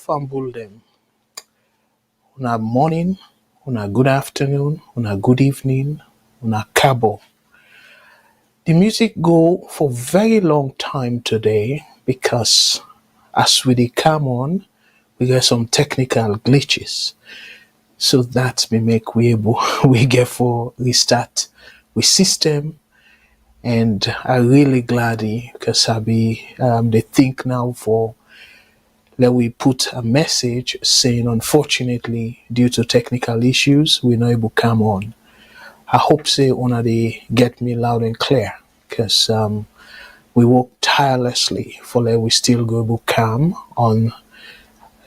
fumble them. Una morning, una good afternoon, una good evening, una cabo. The music go for very long time today because as we dey come on, we get some technical glitches. So that may make we able we get for restart with system, and I really glad because I be they think now for that we put a message saying unfortunately due to technical issues we're not able to come on. I hope say una they get me loud and clear because we work tirelessly for that we still go able come on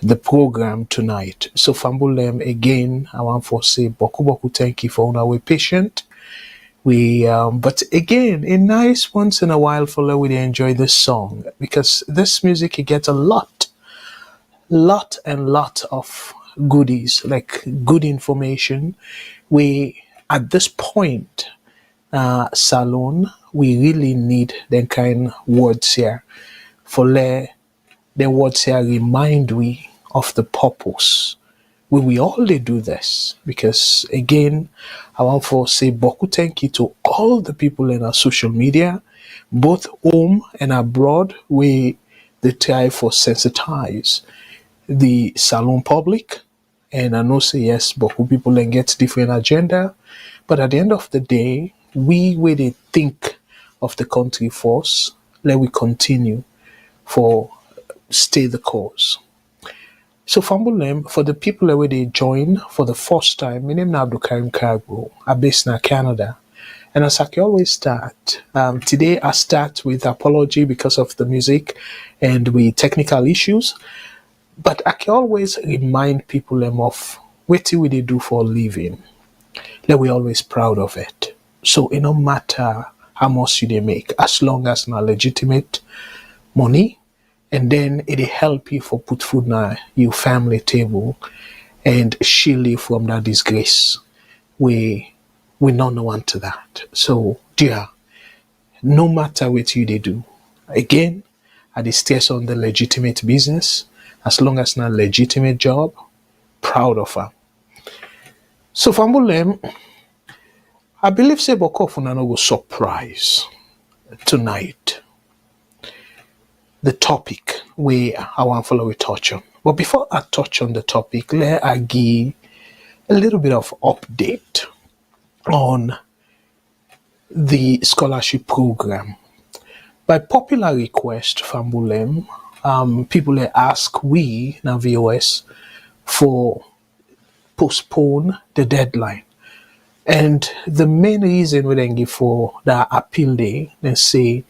the program tonight. So Fambulem again, I want to say boku boku thank you for our patient. We but again, a nice once in a while for that we enjoy this song because this music it gets a lot of goodies, like good information. We at this point, Salone, we really need them kind words here for let the words here remind we of the purpose. We all they do this because again, I want to say boku thank you to all the people in our social media, both home and abroad. We they try for sensitize the Salone public, and I know say yes, boku people then get different agenda, but at the end of the day, we where they think of the country force, let we continue for stay the course. So Fambulem, for the people that they join for the first time, my name is Abdul Kargbo. I'm based in Canada. And as I can always start, today I start with apology because of the music and with technical issues. But I can always remind people of what we they do for a living. That we're always proud of it. So it no matter how much you they make, as long as not legitimate money, and then it help you for put food na your family table and shield you from that disgrace. We not want to that. So dear, no matter what you they do, again, I dey stress on the legitimate business, as long as not legitimate job, proud of her. So Fambulem, I believe say Boko no go surprise tonight. The topic we I want to follow we touch on. But before I touch on the topic, let I give a little bit of update on the scholarship program. By popular request from Bulem, people ask we now VOS for postpone the deadline. And the main reason we then give for the appeal day, they say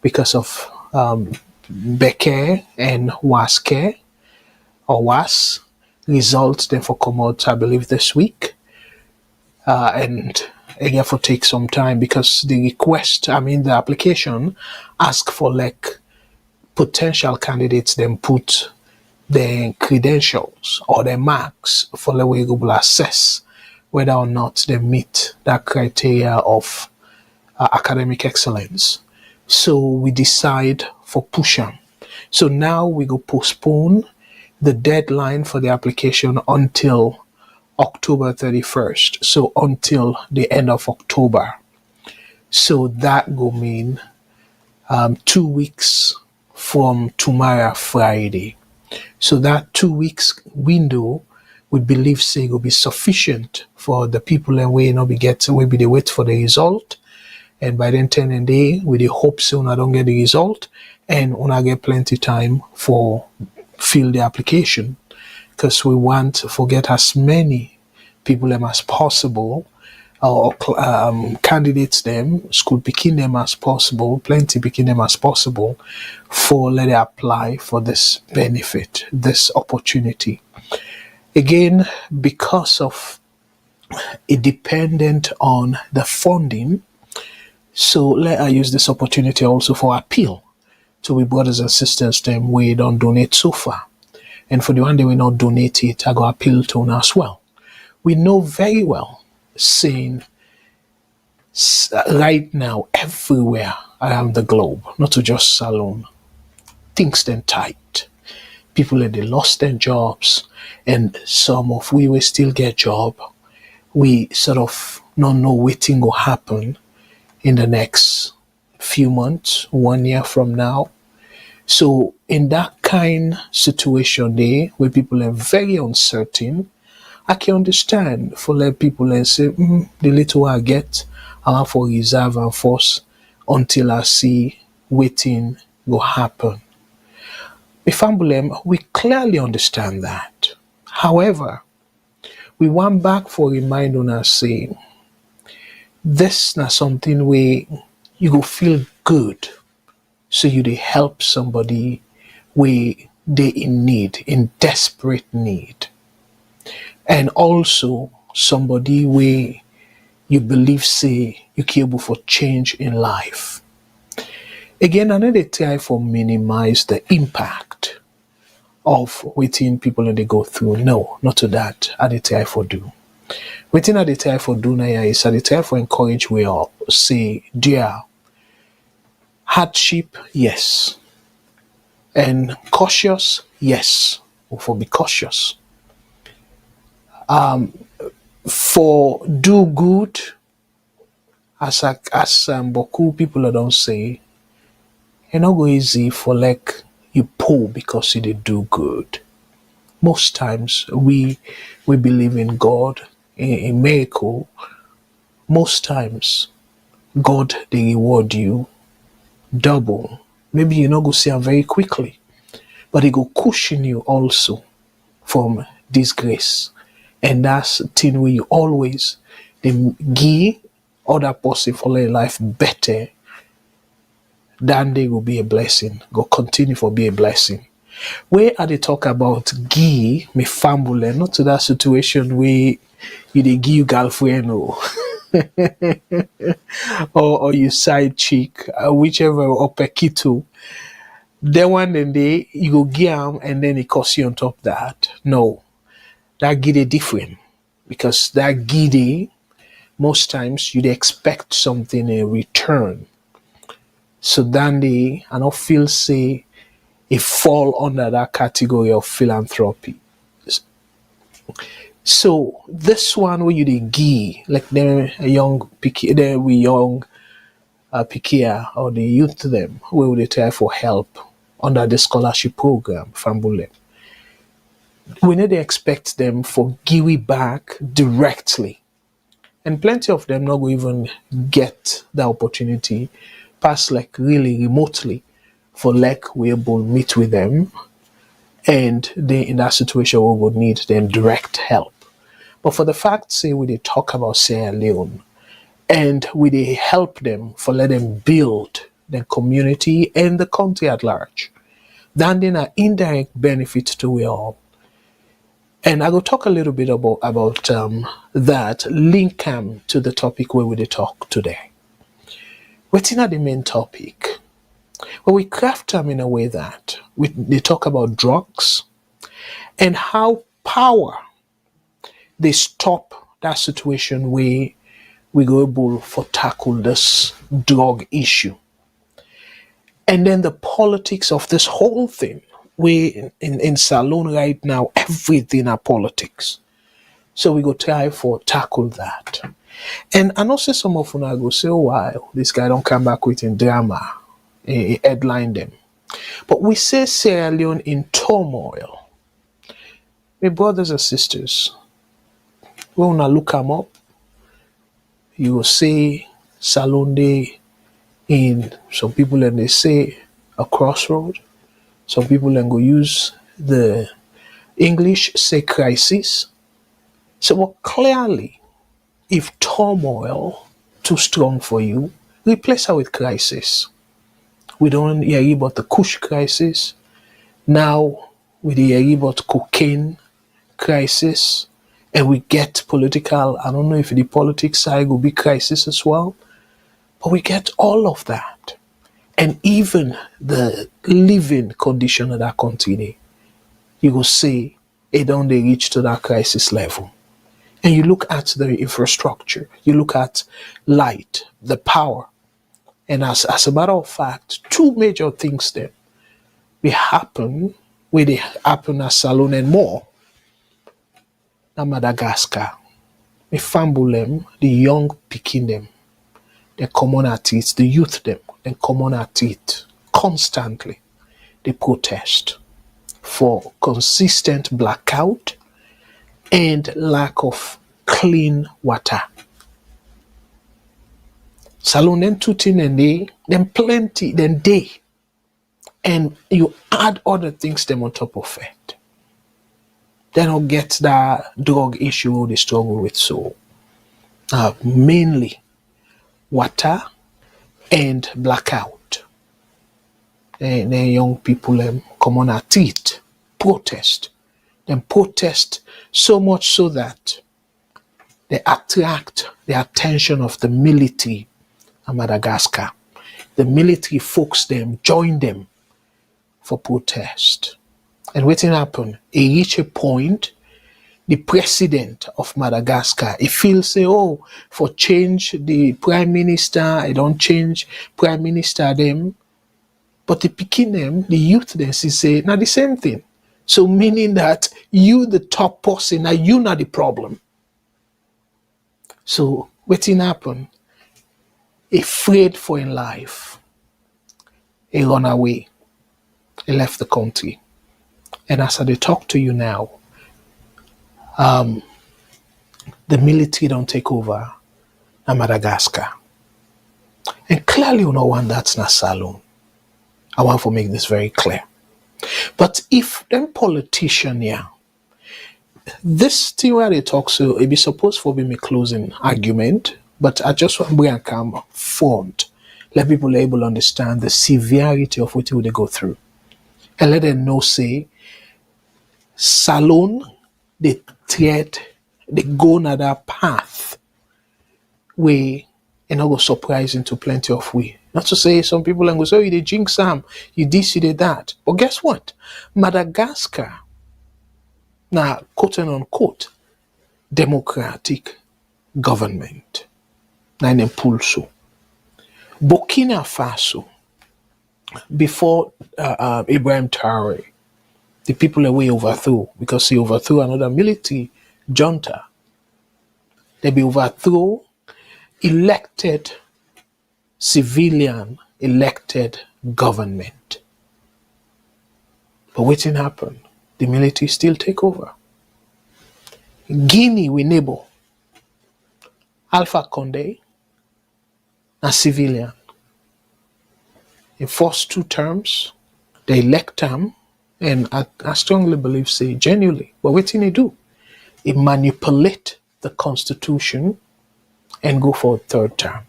because of Beke and Waske or Was results then for come out, I believe, this week. And again for take some time because the request, the application ask for like potential candidates then put their credentials or their marks for the way will assess whether or not they meet that criteria of academic excellence. So we decide for pushing. So now we go postpone the deadline for the application until October 31st. So until the end of October. So that go mean 2 weeks from tomorrow Friday. So that 2 weeks window we believe say will be sufficient for the people and we not be get we be the wait for the result. And by then 10 and day, we hope soon I don't get the result and I get plenty time for fill the application because we want to get as many people as possible or candidates them, school picking them as possible, plenty picking them as possible for let it apply for this benefit, this opportunity. Again, because of it dependent on the funding, so let I use this opportunity also for appeal to we brothers and sisters them we don't donate so far. And for the one day we not donate it, I go appeal to them as well. We know very well, saying right now everywhere around the globe, not to just Salone, things then tight. People they lost their jobs, and some of we will still get job. We sort of don't know what thing will happen in the next few months, 1 year from now. So in that kind situation there, where people are very uncertain, I can understand for let people and say, the little I get, I have for reserve and force until I see waiting will happen. If I'm blame, we clearly understand that. However, we want back for remind on us saying this not something where you go feel good. So you they help somebody where they in need, in desperate need. And also somebody where you believe say you capable for change in life. Again, another try for minimize the impact of waiting people that they go through. No, not to that. I dey try for do. Waiting at the try for do now is I dey try for encourage we all say, dear, hardship, yes. And cautious, yes. Or for be cautious. For do good, as Boku people don't say, it's not go easy for like you pull because you did do good. Most times we believe in God, in miracle. Most times God they reward you double. Maybe you not go see him very quickly, but he go cushion you also from disgrace. And that's the thing where you always they give other person for their life better than they will be a blessing. Go continue for be a blessing. Where are they talk about give me family, not to that situation where you they give girlfriend or you side chick, whichever or pekito. Then one then they you go give 'em and then it costs you on top of that. No, that gide different because that gide most times you'd expect something in return. So then they I don't feel say it fall under that category of philanthropy. So this one where you dey give like them a young picky then we young pikia or the youth to them where would they try for help under the scholarship program Fambule. We need to expect them for give back directly. And plenty of them not go even get the opportunity pass like really remotely for like we able meet with them and they in that situation we would need them direct help. But for the fact say we they talk about Sierra Leone and we they help them for let them build the community and the country at large, then then an indirect benefit to we all. And I will talk a little bit about that link to the topic where we they talk today. What's in the main topic? Well, we craft them in a way that they talk about drugs and how power they stop that situation where we go able for tackle this drug issue. And then the politics of this whole thing. We in Salone right now, everything are politics. So we go try for tackle that. And I know say some of them go say, oh wow, this guy don't come back with in drama. Headline them. But we say Sierra Leone in turmoil. My brothers and sisters, when we look them up, you will say Salone in some people and they say a crossroad. Some people then go use the English say crisis. So well, clearly, if turmoil too strong for you, replace it with crisis. We don't hear about the Kush crisis. Now we hear about cocaine crisis. And we get political, I don't know if the politics side will be crisis as well. But we get all of that. And even the living condition of that country, you will say it don't they reach to that crisis level. And you look at the infrastructure, you look at light, the power. And as a matter of fact, two major things then will happen where they happen at Salone and more. Na Madagascar. Me famble them, the young picking them, they come on at it, the youth them, they come on at it constantly. They protest for consistent blackout and lack of clean water. Salone then two things and they, then plenty, then they. And you add other things them on top of it. They don't get that drug issue they struggle with. So mainly water and blackout. And then young people come on at it, protest. Then protest so much so that they attract the attention of the military in Madagascar. The military folks them, join them for protest. And what happen? It reach a point, the president of Madagascar, he feels say, oh, for change the prime minister, I don't change prime minister them. But the picking them, the youth them, say, now the same thing. So meaning that you, the top person, now you not the problem. So what happen? Afraid for in life. He run away. He left the country. And as I talk to you now, the military don't take over in Madagascar. And clearly you know one that's not Salone. I want to make this very clear. But if them politician here, this thing where they talk, so it be supposed to be my closing argument, but I just want to bring a calm formed. Let people able to understand the severity of what they go through. And let them know, say, Salone, they tread, they go on that path where it not go surprise into plenty of way. Not to say some people and go say, oh, you did jinx Sam, you this, you did that. But guess what? Madagascar, now quote and unquote, democratic government. Now in Pulso. Burkina Faso, before Ibrahim Traore, the people away overthrew because he overthrew another military junta. They be overthrow elected civilian elected government. But what didn't happen? The military still take over. Guinea, we neighbor. Alpha Conde, a civilian. In first 2 terms, they elect him, and I strongly believe, say, genuinely. But what did he do? He manipulate the constitution and go for a 3rd term.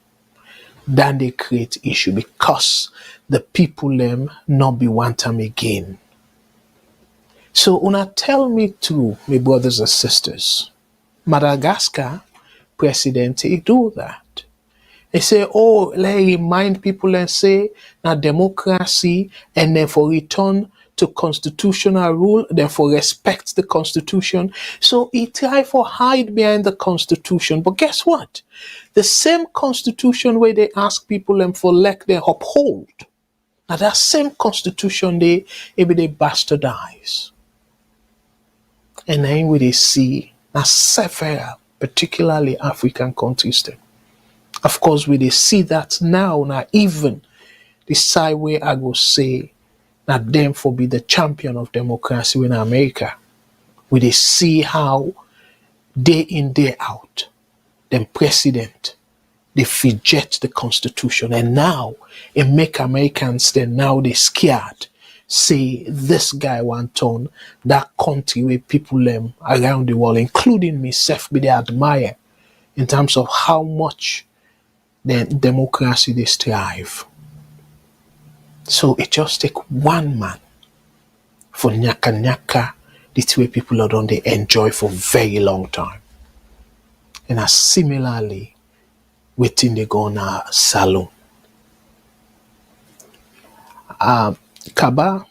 Then they create issue because the people them not be want them again. So una tell me to my brothers and sisters, Madagascar president he do that. They say, oh, let remind people and say now democracy and then for return to constitutional rule, therefore respect the constitution. So he try for hide behind the constitution. But guess what? The same constitution where they ask people them for elect, they uphold. Now that same constitution they bastardize. And then we they see now several, particularly African countries them. Of course, we they see that now even the side where I go say that them for be the champion of democracy in America. We they see how day in, day out, them president, they fidget the constitution. And now it make Americans then now they scared. Say this guy want turn that country where people them around the world, including myself, be they admire in terms of how much then democracy they strive. So it just take one man for nyaka this way people are done they enjoy for very long time. And as similarly waiting they go on Salone. Kaba,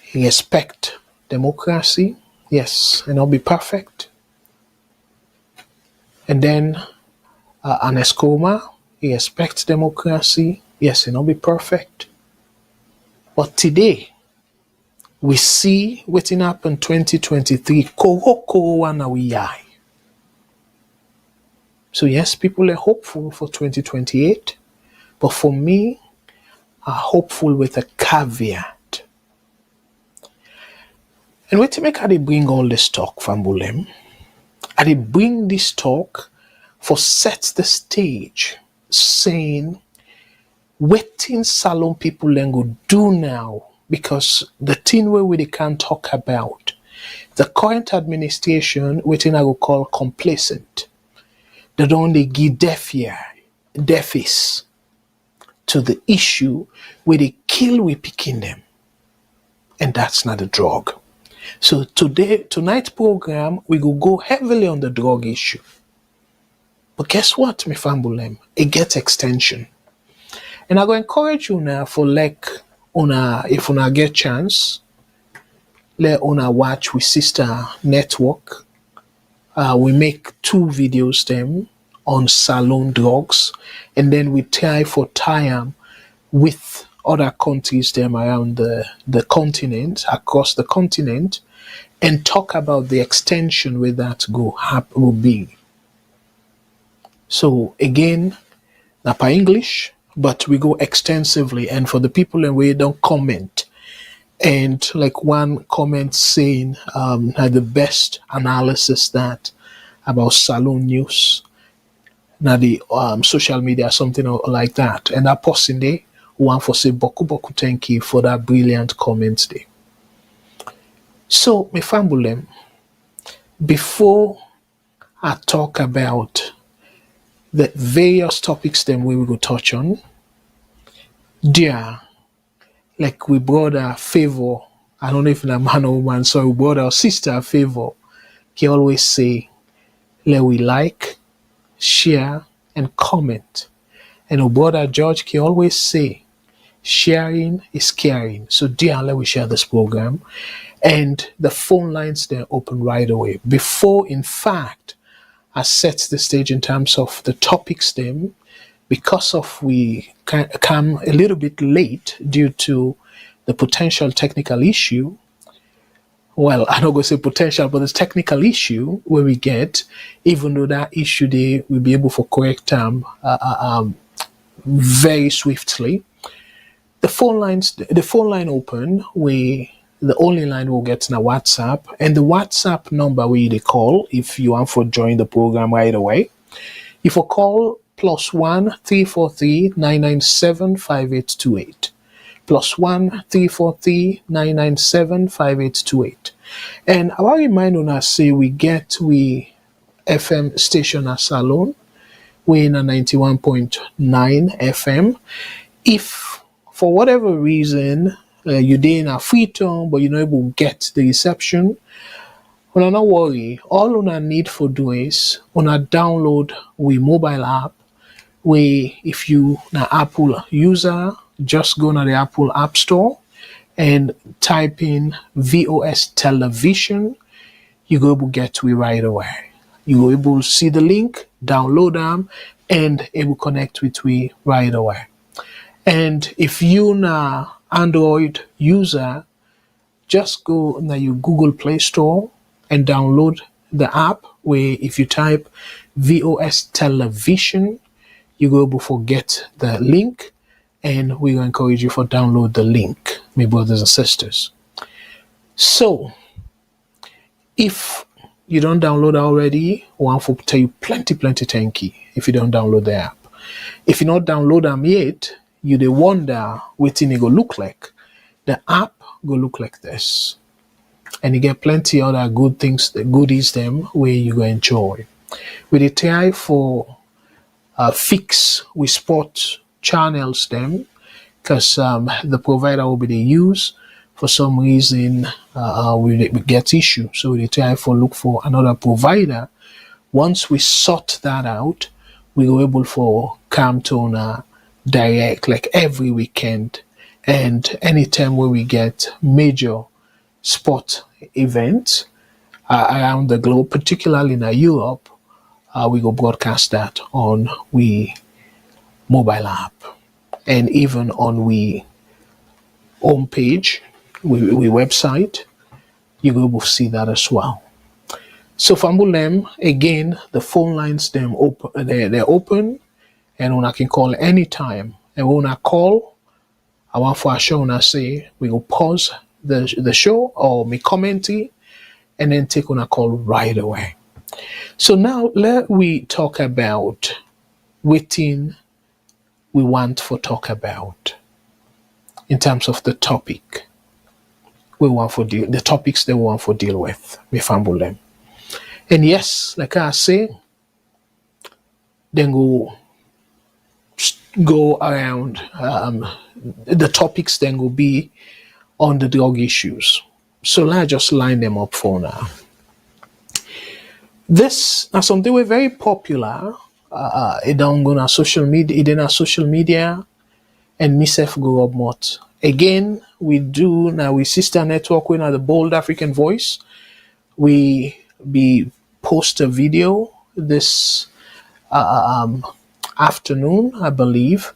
he respect democracy, yes, and not be perfect. And then an Escoma, he respects democracy, yes, and not be perfect. But today, We see what happened 2023. Koro we eye. So yes, people are hopeful for 2028, but for me, are hopeful with a caveat. And what to make I bring all this talk, Fambulem? I bring this talk for set the stage, saying wetin Salone people then go do now, because the thing where we can't talk about the current administration, wetin I go call complacent. They don't only give deaf ears to the issue where they kill we picking them, and that's not a drug. So tonight's program we go heavily on the drug issue. But guess what, me fambulem? It gets extension. And I go encourage you now for if una get chance, let una watch with Sister Network. We make 2 videos them on Salone drugs, and then we try for time with other countries them around the continent, across the continent, and talk about the extension where that will be. So again, not by English, but we go extensively. And for the people and we don't comment, and like one comment saying had the best analysis that about Salone news, now the social media, something like that. And that person there, one for say boku thank you for that brilliant comment there. So me fambulem, before I talk about the various topics then we will go touch on, dear, like we brought a favor, I don't know if it's a man or woman, so we brought our sister a favor. He always say, let we like, share, and comment. And our brother George can always say, sharing is caring. So dear, let we share this program. And the phone lines, they're open right away. Before, in fact, I set the stage in terms of the topics them, because of we come a little bit late due to the potential technical issue. Well, I'm not going to say potential, but the technical issue where we get, even though that issue they will be able for correct very swiftly. The phone line open, the only line we'll get in a WhatsApp, and the WhatsApp number where they call if you want to join the program right away. If you call +1 343 997 5828. +1 343 997 5828. And I want to remind on us say we FM station at Salone. We're in a 91.9 FM. If for whatever reason you're in a free tone but you're not able to get the reception, well, not worry. All una need for do is una download we mobile app. If you an Apple user, just go to the Apple App Store and type in VOS Television. You go able to get to it right away. You go able to see the link, download them, and able to connect with we right away. And if you an Android user, just go to your Google Play Store and download the app where if you type VOS Television, you go able to get the link, and we will encourage you for download the link, my brothers and sisters. So, if you don't download already, I want to tell you plenty thank you if you don't download the app. If you not download them yet, you dey wonder what it go look like. The app go look like this. And you get plenty other good things, the goodies them where you go enjoy. We dey try for fix we spot channels them, because the provider will be they use for some reason we get issue, so we try for look for another provider. Once we sort that out, we go able for come to direct like every weekend, and anytime where we get major sport events around the globe, particularly in Europe, we go broadcast that on we mobile app and even on we homepage we website, you go able to see that as well. So Fambulem, again, the phone lines them open, they're open, and una can call anytime. And when I call, I want for a show and I say we will pause the show or me commenting and then take on a call right away. So now let we talk about waiting we want for talk about in terms of the topic we want for deal the topics they want for deal with me fumble them. And yes, like I say, then go around the topics then will be on the drug issues. So let's just line them up for now. This now something we're very popular. It don't go on social media. It in our social media, and myself go up more. Again, we do now. We sister network. We now the Bold African Voice. We be post a video this afternoon, I believe,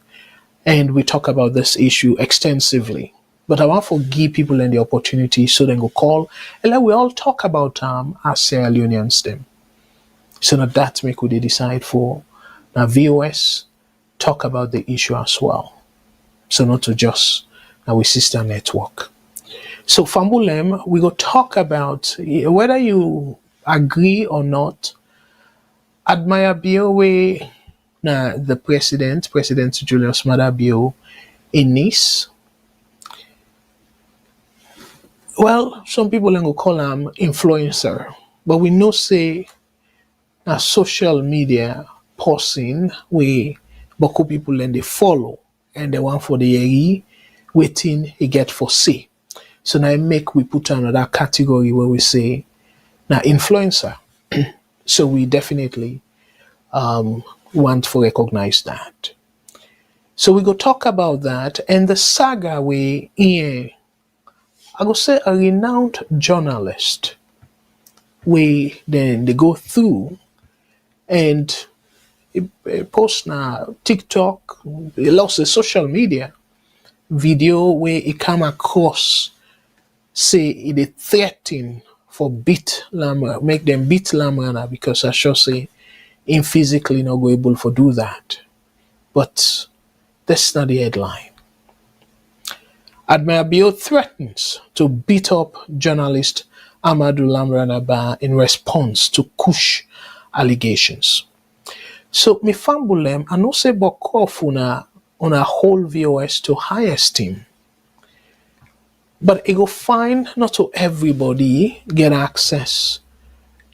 and we talk about this issue extensively. But I want to give people the opportunity so they go call and let we all talk about our Sierra Leoneans them. So that make we decide for now VOS talk about the issue as well. So not to just now we sister network. So Fambulem, we go talk about whether you agree or not. Admire BOA now the President Julius Maada Bio in Nice. Well, some people will call him influencer, but we know say a social media person we boku people and they follow and they want for the waiting he get for see. So now make we put another category where we say now influencer. So we definitely want to recognize that. So we go talk about that and the saga we in I go say a renowned journalist we then they go through and post now TikTok, lots of social media video where it come across say it threaten for beat Lamrana, make them beat Lamrana because I sure say him physically not go able to do that. But that's not the headline. Admiral Bio threatens to beat up journalist Amadu Lamrana Bah in response to Kush allegations. So me fambulem I no say bokof on a whole VOS to high esteem. But it go find not to everybody get access.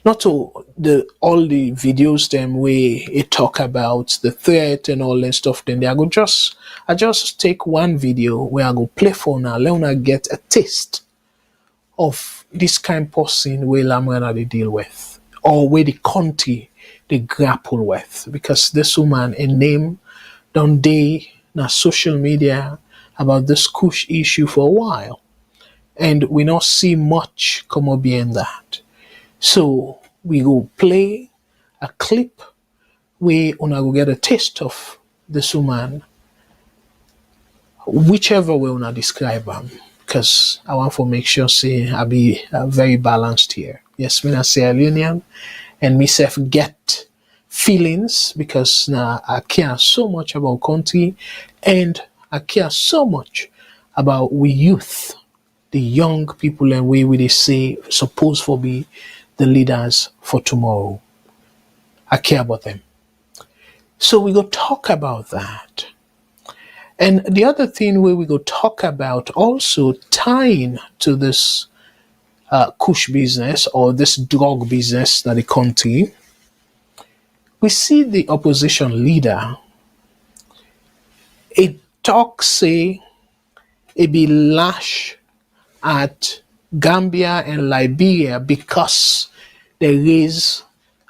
Not to all the videos them where it talk about the threat and all that stuff. Then I just take one video where I go play for now, let una get a taste of this kind of person where Lamrana they deal with, or where the country they grapple with. Because this woman a name don't they na social media about this Kush issue for a while. And we not see much come up behind that. So we go play a clip where una go get a taste of this woman, whichever way una describe them, because I want to make sure say I be very balanced here. Yes, me na Sierra Leonean and myself get feelings because now I care so much about country and I care so much about we youth, the young people and way we they say supposed for be the leaders for tomorrow. I care about them. So we go talk about that. And the other thing where we go talk about also tying to this Kush business or this drug business that the country, we see the opposition leader, it talks say it be lash at Gambia and Liberia because there is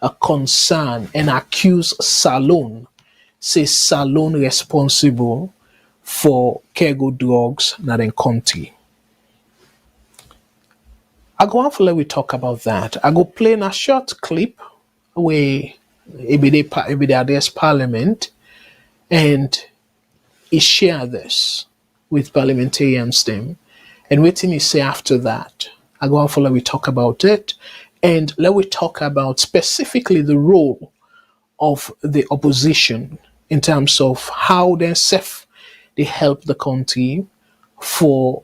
a concern and accuse Salone, say Salone responsible for cargo drugs not in country. I go on for let we talk about that. I go play in a short clip where it be the address parliament and he share this with parliamentarians them. And waiting is say after that. I go on for let we talk about it. And let we talk about specifically the role of the opposition in terms of how they help the country for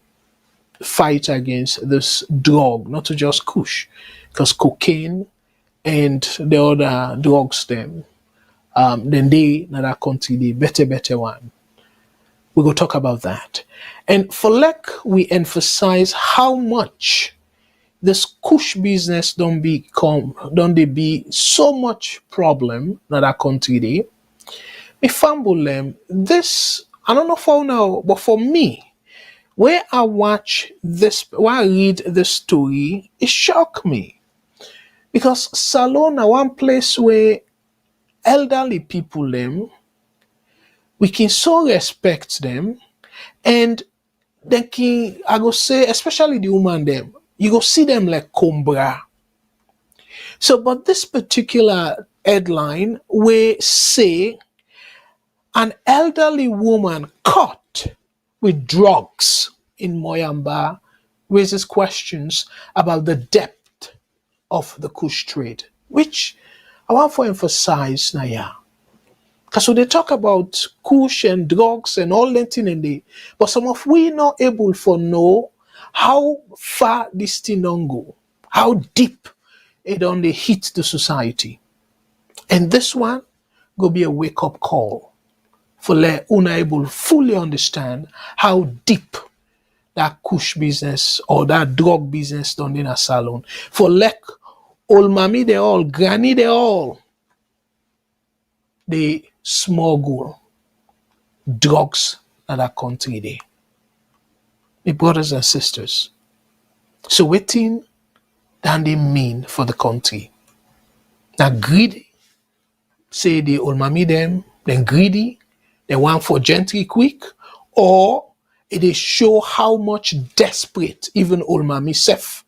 fight against this drug, not to just Kush, because cocaine and the other drugs then they in that country the better one. We go talk about that. And for like we emphasize how much this Kush business don't they be so much problem in that country they. Me fumble them. This I don't know for now, but for me, where I watch this, when I read this story, it shocked me because Salone are one place where elderly people them we can so respect them and they can I go say especially the woman them you go see them like combra. So, but this particular headline where say an elderly woman caught with drugs in Moyamba raises questions about the depth of the Kush trade, which I want to emphasize now, yeah. Because when they talk about Kush and drugs and all that thing in there, but some of we not able to know how far this thing don't go, how deep it only hit the society. And this one go be a wake-up call for let unable fully understand how deep that Kush business or that drug business done in a salon. For like old mommy they all, granny they all, they smuggle drugs in that country there. My brothers and sisters. So waiting than they mean for the country. Now greedy, say the old mommy them, then greedy, they want for gentry quick, or it is show how much desperate even old mommy self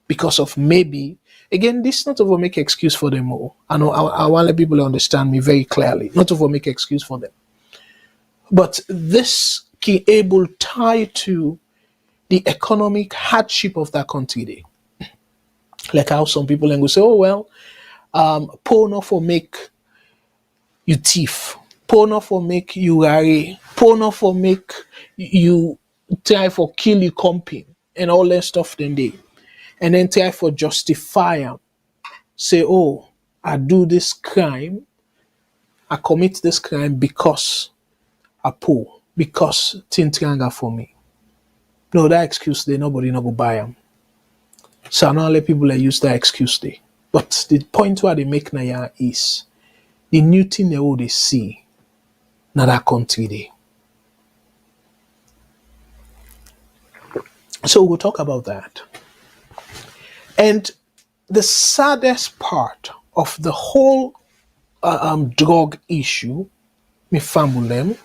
because of maybe again this not to make excuse for them all. I know I want let people understand me very clearly, not to make excuse for them. But this can able tie to the economic hardship of that country there. Like how some people then go say, oh well, poor enough for make you thief, poor enough for make you rare, poor enough for make you try for kill you comping and all that stuff then they. And then try for justify am. Say, oh, I do this crime, I commit this crime because I poor, because Tintranga for me. No, that excuse they nobody no go buy them. So I don't let people use that excuse they. But the point where they make now is the new thing they all they see na that country they. So we'll talk about that. And the saddest part of the whole drug issue, me family,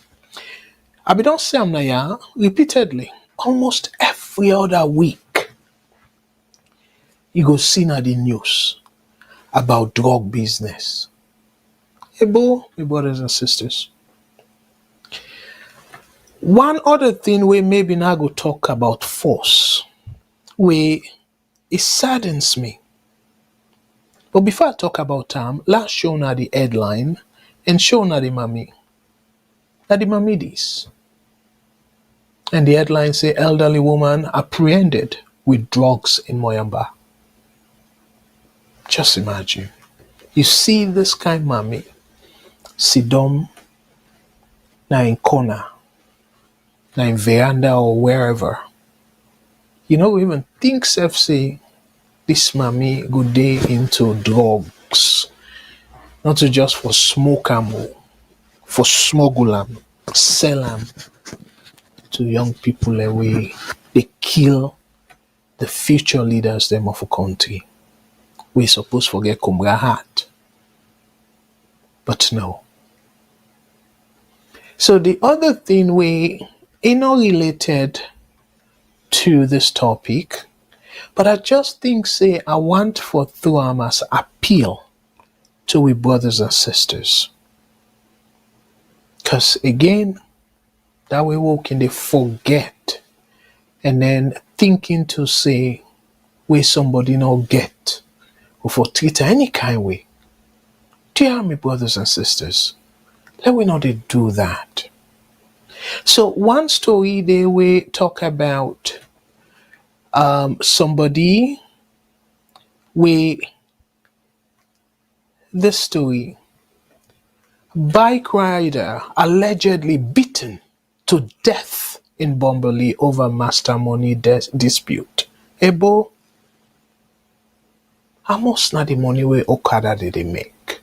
I be don't say I'm na repeatedly, almost every other week. You go see na the news about drug business. Ebo, my brothers and sisters. One other thing we maybe now go talk about force, where it saddens me. But before I talk about let's show na the headline and show na the mommy. Na the mommy this. And the headline say elderly woman apprehended with drugs in Moyamba. Just imagine. You see this kind mommy sit down na in corner, na in veranda or wherever. You know, even think self say this mommy go day into drugs. Not to just for smoke am, for smuggle am, sell am to young people away. They kill the future leaders them of a country. We supposed to forget Kumbra heart. But no. So the other thing we not related to this topic, but I just think say I want for through as appeal to we brothers and sisters. Because again, that way we can they forget and then thinking to say where somebody not get or for treat any kind way. Dear me brothers and sisters, let we not dey do that. So one story they will talk about somebody where this story, bike rider allegedly beaten to death in Bombali over master money dispute. Ebo, how much na the money where Okada did they make?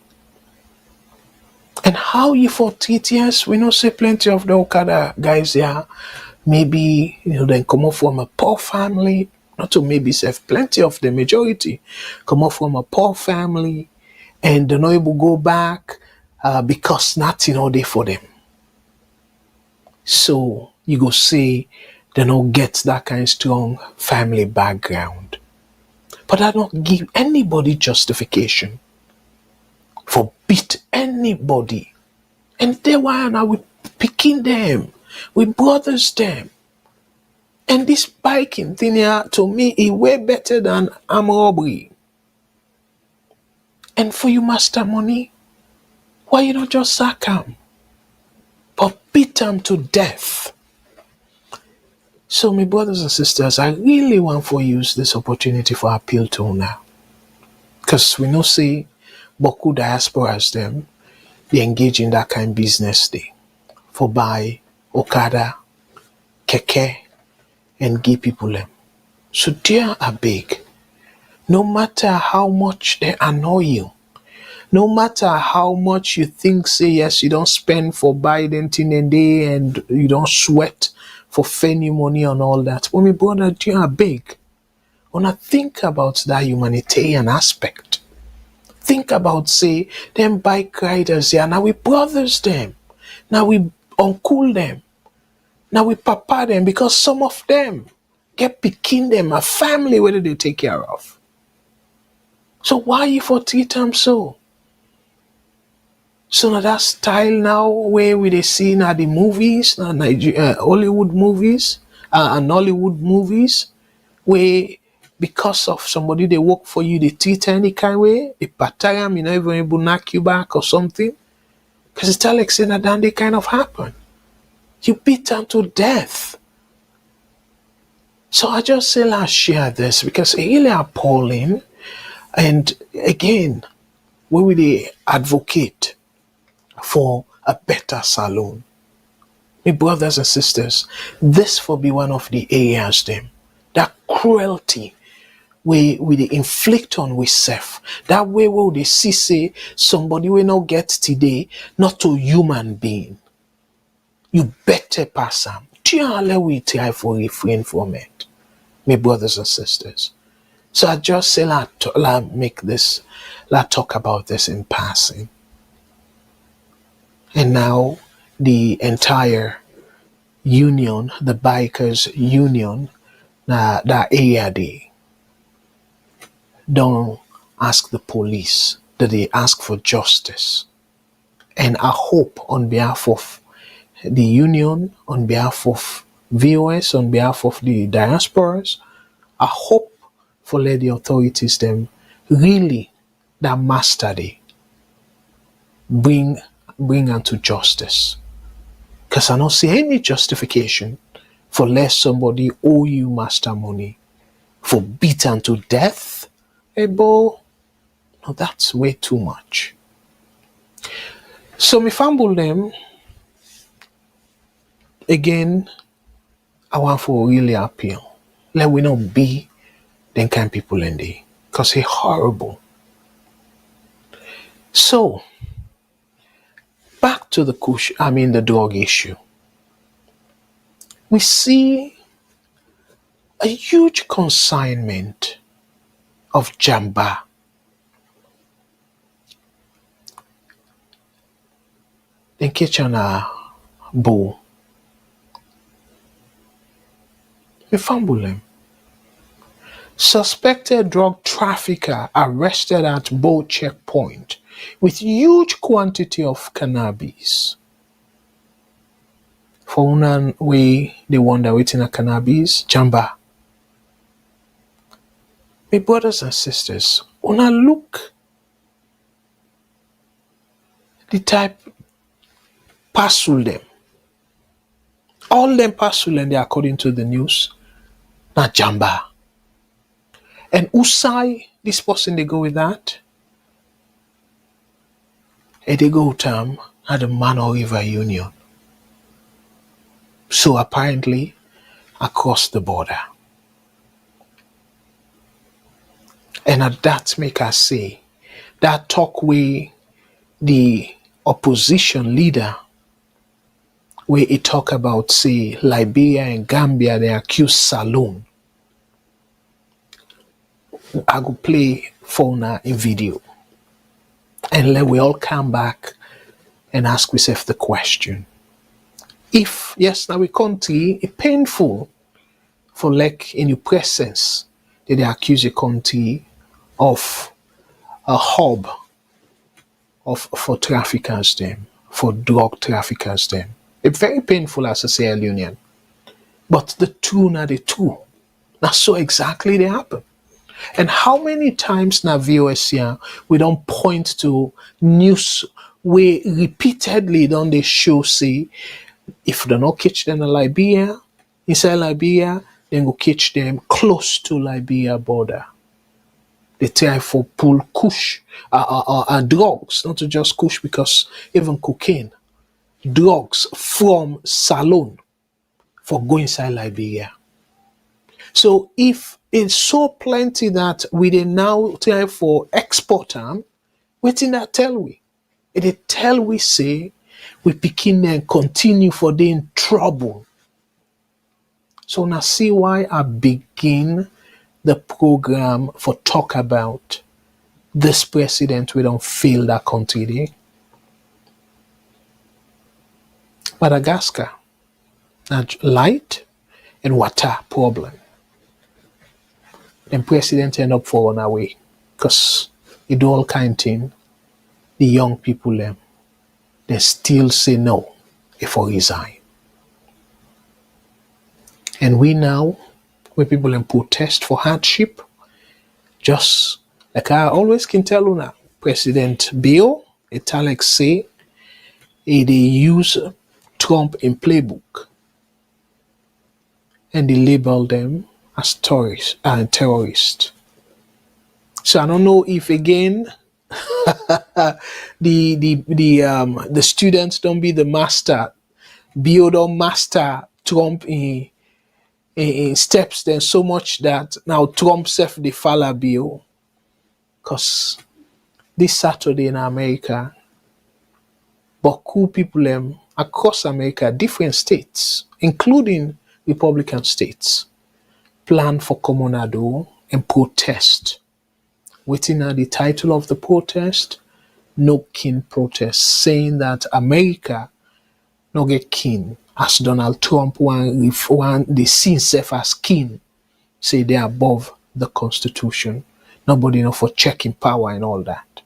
And how you for 3 years, we know say plenty of the Okada guys here, maybe they come up from a poor family, not to maybe say plenty of the majority come up from a poor family and they're not able to go back because nothing all day for them. So you go say they don't get that kind of strong family background. But I don't give anybody justification for beat anybody. And they why now we picking them, we brothers them. And this biking thing here to me is way better than armed robbery. And for you master money, why you not just sack them? But beat them to death. So my brothers and sisters, I really want to use this opportunity for appeal to now. Because we know say Boku diasporas them, they engage in that kind of business day. For buy Okada, Keke, and give people them. So dear I beg, no matter how much they annoy you, no matter how much you think say yes, you don't spend for Biden thing and day and you don't sweat for fanny money and all that. But my brother, dear I beg, wanna think about that humanitarian aspect. Think about say them bike riders here. Now we brothers them. Now we uncle them. Now we papa them because some of them get picking them a family whether they take care of. So why you for treat them so? So now that style now where we they see now the movies, now Hollywood movies and Hollywood movies where because of somebody they work for you, they treat any kind way, they pattern, you know, even able to knock you back or something. Because it's like saying that then they kind of happen. You beat them to death. So I just say let's share this because it's really appalling. And again, we will advocate for a better Salone. My brothers and sisters, this will be one of the areas them. That cruelty we they inflict on we self. That way where they see say somebody will not get today, not to human being. You better pass them. Let we try for refrain from it. My brothers and sisters. So I just say let's talk about this in passing. And now the entire union, the bikers union, that area they don't ask the police, that they ask for justice. And I hope on behalf of the union, on behalf of VOS, on behalf of the diasporas, I hope for let the authorities them really that master they bring unto justice. Because I don't see any justification for let somebody owe you master money for beaten to death. Hey, bo, no, that's way too much. So me fumble them again. I want for really appeal. Let we not be them kind of people in there. Because it's horrible. So back to the drug issue. We see a huge consignment of jamba. Then kitchen a bowl. We fumble them. Suspected drug trafficker arrested at Bow checkpoint with huge quantity of cannabis. For una way they wonder waiting a cannabis, jamba. My brothers and sisters, una look the type parcel them. All them parcel and they according to the news, not jamba. And Usai, this person they go with that, and they go term at the Mano River Union. So apparently across the border. And at that make us say that talk way the opposition leader where he talk about say Liberia and Gambia they accuse Salone. I go play for now in video. And let we all come back and ask ourselves the question. If yes, now we country it painful for like in your presence that they accuse a country of a hub of for traffickers them, for drug traffickers them. It's very painful as a Sierra Leonean. But the two now the two. Now so exactly they happen. And how many times now VOS here we don't point to news where repeatedly don't they show say if they not catch them in Liberia, inside Liberia, then go catch them close to Liberia border. They try for pull Kush drugs, not to just Kush because even cocaine, drugs from Salone for going inside Liberia. So if it's so plenty that we dey now try for export them, wetin that tell we? It tell we say we begin and continue for the in trouble. So now see why I begin the program for talk about this president we don't fail that country there. Madagascar, light and water problem. Then president end up falling away because it do all kind thing. The young people them they still say no if I resign. And we now, when people in protest for hardship, just like I always can tell you now, President Bill, Italic say, they use Trump in playbook and they label them as tourists and terrorists. So I don't know if again the students don't be the master, Bill don't master Trump in steps then so much that now Trump self the follow Bill. Because this Saturday in America, Boku people across America, different states, including Republican states, plan for Comunado and protest. Waiting at the title of the protest, No King Protest, saying that America no get king as Donald Trump one the see himself as king, say they're above the Constitution. Nobody know for checking power and all that.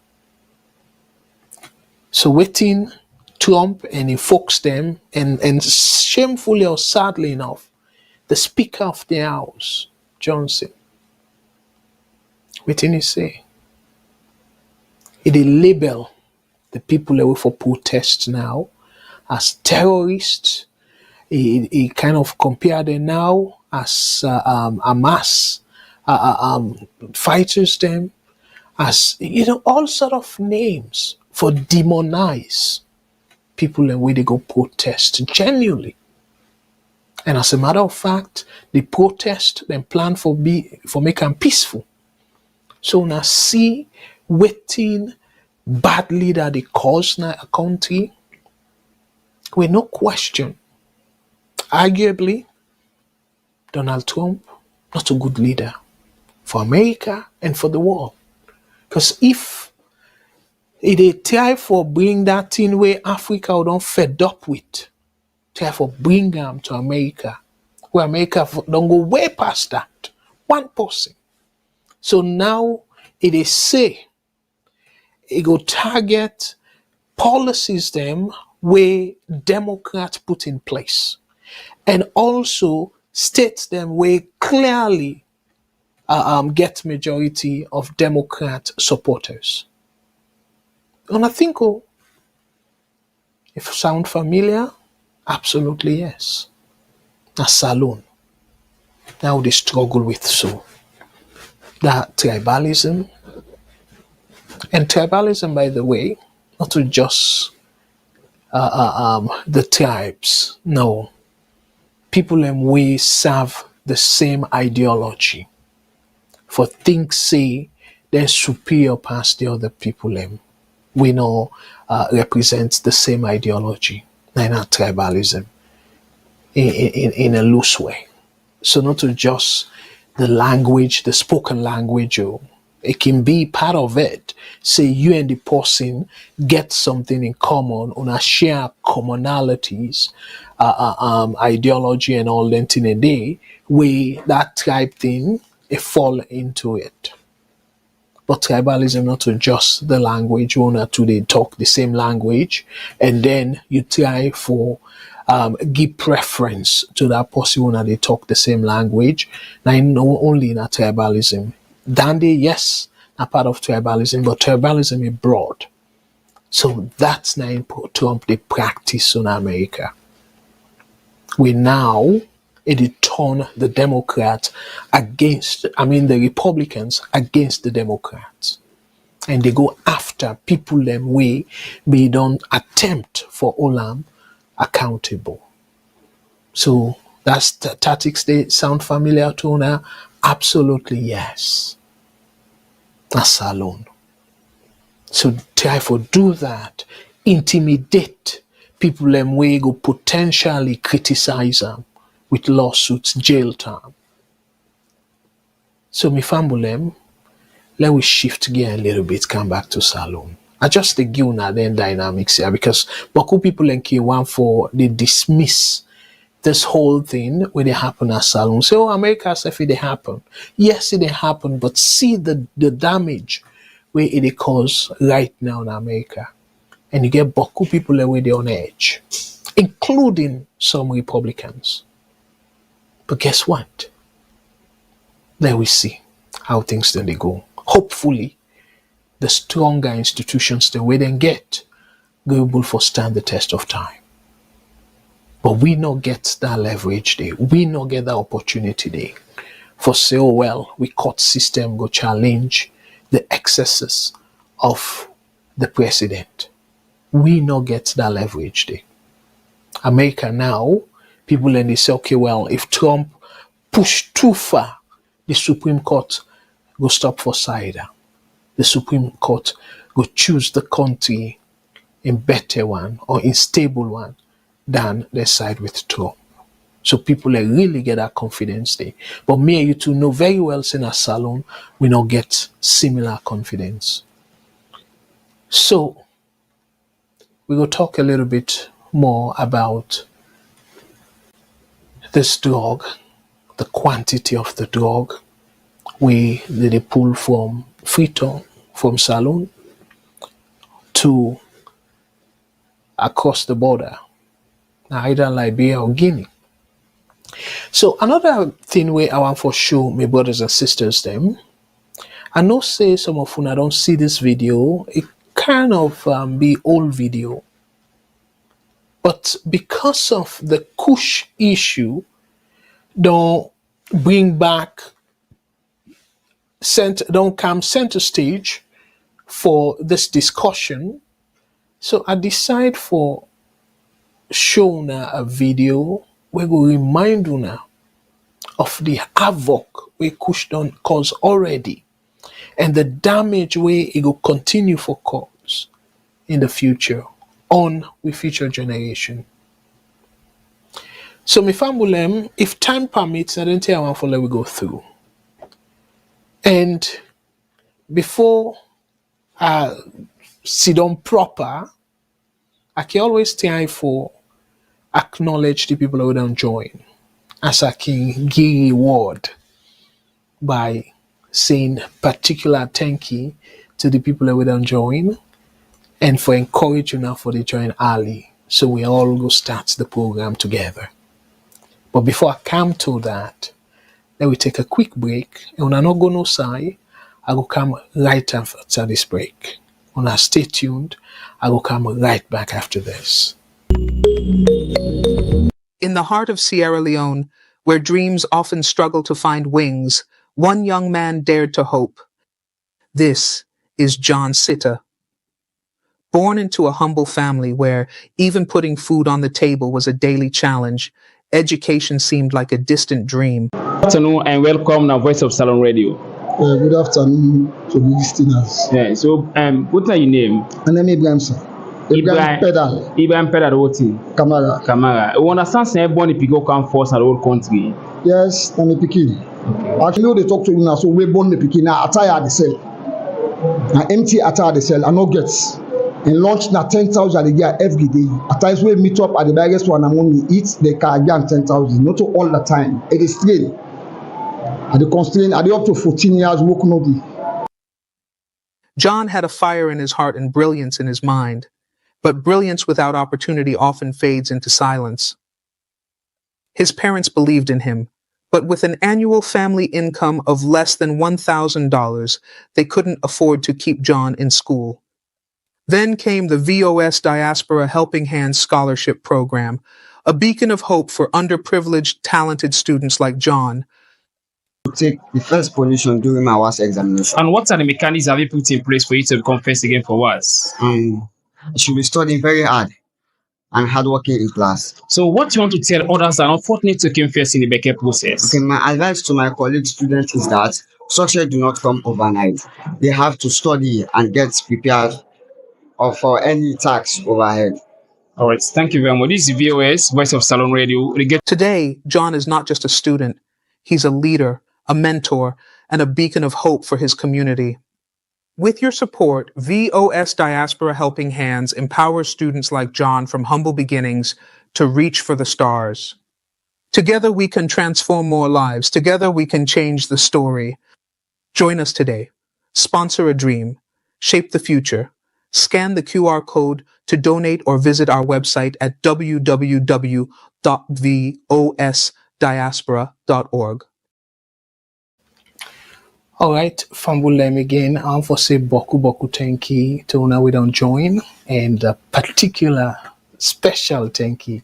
So waiting Trump and he folks them and shamefully or sadly enough, the Speaker of the House, Johnson, waiting he say, he label the people that were for protest now as terrorists. He kind of compared them now as a mass fighters them as all sort of names for demonize people and where they go protest genuinely. And as a matter of fact, the protest then plan for make them peaceful. So now see waiting bad leader they cause now a country with no question. Arguably, Donald Trump not a good leader for America and for the world. Because if they try for bring that thing where Africa don't fed up with, try for bring them to America, where America don't go way past that. One person. So now it is say it go target policies them where Democrats put in place, and also states them where clearly get majority of Democrat supporters. And I think, oh, if sound familiar, absolutely yes. That's Salone. Now they struggle with so that tribalism. And tribalism, by the way, not to just the tribes. No, people and we serve the same ideology. For things say they're superior past the other people. We know represent the same ideology, not tribalism, in a loose way. So not to just the language, the spoken language, it can be part of it. Say you and the person get something in common, on a share commonalities, ideology and all that in a day, where that tribe thing, it fall into it. But tribalism not to just the language, owner to they talk the same language, and then you try for give preference to that person when they talk the same language. Now, know only in a tribalism. Dande, yes, a part of tribalism, but tribalism is broad. So that's now Trump the practice in America. We now it turn the Democrats against, the Republicans against the Democrats. And they go after people them way they don't attempt for Olam accountable. So that's the tactics. They sound familiar to now? Absolutely yes. That's Salone. So try for do that, intimidate people them way go potentially criticize them with lawsuits, jail time. So me family, let we shift gear a little bit, come back to Salone. I just the give now then dynamics here because Baku people in K1 for they dismiss this whole thing when it happen at Salone. So America if it happen. Yes, it happen, but see the damage where it cause right now in America. And you get Baku people where they on edge, including some Republicans. But guess what? There we see how things then they go. Hopefully, the stronger institutions the way they get go able for stand the test of time. But we not get that leverage there. We not get that opportunity there. For say, oh well, we court system go challenge the excesses of the president. We not get that leverage there. America now, people then they say, okay, well, if Trump push too far, the Supreme Court go stop for cider. The Supreme Court go choose the country in better one or in stable one than they side with Trump. So people really get that confidence there. But me and you two know very well in a Salone, we not get similar confidence. So we will talk a little bit more about this drug, the quantity of the drug we they pull from Freetown, from Salone to across the border, either Liberia or Guinea. So another thing where I want for show my brothers and sisters them, I know say some of you don't see this video, it kind of be old video, but because of the Kush issue, don't bring back don't come center stage for this discussion. So I decide for showing a video we will remind you now of the havoc we Kush done cause already and the damage where it will continue for cause in the future on with future generation. So my family, if time permits, I don't think I want to let we go through. And before I sit down proper, I can always try for acknowledge the people who don't join. As I can give reward by saying particular thank you to the people who don't join and for encouraging them for the join early. So we all go start the program together. But before I come to that, let we take a quick break. And when I not go no side, I will come right after this break. When I stay tuned, I will come right back after this. In the heart of Sierra Leone, where dreams often struggle to find wings, one young man dared to hope. This is John Sitta. Born into a humble family where even putting food on the table was a daily challenge, education seemed like a distant dream. Good afternoon and welcome to Voice of Salone Radio. Good afternoon to the listeners. Yeah, so what are your name? My name is Ibrahim, sir. Ibrahim Pedal. Ibrahim Pedal, what thing? Kamara. Kamara. You understand say born if you go come first in the whole country? Yes, I'm a pikin. Okay. Actually, they talk to you now, so we born the pikin. Now, attire the cell. Now, empty attire the cell. I no gets. And launch na 10,000 a year every day. At times we meet up at the biggest one and when we eat, they can get 10,000. Not all the time. It is strain. At the constraint, at the up to 14 years, work no day. John had a fire in his heart and brilliance in his mind. But brilliance without opportunity often fades into silence. His parents believed in him, but with an annual family income of less than $1,000, they couldn't afford to keep John in school. Then came the VOS Diaspora Helping Hands Scholarship Program, a beacon of hope for underprivileged, talented students like John. Take the first position during my WAS examination. And what are the mechanisms have you put in place for you to become first again for WAS? I should be studying very hard and hardworking in class. So what you want to tell others that are unfortunate to come first in the Beckett process? Okay, my advice to my colleague students is that success do not come overnight. They have to study and get prepared for any task overhead. All right, thank you very much. This is VOS, Voice of Salone Radio. Today, John is not just a student. He's a leader, a mentor, and a beacon of hope for his community. With your support, VOS Diaspora Helping Hands empowers students like John from humble beginnings to reach for the stars. Together we can transform more lives. Together we can change the story. Join us today. Sponsor a dream. Shape the future. Scan the QR code to donate or visit our website at www.vosdiaspora.org. All right, Fambulem again. I'm for say boku thank you to now we don't join, and a particular special thank you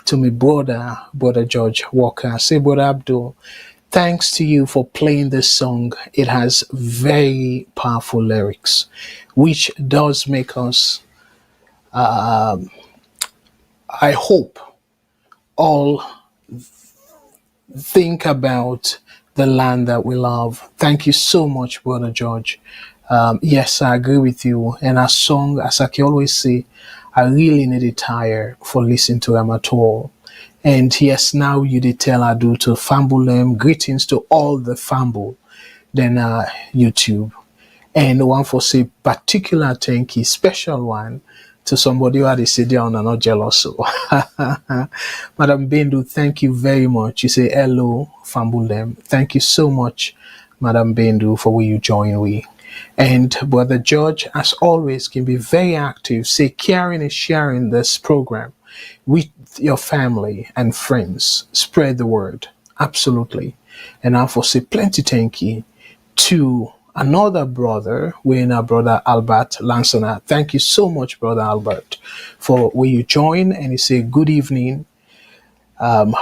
to my brother George Walker. Say, Brother Abdul, thanks to you for playing this song. It has very powerful lyrics, which does make us, I hope, all think about the land that we love. Thank you so much, Brother George. Yes, I agree with you. And our song, as I can always say, I really need it tired for listening to them at all. And yes, now you did tell Adu to Fambulem. Greetings to all the Famble, then YouTube. And one for say particular thank you, special one to somebody who had a CD on and not jealous. So, Madam Bendu, thank you very much. You say hello, Fambulem. Thank you so much, Madam Bendu, for where you join we. And Brother George, as always, can be very active. Say caring and sharing this program with your family and friends. Spread the word. Absolutely. And I for say plenty thank you to another brother, we're our brother Albert Lansana. Thank you so much, Brother Albert, for where you join and you say good evening,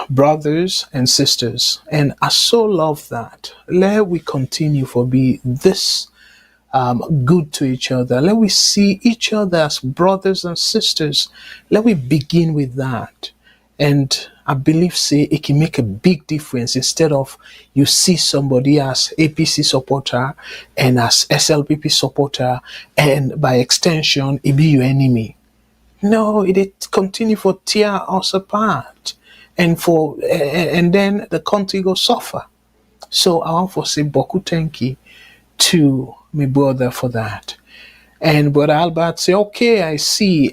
brothers and sisters. And I so love that. Let we continue for be this good to each other. Let we see each other as brothers and sisters. Let we begin with that. And I believe, say, it can make a big difference instead of you see somebody as APC supporter and as SLPP supporter, and by extension, it be your enemy. No, it continue for tear us apart, and then the country go suffer. So I want to say boku thank you to my brother for that. And Brother Albert say, okay, I see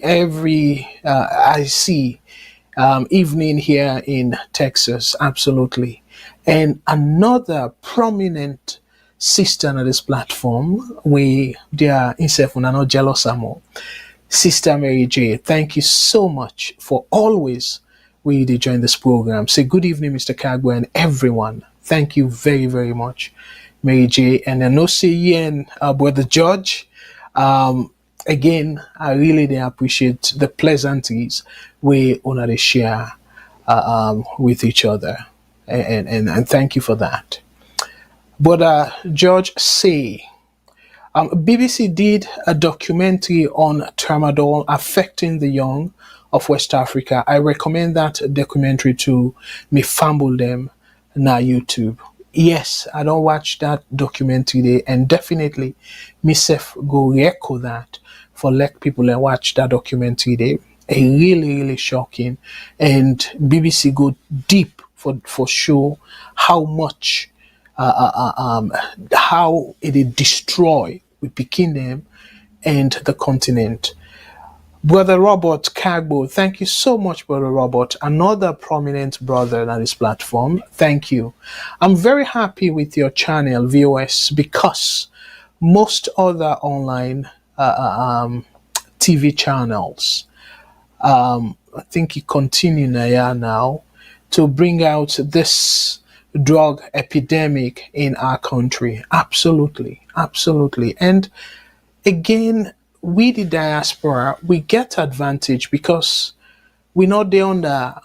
evening here in Texas, absolutely. And another prominent sister on this platform, we they are in not jealous more. Sister Mary J, thank you so much for always when you join this program. Say good evening, Mr. Kargbo, and everyone. Thank you very, very much, Mary J. And I know see you and Brother George. Um, Again, I really do appreciate the pleasantries we honor to share with each other. And thank you for that. Brother George say, BBC did a documentary on tramadol affecting the young of West Africa. I recommend that documentary to me fumble them na YouTube. Yes, I don't watch that documentary there, and definitely myself go echo that for let people and watch that documentary there. A really, really shocking, and BBC go deep for sure how much how it is destroy we begin them and the continent. Brother Robert Kargbo, thank you so much, Brother Robert. Another prominent brother on this platform. Thank you. I'm very happy with your channel, VOS, because most other online TV channels, I think you continue now to bring out this drug epidemic in our country. Absolutely, absolutely. And again, we the diaspora, we get advantage because we're not there under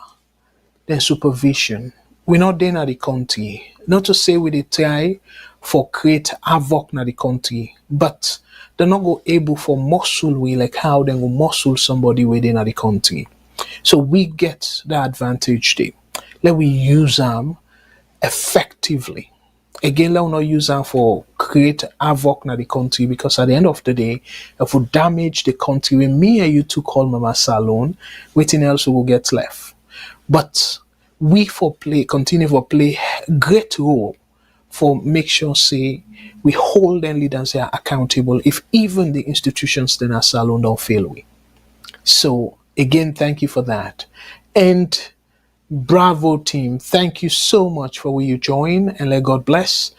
the supervision. We're not there in the country. Not to say we dey try for create havoc in the country, but they're not go able for muscle we like how they go muscle somebody within the country. So we get the advantage there. Let we use them effectively. Again, let us not use them for create havoc in the country, because at the end of the day, if we damage the country, when me and you two call Mama Salone, waiting else will get left. But we for play continue for play great role for make sure say we hold them leaders here accountable if even the institutions then are Salone don't fail we. So again, thank you for that. And bravo team, thank you so much for where you join, and let God bless.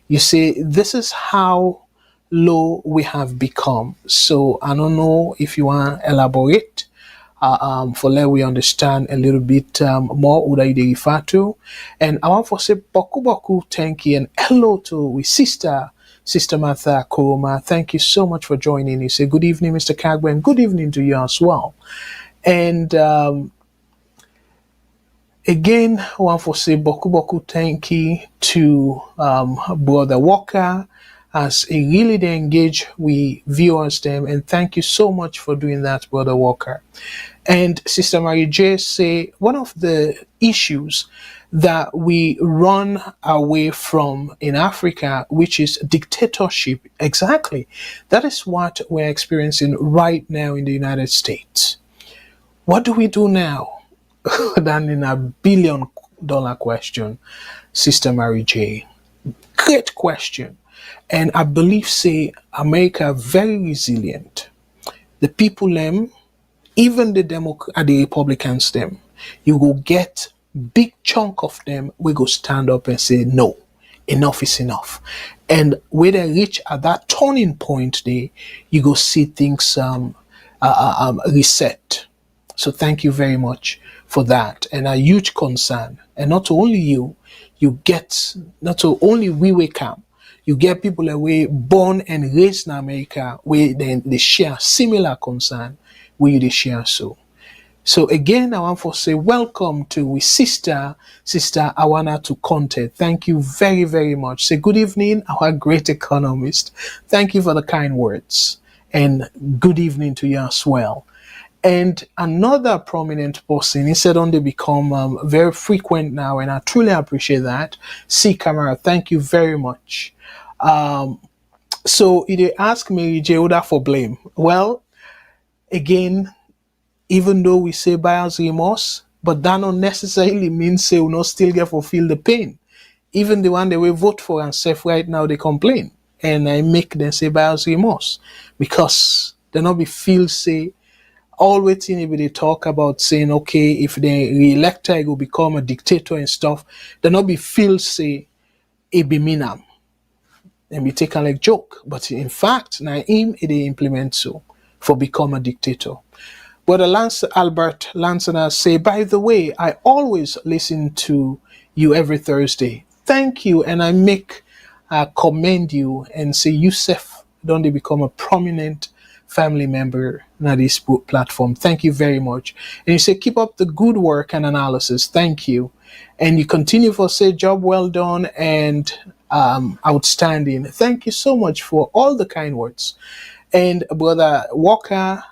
You see, this is how low we have become. So I don't know if you want to elaborate for let we understand a little bit more what you refer to. And I want to say boku boku thank you and hello to we Sister Martha Koroma. Thank you so much for joining. You say good evening, Mr. Kargbo, and good evening to you as well. And again, I want to say boku boku thank you to Brother Walker, as he really they engage with viewers them, and thank you so much for doing that, Brother Walker. And Sister Mary J say one of the issues that we run away from in Africa, which is dictatorship. Exactly. That is what we're experiencing right now in the United States. What do we do now? Than in $1 billion question, Sister Mary J. Great question. And I believe say America very resilient. The people them, even the Republicans them, you will get big chunk of them we go stand up and say no, enough is enough. And when they reach at that turning point there, you go see things reset. So thank you very much for that, and a huge concern. And not only you get not only we wake up, you get people away born and raised in America where they share similar concern where you they share so. So again, I want to say welcome to we Sister Awana to Conte. Thank you very, very much. Say good evening, our great economist. Thank you for the kind words, and good evening to you as well. And another prominent person, he said on they become very frequent now, and I truly appreciate that. C. Camara, thank you very much. So they ask Mary J. Oda for blame. Well, again, even though we say buyer's remorse, but that not necessarily means say we not still get fulfill the pain. Even the one they will vote for and self right now, they complain. And I make them say buyer's remorse, because they not be feel say all waiting if they talk about saying, okay, if they re-elect her, it will become a dictator and stuff. They not be feel say it be and be taken like joke. But in fact, now him it they implement so. for become a dictator. Brother Albert Lansana say, by the way, I always listen to you every Thursday. Thank you, and I commend you and say, Yusuf, don't they become a prominent family member on this platform. Thank you very much. And you say, keep up the good work and analysis. Thank you. And you continue for say, job well done and outstanding. Thank you so much for all the kind words. And Brother Walker,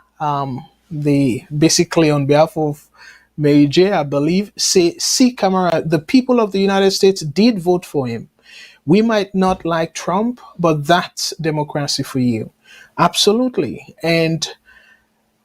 they basically on behalf of Mary J, I believe, say, see, Kamara, the people of the United States did vote for him. We might not like Trump, but that's democracy for you. Absolutely. And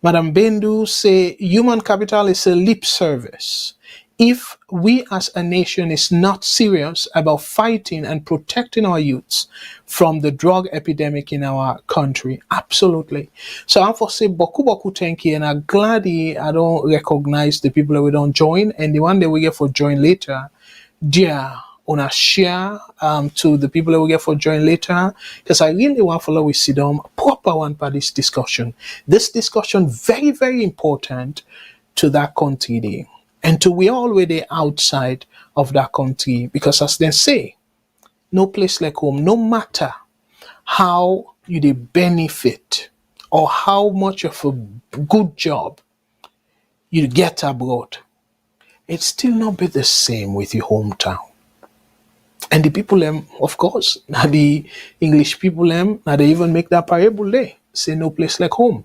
Madam Bendu say, human capital is a lip service. If we as a nation is not serious about fighting and protecting our youths from the drug epidemic in our country, absolutely. So I'm for say boku thank you, and I'm glad I don't recognize the people that we don't join, and the one that we get for join later, dear, on share to the people that we get for join later, because I really want to follow with Sidom proper one for this discussion. This discussion very, very important to that country day. And to we already outside of that country, because as they say, no place like home, no matter how you dey benefit or how much of a good job you get abroad, it's still not be the same with your hometown. And the people, of course, now the English people, now they even make that parable there, say no place like home.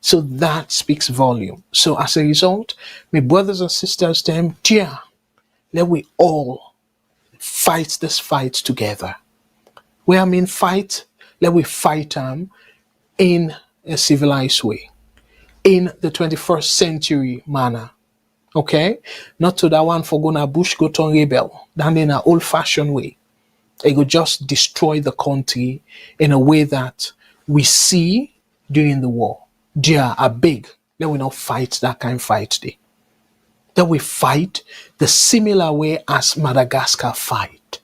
So that speaks volume. So as a result, my brothers and sisters, dear, let we all fight this fight together. Where I mean fight, let we fight in a civilized way, in the 21st century manner. Okay? Not to that one for gonna bush go turn rebel, than in an old-fashioned way. It will just destroy the country in a way that we see during the war. Dear, are big. Let we not fight that kind of fight there. Then we fight the similar way as Madagascar fight.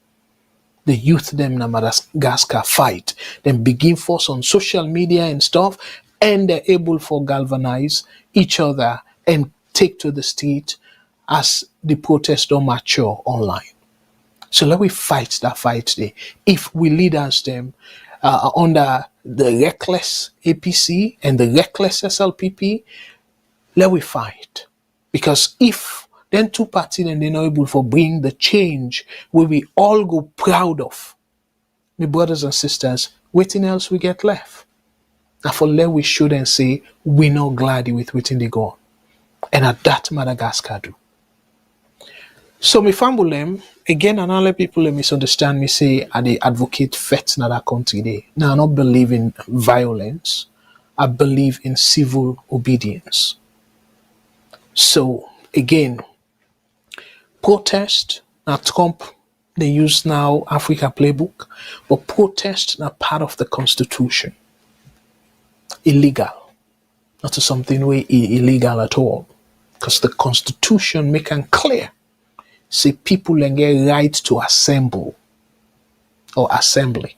The youth them in Madagascar fight. Then begin force on social media and stuff, and they're able to galvanize each other and take to the street as the protests don't mature online. So let we fight that fight there. If we leaders them under the reckless APC and the reckless SLPP, let we fight. Because if then two parties and they're not able to bring the change where we all go proud of, my brothers and sisters, waiting else we get left. And for let we should and say, we're not glad with waiting they go on. And at that Madagascar do. So me fambulem, again, and other people misunderstand me, say, I they advocate fets in that country day. Now, I don't believe in violence. I believe in civil obedience. So, again, protest, now Trump, they use now Africa playbook, but protest now part of the Constitution. Illegal. Not something way illegal at all. Because the Constitution make it clear. Say people then get right to assemble or assembly.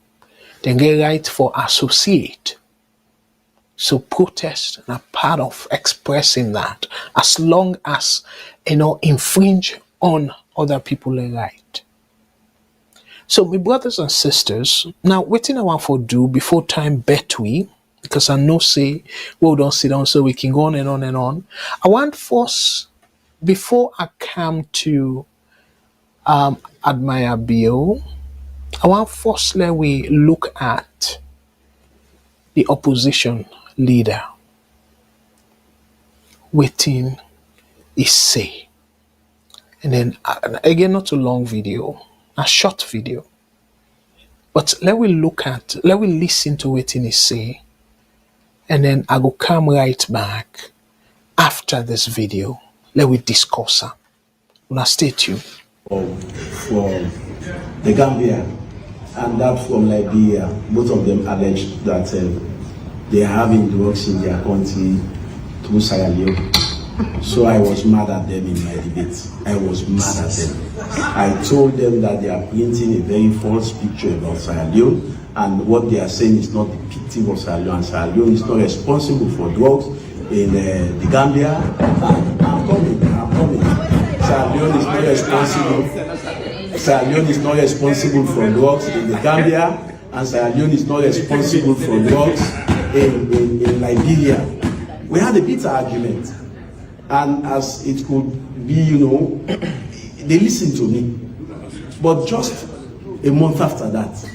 They get right for associate. So protest are part of expressing that, as long as infringe on other people's right. So my brothers and sisters, now waiting I want for do before time bet we, because I know say we don't sit down so we can go on and on and on. I want first, before I come to admire bio, I want firstly we look at the opposition leader. Waiting is say. And then again, not a long video, a short video. But let we listen to waiting is say. And then I go come right back after this video. Let we discuss it. Now stay tuned. From the Gambia and that from Liberia, both of them alleged that they are having drugs in their country through Sierra Leone. So I was mad at them in my debate. I was mad at them. I told them that they are painting a very false picture about Sierra Leone and what they are saying is not depictive of Sierra Leone. Sierra Leone is not responsible for drugs in the Gambia. I'm coming. Sierra Leone is not responsible. Sierra Leone is not responsible for drugs in the Gambia, and Sierra Leone is not responsible for drugs in Liberia. We had a bitter argument, and as it could be, they listened to me. But just a month after that,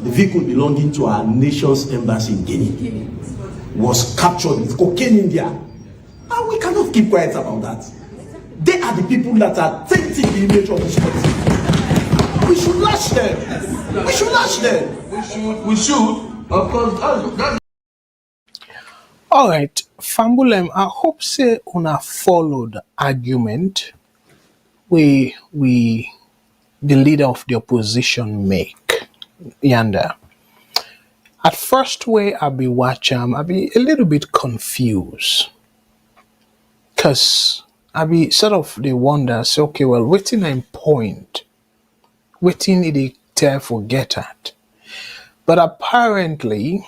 the vehicle belonging to our nation's embassy in Guinea was captured with cocaine in there. And we cannot keep quiet about that. They are the people that are tainting the image of this country. We should lash them. We should lash them. We should. Of course, that's All right, Fambulem, I hope say una followed argument we the leader of the opposition make yonder. At first way I be watch I be a little bit confused. Cause I be sort of the wonder, say, okay, well, waiting in point, waiting it tell forget at. But apparently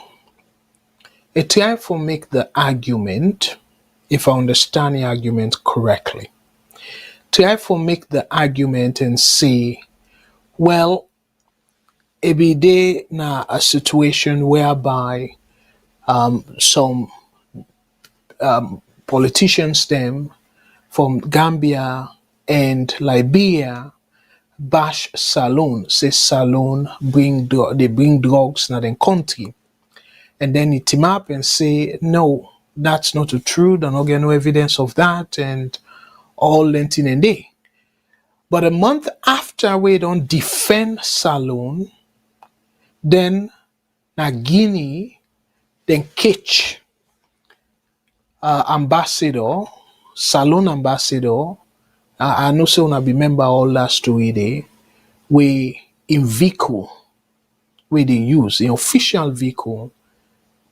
it try for make the argument, if I understand the argument correctly, try for make the argument and say, well, it be there na a situation whereby some politicians them from Gambia and Liberia bash Salone, say Salone they bring drugs na the country. And then it team up and say, no, that's not true, they don't get no evidence of that, and all lentin and day. But a month after we don't defend Salone, then na Guinea, then catch ambassador, Salone ambassador. I know say una remember all that story there, we in vehicle, where they use, the official vehicle,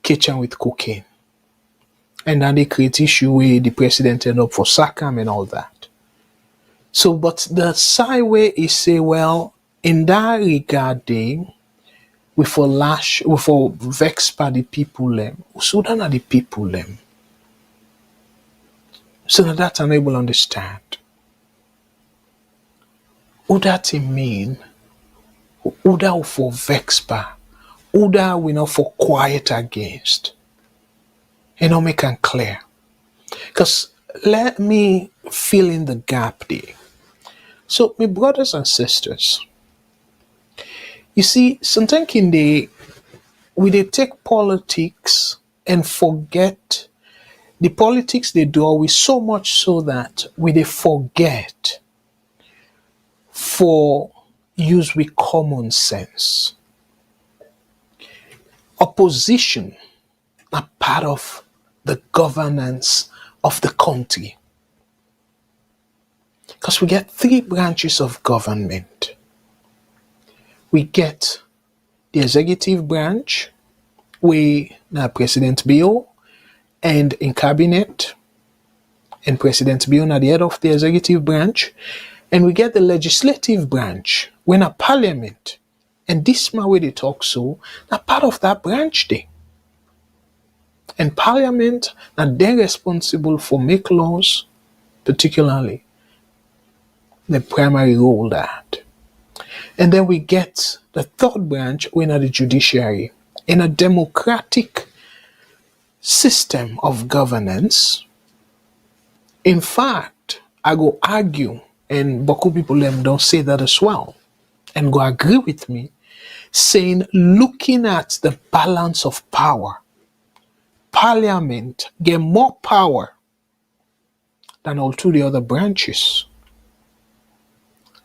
catch am with cocaine. And then they create issue where the president end up for Sakam and all that. So, but the side way is say, well, in that regard, we for vex by the people them. So then are the people them. So that I'm able to understand. What that it mean? Who that for vex by? Who that we not for quiet against? Make it clear. Because let me fill in the gap there. So, my brothers and sisters, you see, sometimes we take politics and forget the politics they do always so much so that we forget for use with common sense. Opposition are part of the governance of the country. Because we get three branches of government. We get the executive branch, where now President Bill and in cabinet, and President Bill at the head of the executive branch, and we get the legislative branch, when a parliament, and this man where they talk so, now part of that branch there. And parliament are then responsible for make laws, particularly the primary role that. And then we get the third branch, when the judiciary. In a democratic system of governance, in fact, I go argue, and Boku people don't say that as well, and go agree with me, saying looking at the balance of power, Parliament get more power than all two the other branches.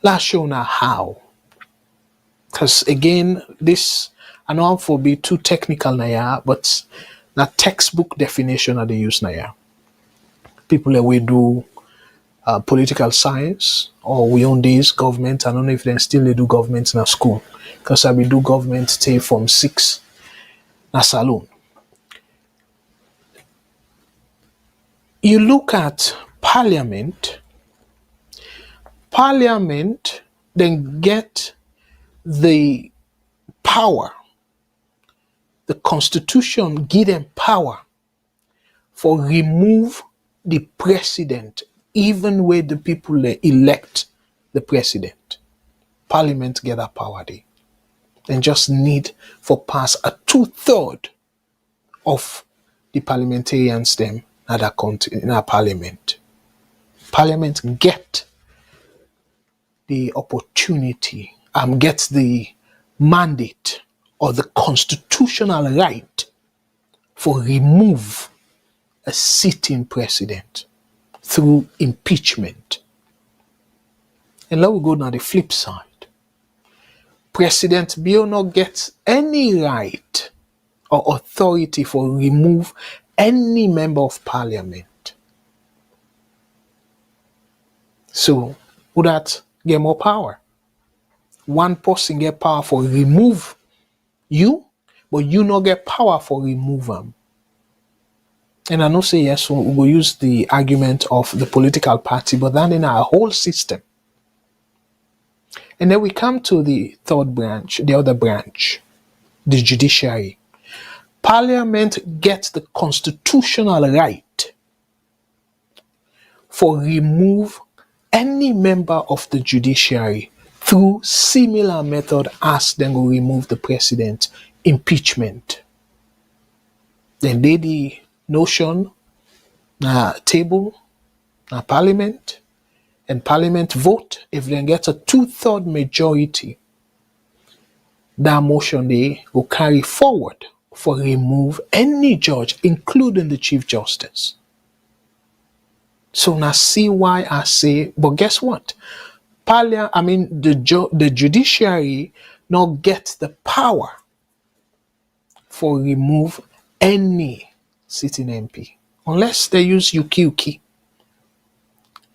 Let's show now how. Because again, this I know for be too technical now, but na textbook definition of the use now. People that we do political science, or we own this government. I don't know if they still do government in a school, because I will do government stay from 6 na Salone. You look at Parliament then get the power. The constitution give them power for remove the president, even where the people elect the president. Parliament get that power there. Then just need for pass a 2/3 of the parliamentarians them at that country in our parliament. Parliament get the opportunity, get the mandate or the constitutional right for remove a sitting president through impeachment. And let we go now the flip side. President Bill not get any right or authority for remove any member of parliament. So would that get more power? One person get power for remove you, but you not get power for remove them. And I know say yes, we will use the argument of the political party, but then in our whole system. And then we come to the third branch, the other branch, the judiciary. Parliament gets the constitutional right for remove any member of the judiciary through similar method as then will remove the president, impeachment. Then they the notion table parliament, and parliament vote. If they get a 2/3 majority, that motion they will carry forward for remove any judge, including the Chief Justice. So now see why I say, but guess what? The judiciary not get the power for remove any sitting MP unless they use uki,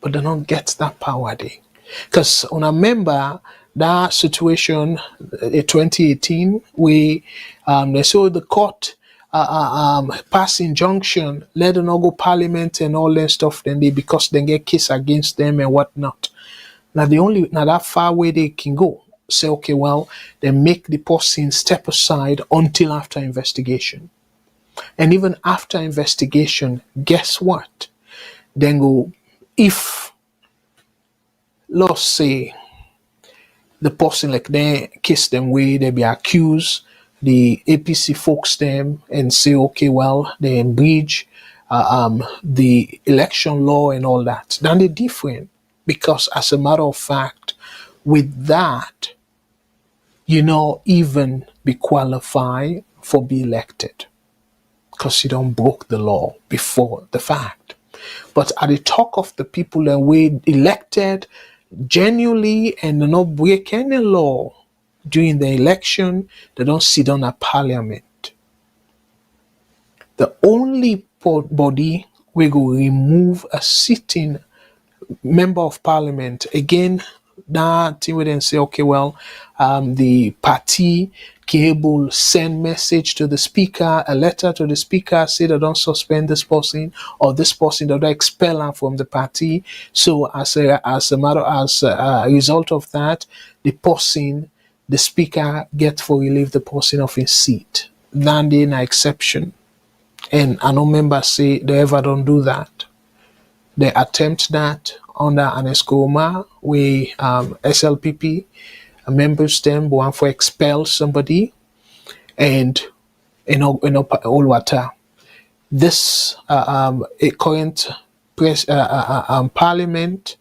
but they don't get that power there. Because on a member that situation in 2018 where they saw the court pass injunction, let them not go parliament and all that stuff, then because they get case against them and whatnot. Now that far way they can go. Say, okay, well, they make the person step aside until after investigation. And even after investigation, guess what? Then go, if let's say the person like they kiss them way, they be accused, the APC folks them and say, okay, well, they breach the election law and all that. Then they're different, because as a matter of fact, with that, you know, even be qualified for be elected, because you don't broke the law before the fact. But at the talk of the people that we elected genuinely and do not break any law during the election, they don't sit on a parliament. The only body we go remove a sitting member of parliament, again, that thing we then say, okay, well, the party cable send message to the speaker, a letter to the speaker, say they don't suspend this person or this person, they don't expel him from the party. So as a result of that, the speaker get for relieve the person of his seat. Then they an exception. And I know members say they ever don't do that. They attempt that under an escoma where SLPP members them want for expel somebody, and all water. This a current parliament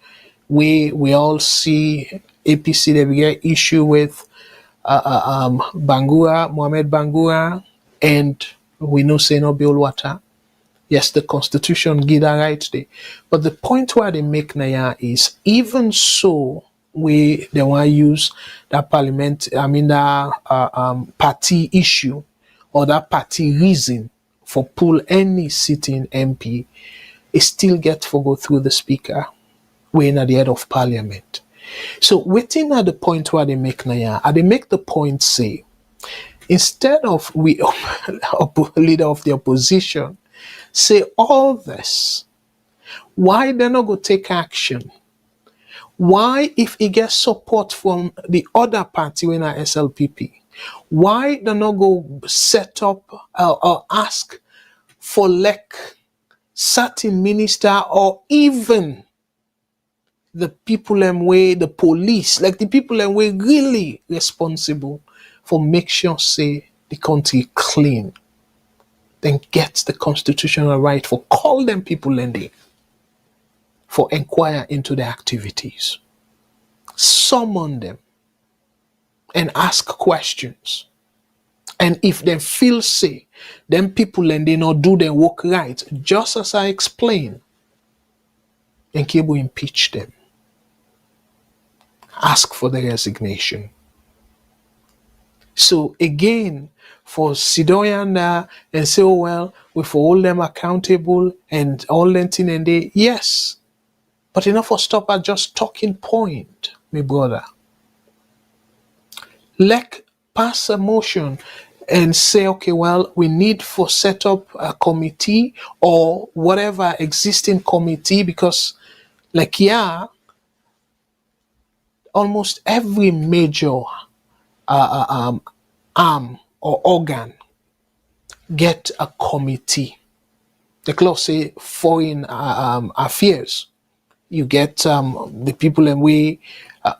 we all see APC they get issue with Mohamed Bangura, and we know say no bill water. Yes, the constitution give that right there. But the point where they make now is, even so, they want to use that party issue or that party reason for pull any sitting MP, it still get to go through the speaker, when at the head of parliament. So waiting at the point where they make now, they make the point say, instead of we leader of the opposition say all this, why they not go take action? Why, if he gets support from the other party when are SLPP, Why do not go set up or ask for like certain minister or even the people and way the police, like the people and way really responsible for make sure say the country clean, then get the constitutional right for call them people and they for inquire into their activities, summon them and ask questions. And if they feel say, then people and they not do their work right, just as I explained, then Cable impeach them. Ask for the resignation. So again, for Sidoyanda and say, oh well, we for hold them accountable and all that thing and they, yes. But enough for stop at just talking point, my brother. Like pass a motion and say, okay, well, we need for set up a committee or whatever existing committee because like, yeah, almost every major arm or organ get a committee. The clause say foreign affairs. You get the people and we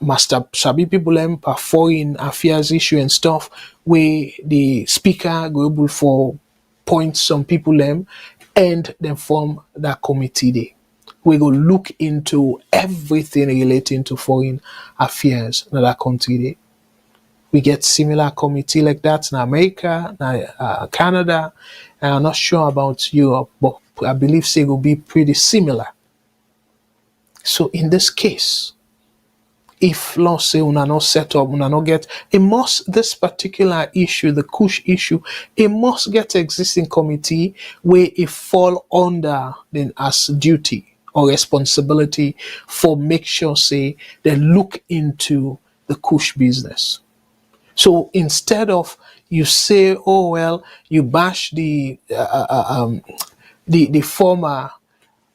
master sabi people and foreign affairs issue and stuff where the speaker go able for point some people them and then form that committee there. We go look into everything relating to foreign affairs in that country there. We get similar committee like that in America, Canada, and I'm not sure about Europe, but I believe say it will be pretty similar. So in this case, if law say una not set up, una not get, it must this particular issue, the Kush issue, it must get existing committee where it fall under then as duty or responsibility for make sure say they look into the Kush business. So instead of you say, oh well, you bash the former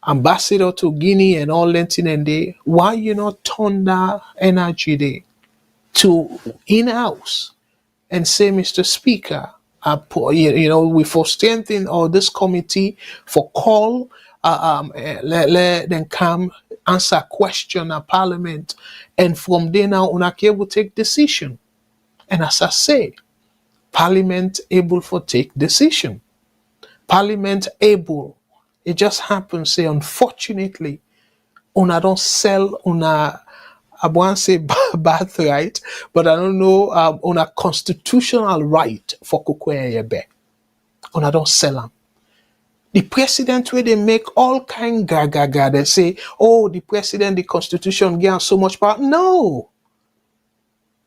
ambassador to Guinea and all that thing and they, why you not turn that energy there to in-house and say, Mr. Speaker, we for strengthen or this committee for call, let them come answer question at Parliament, and from there now Unake will take decision. And as I say, Parliament able for take decision. Parliament able. It just happens, say, unfortunately, una don't sell una, I won't say birthright, but I don't know, on a constitutional right for Kukweyebe. Una don't sell them. The president where they make all kind gaga, they say, oh, the president, the constitution give so much power. No.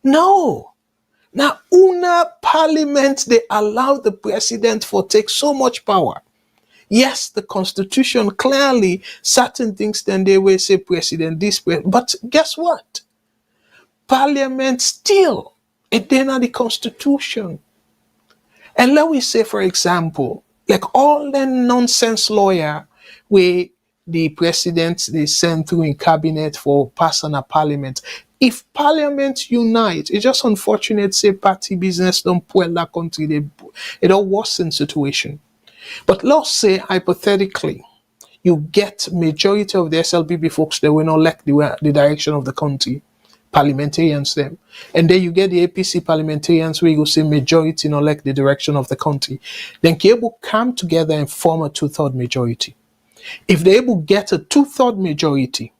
Now, una parliament, they allow the president for take so much power. Yes, the constitution clearly, certain things then they will say president, this, but guess what? Parliament still, it then are the constitution. And let me say, for example, like all the nonsense lawyer where the president they send through in cabinet for passing a parliament. If parliament unite, it's just unfortunate say party business don't pull that country, it all worsen situation. But let's say hypothetically, you get majority of the SLPP folks that will not elect the direction of the country, parliamentarians them, and then you get the APC parliamentarians where you go say majority not elect the direction of the country. Then Cable come together and form a 2/3 majority. If they're able to get a 2/3 majority,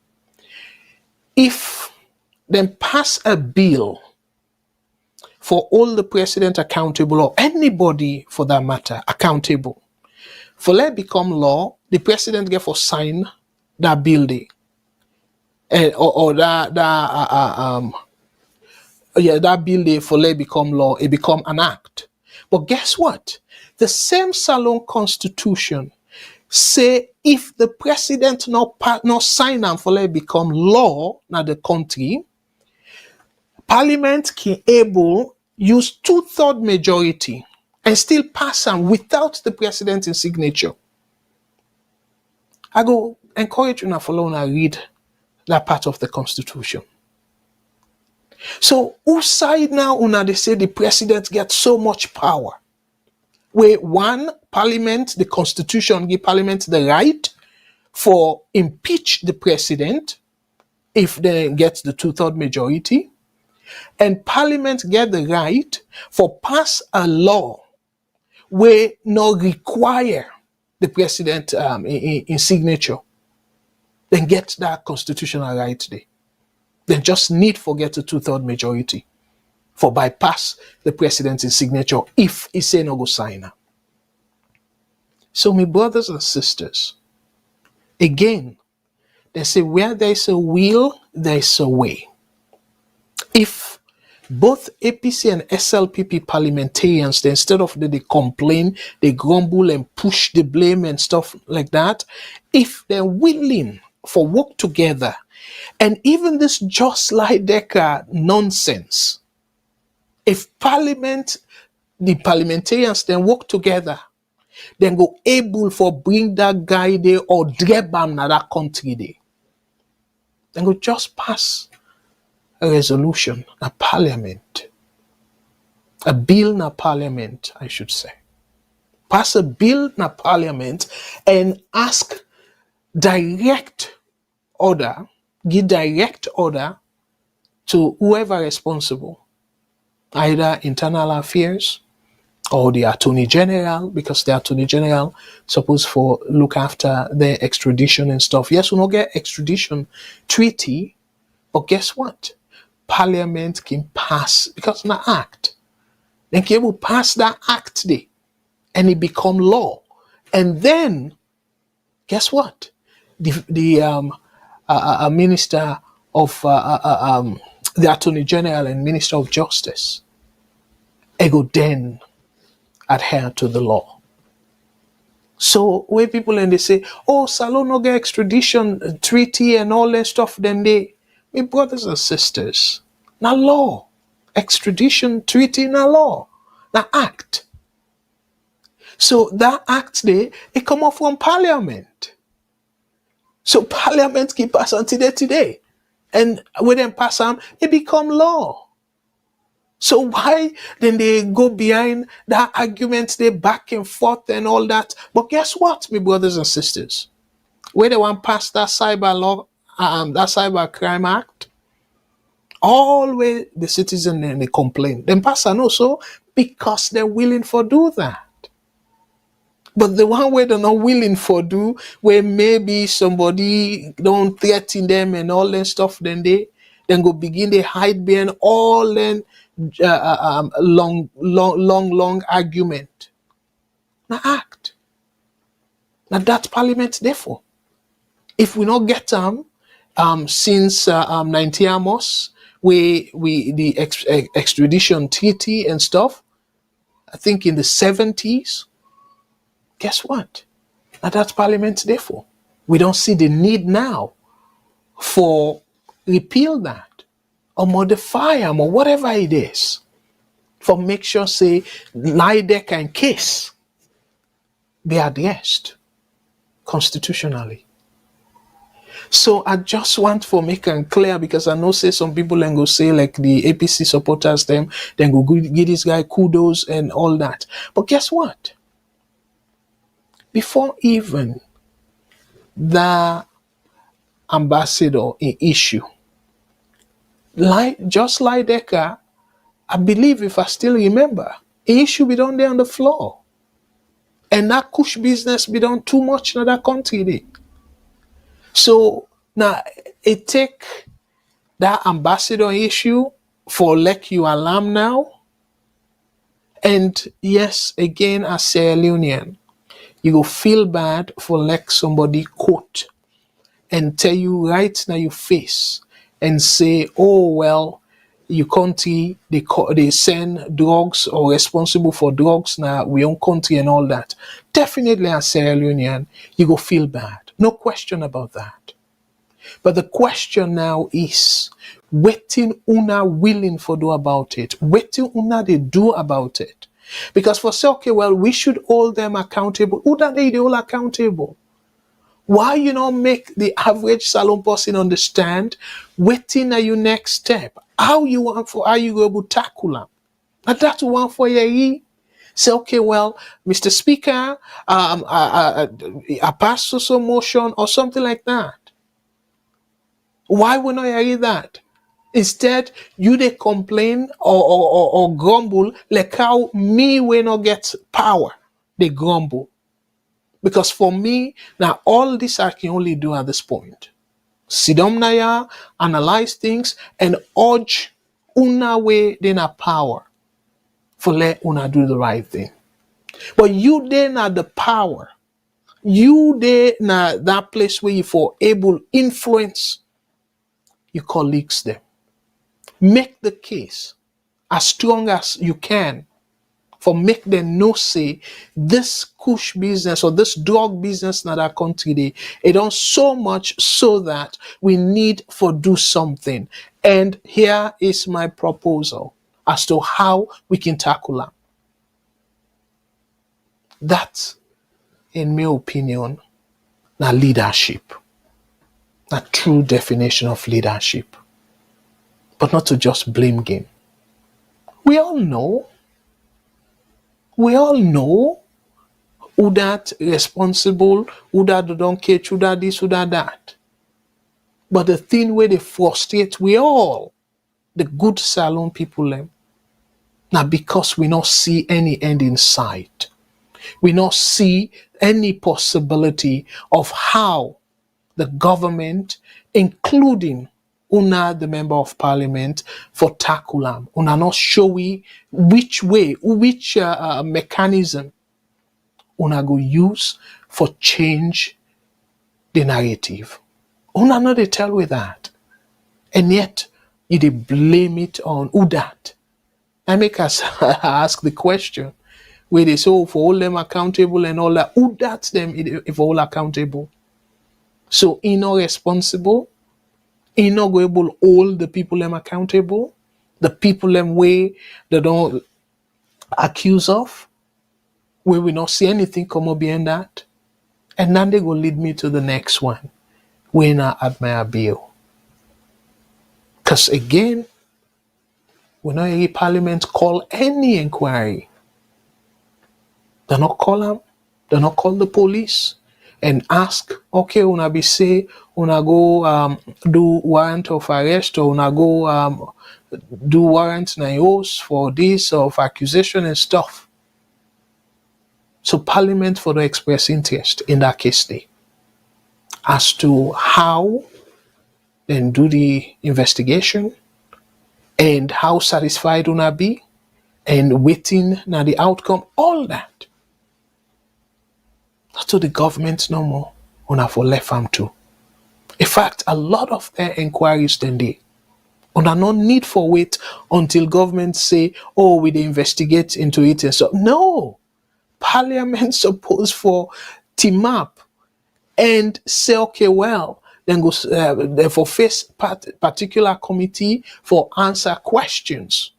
if then pass a bill for all the president accountable or anybody for that matter accountable. For let become law, the president get for sign that bill day, or that bill day for let become law, it become an act. But guess what? The same Salone Constitution say if the president not sign them for let become law na the country, Parliament can able use 2/3 majority and still pass them without the president's signature. I go encourage you to follow and read that part of the Constitution. So whose side now una they say the president gets so much power? Where one, parliament, the constitution give parliament the right for impeach the president if they get the 2/3 majority, and parliament get the right for pass a law where not require the president in signature. Then get that constitutional right there. Then just need for get a 2/3 majority for bypass the president in signature if he say no go sign her. So my brothers and sisters, again, they say where there is a will, there is a way. If both APC and SLPP parliamentarians, instead of they complain, they grumble and push the blame and stuff like that, if they're willing for work together, and even this just like Decker nonsense, if parliament, the parliamentarians then work together, then go able for bring that guy there or drag him na that country there, then go just pass a resolution, a parliament, a bill na parliament, I should say. Pass a bill na parliament and ask direct order, give direct order to whoever responsible, either internal affairs or the attorney general, because the attorney general supposed for look after their extradition and stuff. Yes, we don't get extradition treaty, but guess what? Parliament can pass because na act. Then can able pass that act there, and it become law. And then, guess what? The minister of the attorney general and minister of justice, ego then adhere to the law. So where people and they say, oh, Salone no get extradition treaty and all that stuff, then they, my brothers and sisters, na law. Extradition treaty na law. Na act. So that act there, it come off from parliament. So parliament keep pass until today. And when they pass them, it become law. So why then they go behind that argument, they back and forth and all that? But guess what, my brothers and sisters? Where they want pass that cyber law, that cyber crime act, always the citizen and they complain. Then pass and also because they're willing for do that. But the one way they're not willing for do, where maybe somebody don't threaten them and all that stuff, then they then go begin they hide behind all then long argument. Now act. Now that parliament therefore. If we not get them since 90 Amos, we the extradition treaty and stuff, I think in the 70s, guess what? Now that's parliament therefore. We don't see the need now for repeal that or modify them or whatever it is. For make sure say NIDEC and case be addressed constitutionally. So I just want for make it clear, because I know say some people and go say like the APC supporters them, then go give this guy kudos and all that. But guess what? Before even the ambassador in issue, like just like Decker, I believe if I still remember, the issue be done there on the floor. And that Kush business be done too much in that country there. So now it take that ambassador issue for like you alarm now. And yes, again as Sierra Leonean, you go feel bad for like somebody quote and tell you right now your face and say, oh well, your country they send drugs or responsible for drugs now we own country and all that. Definitely as Sierra Leonean, you go feel bad. No question about that. But the question now is, wetin una willing for do about it? Wetin una they do about it? Because for say, okay, well, we should hold them accountable. Who that they hold accountable? Why you not make the average Salone person understand wetin are your next step? How you able to tackle them? And that's one for you. Say, okay, well, Mr. Speaker, I pass some motion or something like that. Why would not hear that? Instead, you they complain or grumble like how me will not get power. They grumble. Because for me, now all this I can only do at this point. Sit down now, analyze things, and urge una way then a power for let una do the right thing. But you then are the power. You there na that place where you for able influence your colleagues there. Make the case as strong as you can for make them know say this Kush business or this drug business in our country they it done so much so that we need for do something. And here is my proposal as to how we can tackle them. That, in my opinion, na leadership. A true definition of leadership. But not to just blame game. We all know who that responsible, who that don't catch, who that this, who that. But the thing where they frustrate we all, the good Salone people them, now because we not see any end in sight. We not see any possibility of how the government, including una the member of parliament, for tackle them. Una not show we which way, which mechanism una go use for change the narrative. Una not they tell we that. And yet, you they blame it on who that. I make us ask the question, where they say, oh, for all them accountable and all that, who that's them if all accountable? So, he not responsible, he not go able to hold the people them accountable, the people them way they don't accuse of, where we not see anything come up behind that. And then they go lead me to the next one, when I admire Bill. Because again, when I hear Parliament call any inquiry, they not call them, they not call the police and ask, okay, una be say, una go do warrant of arrest or una go do warrant na yours for this of accusation and stuff. So Parliament for the express interest in that case day as to how then do the investigation and how satisfied una be and waiting na the outcome, all that. Not to the government no more, una for left them too. In fact, a lot of their inquiries then they una no need for wait until government say, oh, we dey investigate into it and so. No, Parliament supposed for team up and say, okay, well, then go for face particular committee for answer questions.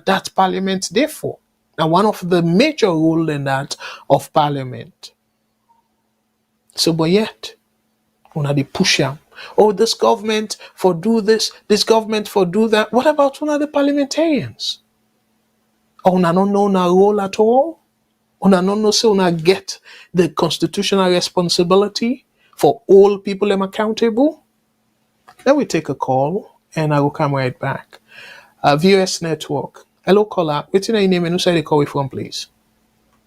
That's Parliament therefore. Now, one of the major role in that of Parliament. So, but yet, una they push them. Oh, this government for do this government for do that. What about one of the parliamentarians? Oh, una don't know na role at all? Una don't know so una get the constitutional responsibility for all people them accountable? Then we take a call and I will come right back. VOS Network. Hello, caller. What's your name and who side they call you from, please?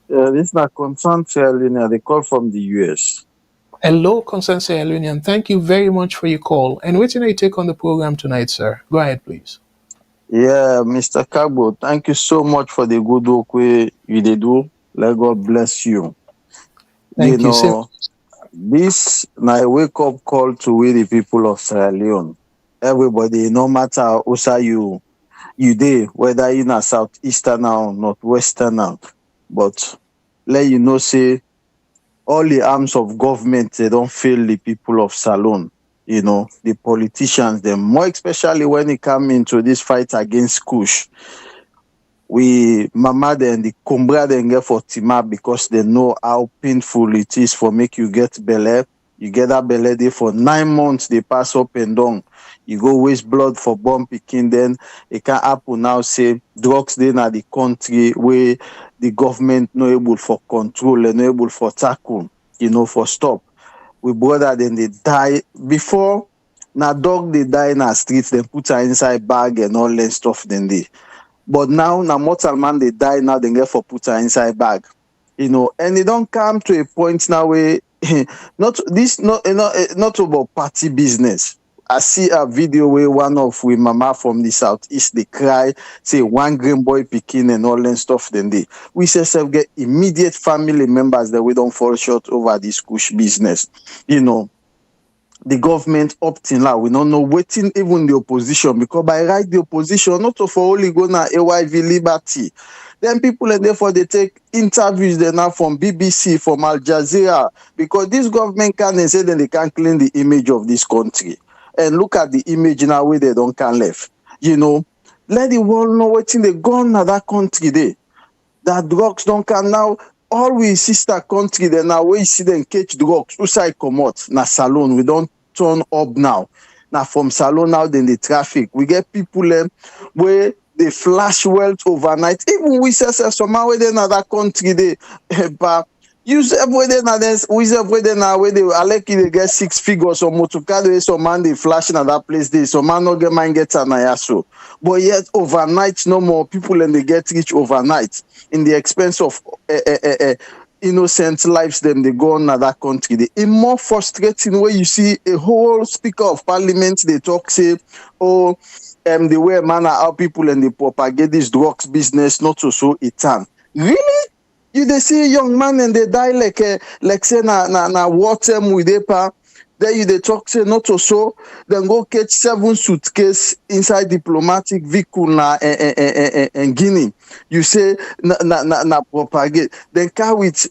This is not concerned Sierra Leone. They call from the US. Hello, Concern Sierra Leone. Thank you very much for your call. And what's your take on the program tonight, sir? Go ahead, please. Yeah, Mr. Kargbo, thank you so much for the good work you did do. Let God bless you. Thank you, sir. This na a wake-up call to we the people of Sierra Leone. Everybody, no matter who say you dey, whether you na southeastern or northwestern now, but let you know say all the arms of government they don't fail the people of Salone. You know, the politicians, them more especially when it come into this fight against Kush. We mama and the Kumbra then get for Tima because they know how painful it is for make you get belly. You get that belle dey for 9 months, they pass up and down. You go waste blood for born pikin, then it can happen now say drugs dey na the country where the government no able for control and no able for tackle, for stop. We brother then they die before. Now dog they die in our streets, then put her inside bag and all that stuff then they. But now mortal man they die now, they get for put her inside bag. And it don't come to a point now where not about party business. I see a video where one of we mama from the southeast they cry, say one green boy picking and all that stuff. Then we say get immediate family members that we don't fall short over this Kush business. The government up till now, we don't know waiting even the opposition, because by right the opposition not for only go na AYV Liberty. Then people and therefore they take interviews there now from BBC, from Al Jazeera, because this government can say that they can clean the image of this country. And look at the image now where they don't can left. Let the world know waiting they gone na that country there. That drugs don't can now. All we sister country there now where you see them catch drugs, outside come out, na Salone. We don't turn up now. Now from Salone now then the traffic. We get people where they flash wealth overnight. Even we say somehow where they in that country they but use everywhere now then we everywhere now where they like they get 6 figures or more to carry some man they flashing at that place there. Some man no get mind get an ayaso. But yet overnight no more people and they get rich overnight in the expense of innocent lives them they go on at that country. The more frustrating way you see a whole speaker of parliament they talk say, oh the way man how people and they propagate this drugs business not so it can. Really? You they see a young man and they die like say na water with paper. Then you they talk say not so, then go catch 7 suitcase inside diplomatic vehicle and Guinea. You say na propagate. Then car with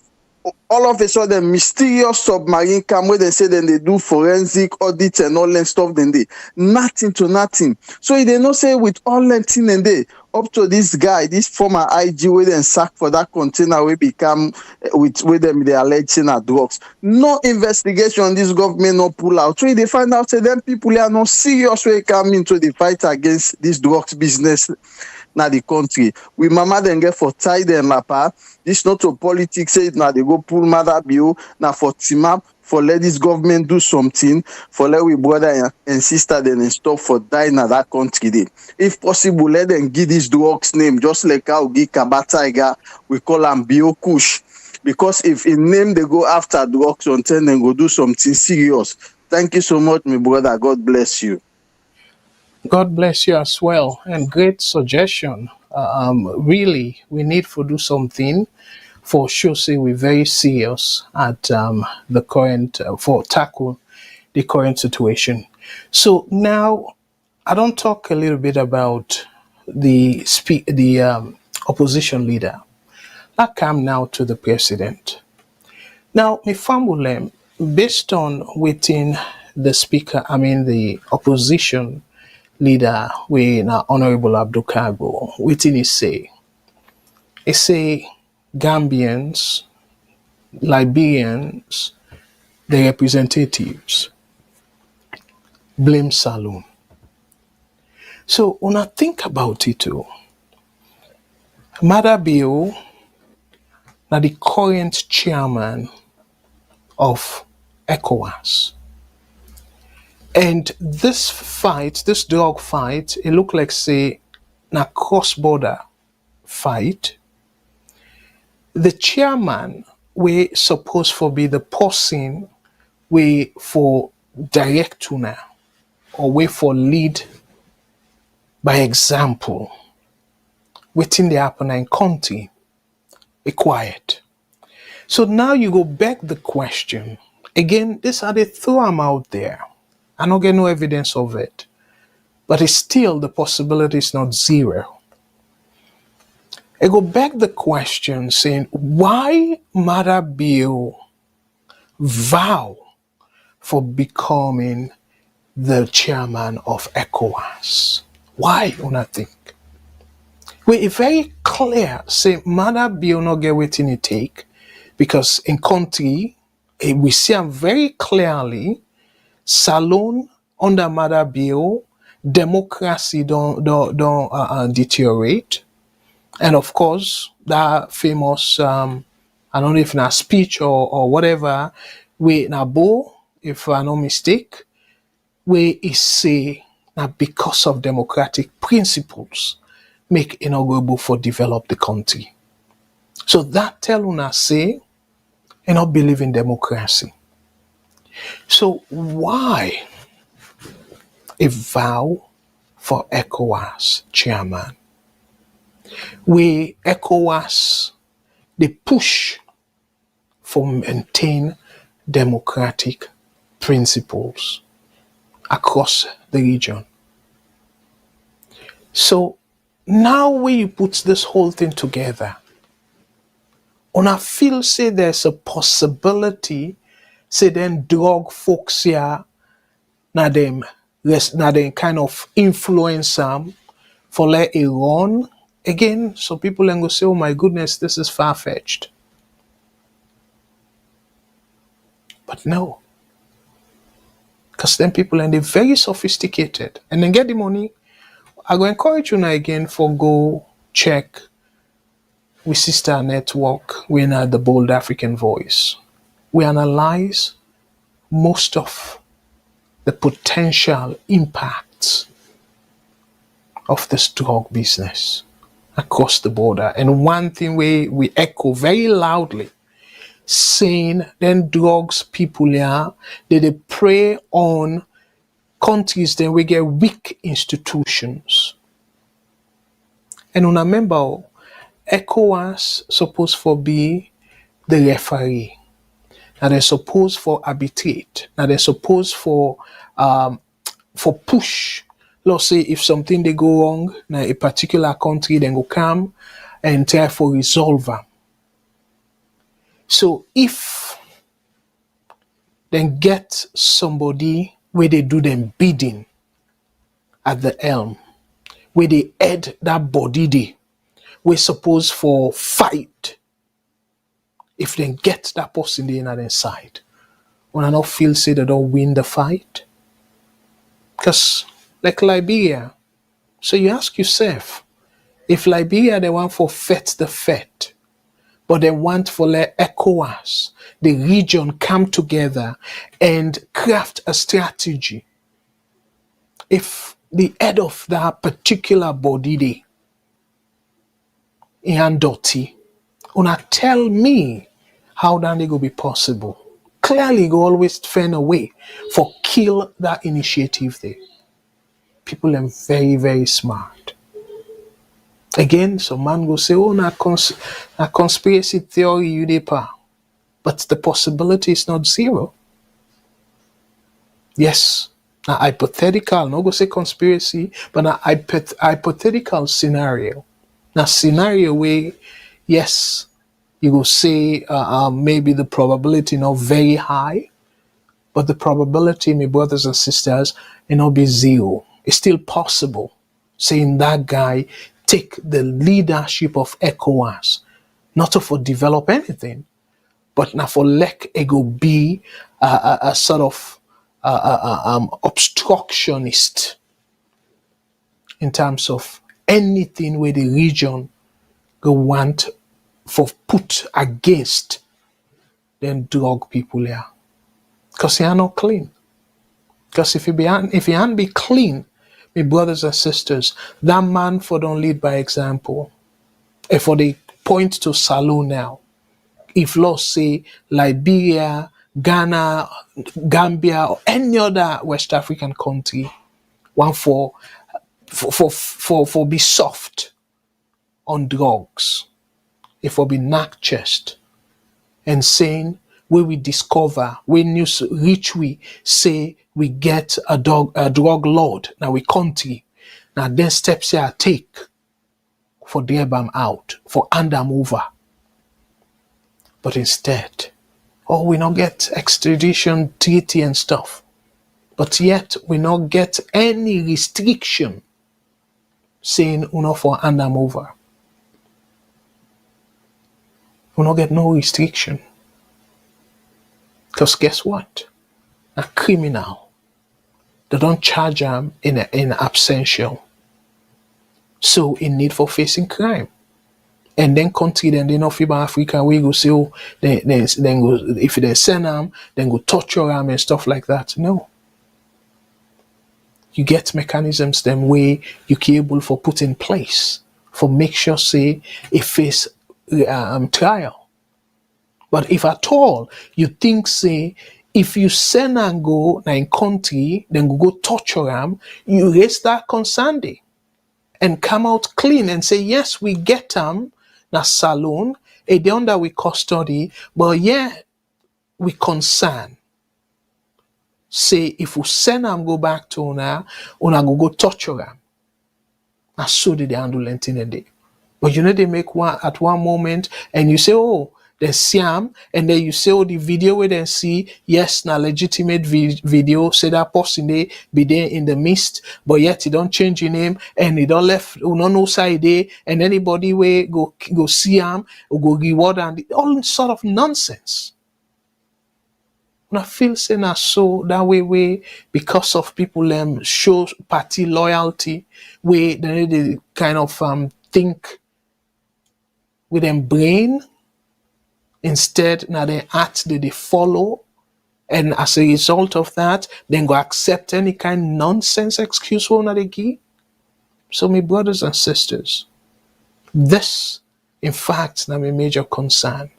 all of a sudden mysterious submarine cam where they say then they do forensic audit and all that stuff then they nothing to nothing. So they not say with all that thing and they up to this guy, this former IG where then sack for that container we become with them they alleging are drugs. No investigation this government no pull out. So they find out say them people are not serious way come into the fight against this drugs business na the country. We mama then get for tie them lapa. This not to politics say now they go pull mother bill now for team up for let this government do something for let we brother and sister then stop for die na that country day. If possible, let them give this drugs name just like how we give Kabatiger, we call them Bio Kush. Because if in name they go after drugs on 10 then go do something serious. Thank you so much, my brother. God bless you. God bless you as well, and great suggestion. Really, we need to do something for sure. Say we're very serious at the current for tackle the current situation. So now, I don't talk a little bit about the opposition leader. I come now to the president. Now, my family, based on within the opposition leader, we now Honorable Abdul Kargbo, within he say Gambians, Liberians, the representatives blame Salone. So when I think about it too, Madabio now the current chairman of ECOWAS. And this dog fight, it look like say na cross-border fight. The chairman we supposed for be the person we for direct to now or we for lead by example within the happening country be quiet. So now you go back the question again. This are they throw them out there. I don't get no evidence of it, but it's still the possibility is not zero. I go back the question saying why Mother Bill vow for becoming the chairman of ECOWAS? Why una think? We it's very clear say Mother Bill not get waiting it take because in country We see them very clearly. Salone under Mother Bill, democracy don't deteriorate. And of course, that famous, I don't know if in a speech or whatever, we Nabo, if I'm not mistake, where he say that because of democratic principles, make inaugurable for develop the country. So that tell una say, you not believe in democracy. So why a vow for ECOWAS chairman? We ECOWAS, they push for maintain democratic principles across the region. So now when you put this whole thing together, una feel say there's a possibility, say then drug folks here, na them kind of influence them for let it run. Again, so people then go say, oh my goodness, this is far-fetched. But no. Because then people and they're very sophisticated and then get the money. I go encourage you now again for go check with sister network. We're now the Bold African Voice. We analyze most of the potential impacts of this drug business across the border. And one thing we echo very loudly, saying then drugs people here, they prey on countries, then we get weak institutions. And remember, ECOWAS supposed for be the referee. Now they're supposed for arbitrate. Now they're supposed for push. Let's say if something they go wrong, now a particular country then go come and try for resolve them. So if then get somebody where they do them bidding at the helm, where they head that body day, we're supposed for fight. If they get that person there on their side, when I not feel say they don't win the fight. Because like Liberia, so you ask yourself, if Liberia they want for fet the fet, but they want for let ECOWAS, the region come together and craft a strategy. If the head of that particular body day in dirty, una tell me how that they go be possible. Clearly go always find a way for kill that initiative there. People are very, very smart. Again, some man go say, oh, na conspiracy theory you dey pa. But the possibility is not zero. Yes, a hypothetical, no go say conspiracy, but a hypothetical scenario. Now scenario where, yes, you go say maybe the probability not very high, but the probability, my brothers and sisters, it not be zero. It's still possible. Saying that guy take the leadership of ECOWAS, not to for develop anything, but now for let it go be a sort of obstructionist in terms of anything where the region go want for put against them drug people here. Because they are not clean. Because if you ain't be clean, my brothers and sisters, that man for don't lead by example. If for they point to Salone now, if laws say Liberia, Ghana, Gambia, or any other West African country, one for be soft on drugs, if for be knock chest, and saying where we discover, when news reach we say we get a drug lord, now we country, now then steps here take for drive them out, for hand them over. But instead, we not get extradition treaty and stuff. But yet we not get any restriction saying we not for hand them over. We not get no restriction. Because guess what? A criminal, they don't charge him in absentia. So in need for facing crime. And then country then they not feel Africa we go say oh then go if they send them then go torture them and stuff like that. No. You get mechanisms them way you capable for put in place for make sure say a face trial. But if at all you think say if you send and go in country then go torture them, you raise that concern day and come out clean and say yes we get them na Salone, a day under we custody, but yeah, we concern. Say if we send them go back to una go torture them. And so did they handle it in a day. But you know they make one at one moment and you say, oh, they see them, and then you say, oh, the video where they see, yes, na legitimate video, say that person they be there in the midst, but yet he don't change your name and he don't left no side there, and anybody way go see him or go reward and all sort of nonsense. And I feel saying that so that way because of people show party loyalty, way they kind of think with them brain. Instead, now they act, they follow, and as a result of that, then go accept any kind of nonsense excuse for they give. So, my brothers and sisters, this, in fact, now my major concern.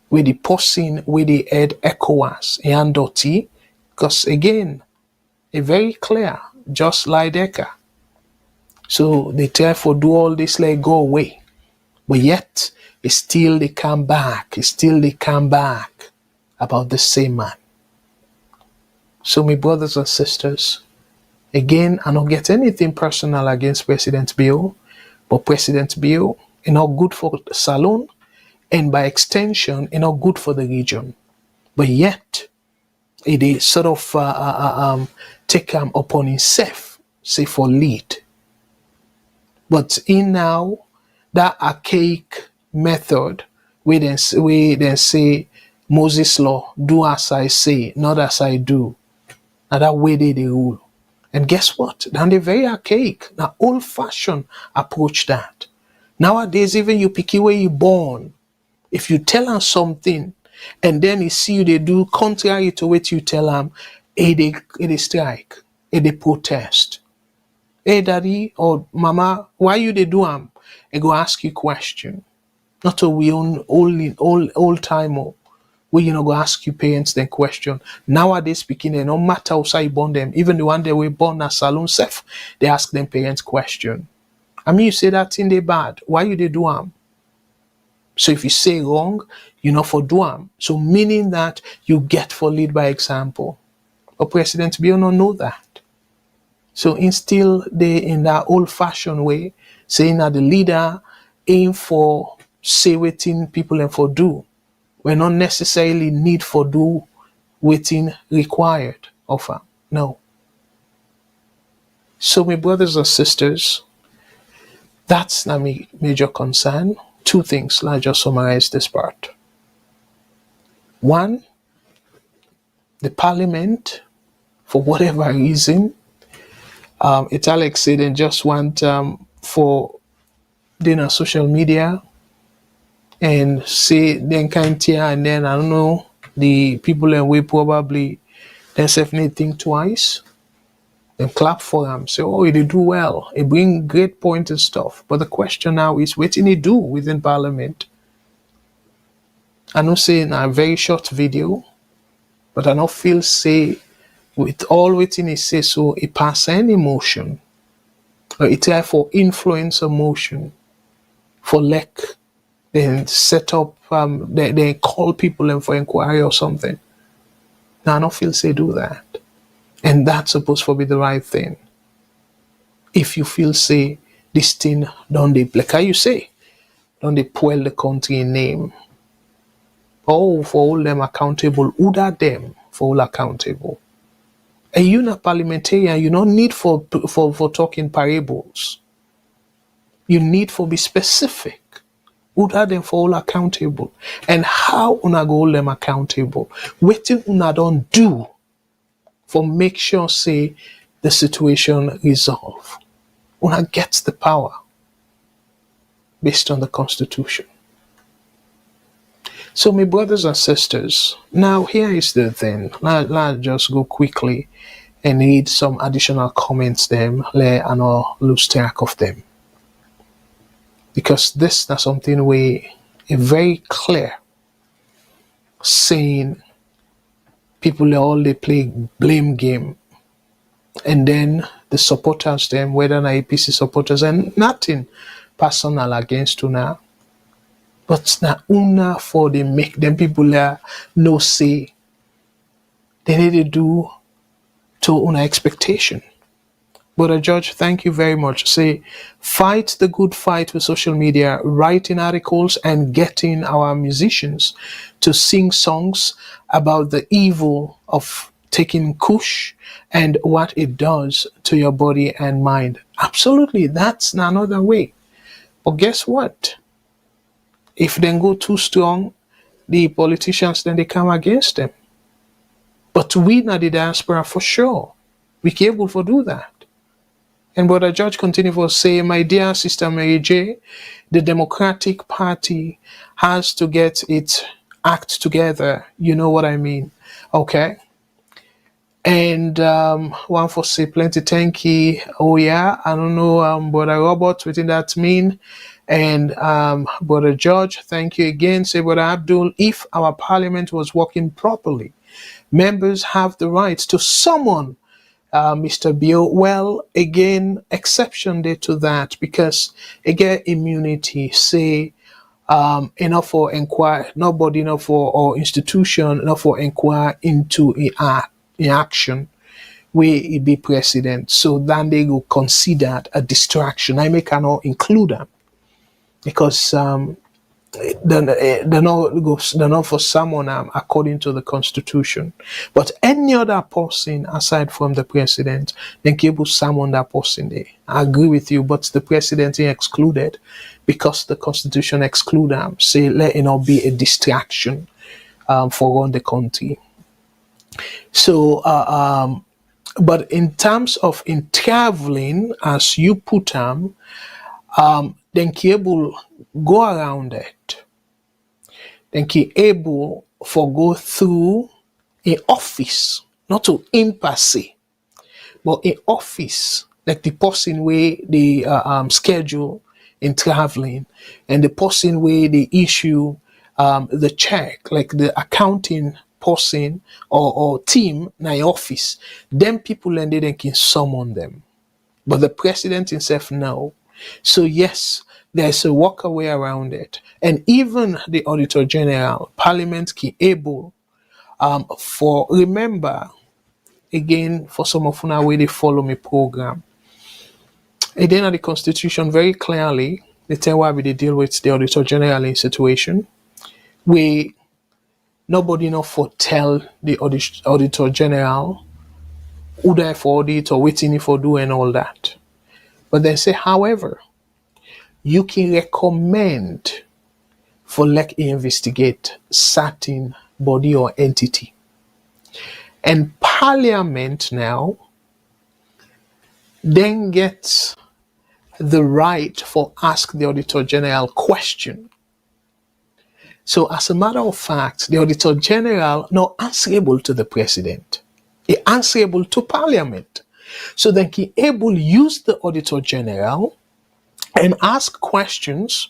With the person with the head ECOWAS and dirty, because again, a very clear, just like Deca. So they try for do all this like go away, but yet it's still they come back. It's still they come back about the same man. So my brothers and sisters, again, I don't get anything personal against President Bill, but President Bill is not good for Salone, and by extension, it's not good for the region. But yet, it is sort of take him upon himself, say for lead. But in now, that archaic method, we then say Moses law, do as I say, not as I do. And that way they rule. And guess what? Then they're very archaic, now old-fashioned approach that. Nowadays, even you pick where you born, if you tell them something, and then you see they do contrary to what you tell them, they strike, they protest. Hey, daddy or mama, why you they do them? They go ask you question. Not a we old time where you know go ask you parents then question. Nowadays speaking, they no matter how you born them, even the one they were born at Salone self, they ask them parents question. I mean you say that thing they bad. Why you they do them? So if you say wrong, you know for do them. So meaning that you get for lead by example. But President Bill don't know that. So instill they in that old-fashioned way, saying that the leader aim for say waiting people and for do. We not necessarily need for do waiting required of her. No. So my brothers and sisters, that's not my major concern. Two things, I'll just summarize this part. One, the parliament, for whatever reason, it's Alex said and just want for dinner social media and say then kind here and then I don't know the people and we probably definitely think twice and clap for them, say oh they do well, they bring great point and stuff. But the question now is what did he do within parliament? I know say in a very short video, but I don't feel say with all waiting he say so it pass any motion or it therefore influence a motion for lack then set up they call people in for inquiry or something. Now I don't feel say do that. And that's supposed to be the right thing. If you feel say this thing don't they like how you say, don't they spoil the country name? Oh, for all them accountable, who that them for all accountable? And you're not parliamentarian, you don't need for talking parables. You need for be specific. Would have them for all accountable. And how una go hold them accountable? Wetin una don't do for make sure say the situation resolve. Una gets the power based on the constitution. So my brothers and sisters, now here is the thing. Let's just go quickly and read some additional comments them, and I'll lose track of them. Because this is something we a very clear saying people all they play blame game. And then the supporters them, whether na APC supporters, and nothing personal against una. But na una for they make them people no say they need to do to una expectation. But Judge, thank you very much. Say, fight the good fight with social media, writing articles and getting our musicians to sing songs about the evil of taking Kush and what it does to your body and mind. Absolutely, that's another way. But guess what? If they go too strong, the politicians then they come against them. But we na the diaspora for sure. We able to do that. And Brother George continue to say, my dear Sister Mary J, the Democratic Party has to get its act together. You know what I mean? Okay. And one for say plenty thank you. Oh yeah, I don't know, Brother Robert, what did that mean? And Brother George, thank you again. Say, Brother Abdul, if our parliament was working properly, members have the right to summon Mr. Bill. Well, again, exception there to that, because again, immunity, say, enough for inquire, nobody enough for or institution enough for inquire into in action where it be president. So then they will consider a distraction. I may cannot include them because they're not for someone according to the constitution. But any other person aside from the president, then cable summon that person there. I agree with you, but the president is excluded because the constitution exclude them. Say let it not be a distraction for run the country. So but in terms of in traveling, as you put them, then cable go around it. Then he able for go through a office, not to embassy, but a office, like the person where they schedule in traveling, and the person where they issue the check, like the accounting person or team in the office. Them people and they can summon them. But the president himself, no. So yes, there's a walkaway around it. And even the Auditor General, Parliament can able for, remember, again, for some of you where they follow me program, again, the Constitution very clearly, they tell why we deal with the Auditor General in situation where nobody know for tell the Auditor General who there for audit or waiting for do and all that. But they say, however, you can recommend for like investigate certain body or entity. And Parliament now then gets the right for ask the Auditor General question. So as a matter of fact, the Auditor General not answerable to the President. He answerable to Parliament. So then he able use the Auditor General and ask questions.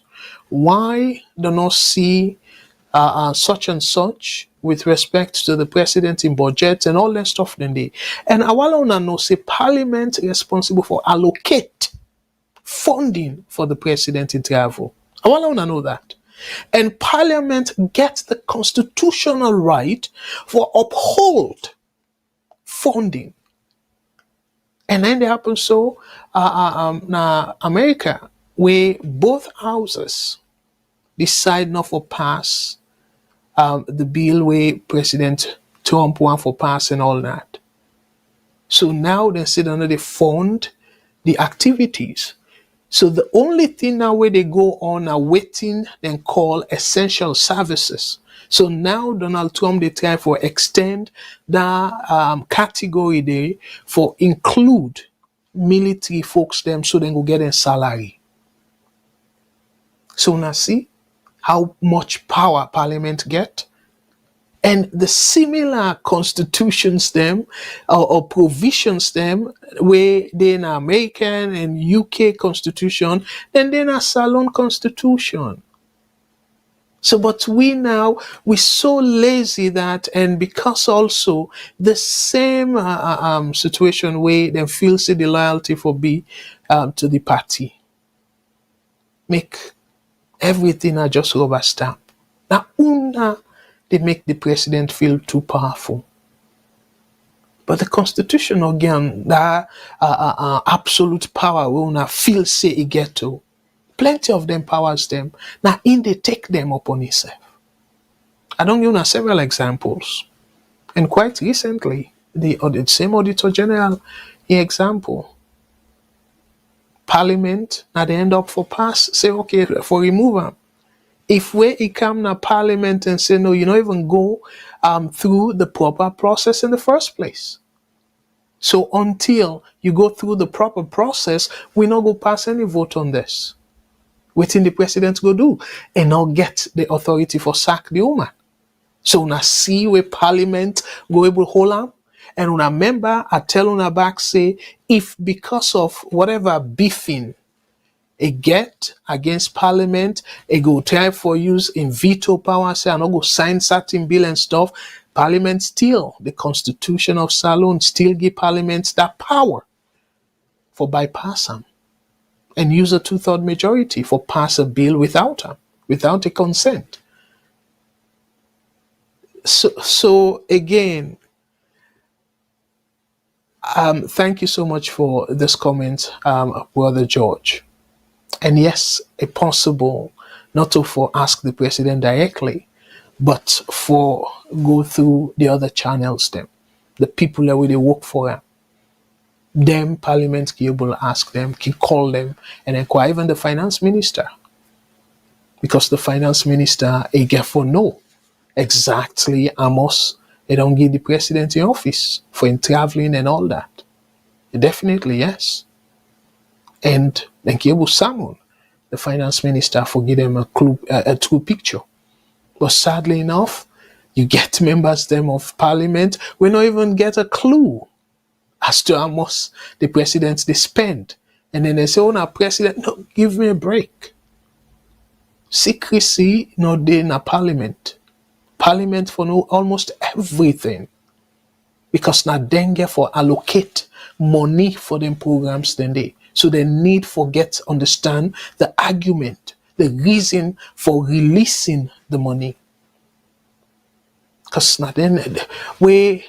Why do not see such and such with respect to the president in budget and all that stuff then they. And Awalona no say Parliament responsible for allocate funding for the president in travel. Awalona know that. And Parliament gets the constitutional right for uphold funding. And then they happen so now America, where both houses decide not for pass the bill where President Trump want for pass and all that. So now they sit under the fund the activities. So the only thing now where they go on are waiting and call essential services. So now Donald Trump they try for extend that category there for include military folks them so they go get a salary. So now see how much power parliament get? And the similar constitutions them or provisions them where they in American and UK constitution, then they in a Salone constitution. So, but we're so lazy that, and because also the same situation where they feel see the loyalty for be to the party, make everything are just rubber stamp. Now, they make the president feel too powerful. But the constitution again, that absolute power will not feel say it get to. Plenty of them powers them. Now in they take them upon himself. I don't give you several examples. And quite recently, the same Auditor General, in example, Parliament, now they end up for pass, say okay, for remove them. If we come to Parliament and say no, you don't even go through the proper process in the first place. So until you go through the proper process, we not go pass any vote on this. Waiting the president go do and not get the authority for sack the woman. So una see where Parliament go able hold am, and una member I tell una back say if because of whatever beefing it get against Parliament, it go try for use in veto power, say I not go sign certain bill and stuff. Parliament still, the Constitution of Salone still give Parliament that power for bypass them and use a 2/3 majority for pass a bill without a consent. So again, thank you so much for this comment, Brother George. And yes, it's possible not to for ask the president directly, but for go through the other channels them, the people that they work for them, Parliament can able ask them, can call them and inquire, even the finance minister. Because the finance minister a get for no exactly Amos, they don't give the president in office for him traveling and all that. Definitely, yes. And then Kibu Salmon, the finance minister, for give them a true picture. But sadly enough, you get members them of parliament, we not even get a clue as to how much the presidents they spend. And then they say, oh, now president, no, give me a break. Secrecy, no day in a parliament. Parliament for know almost everything. Because now then get for allocate money for them programs then they. So they need for get understand the argument, the reason for releasing the money. Because now then we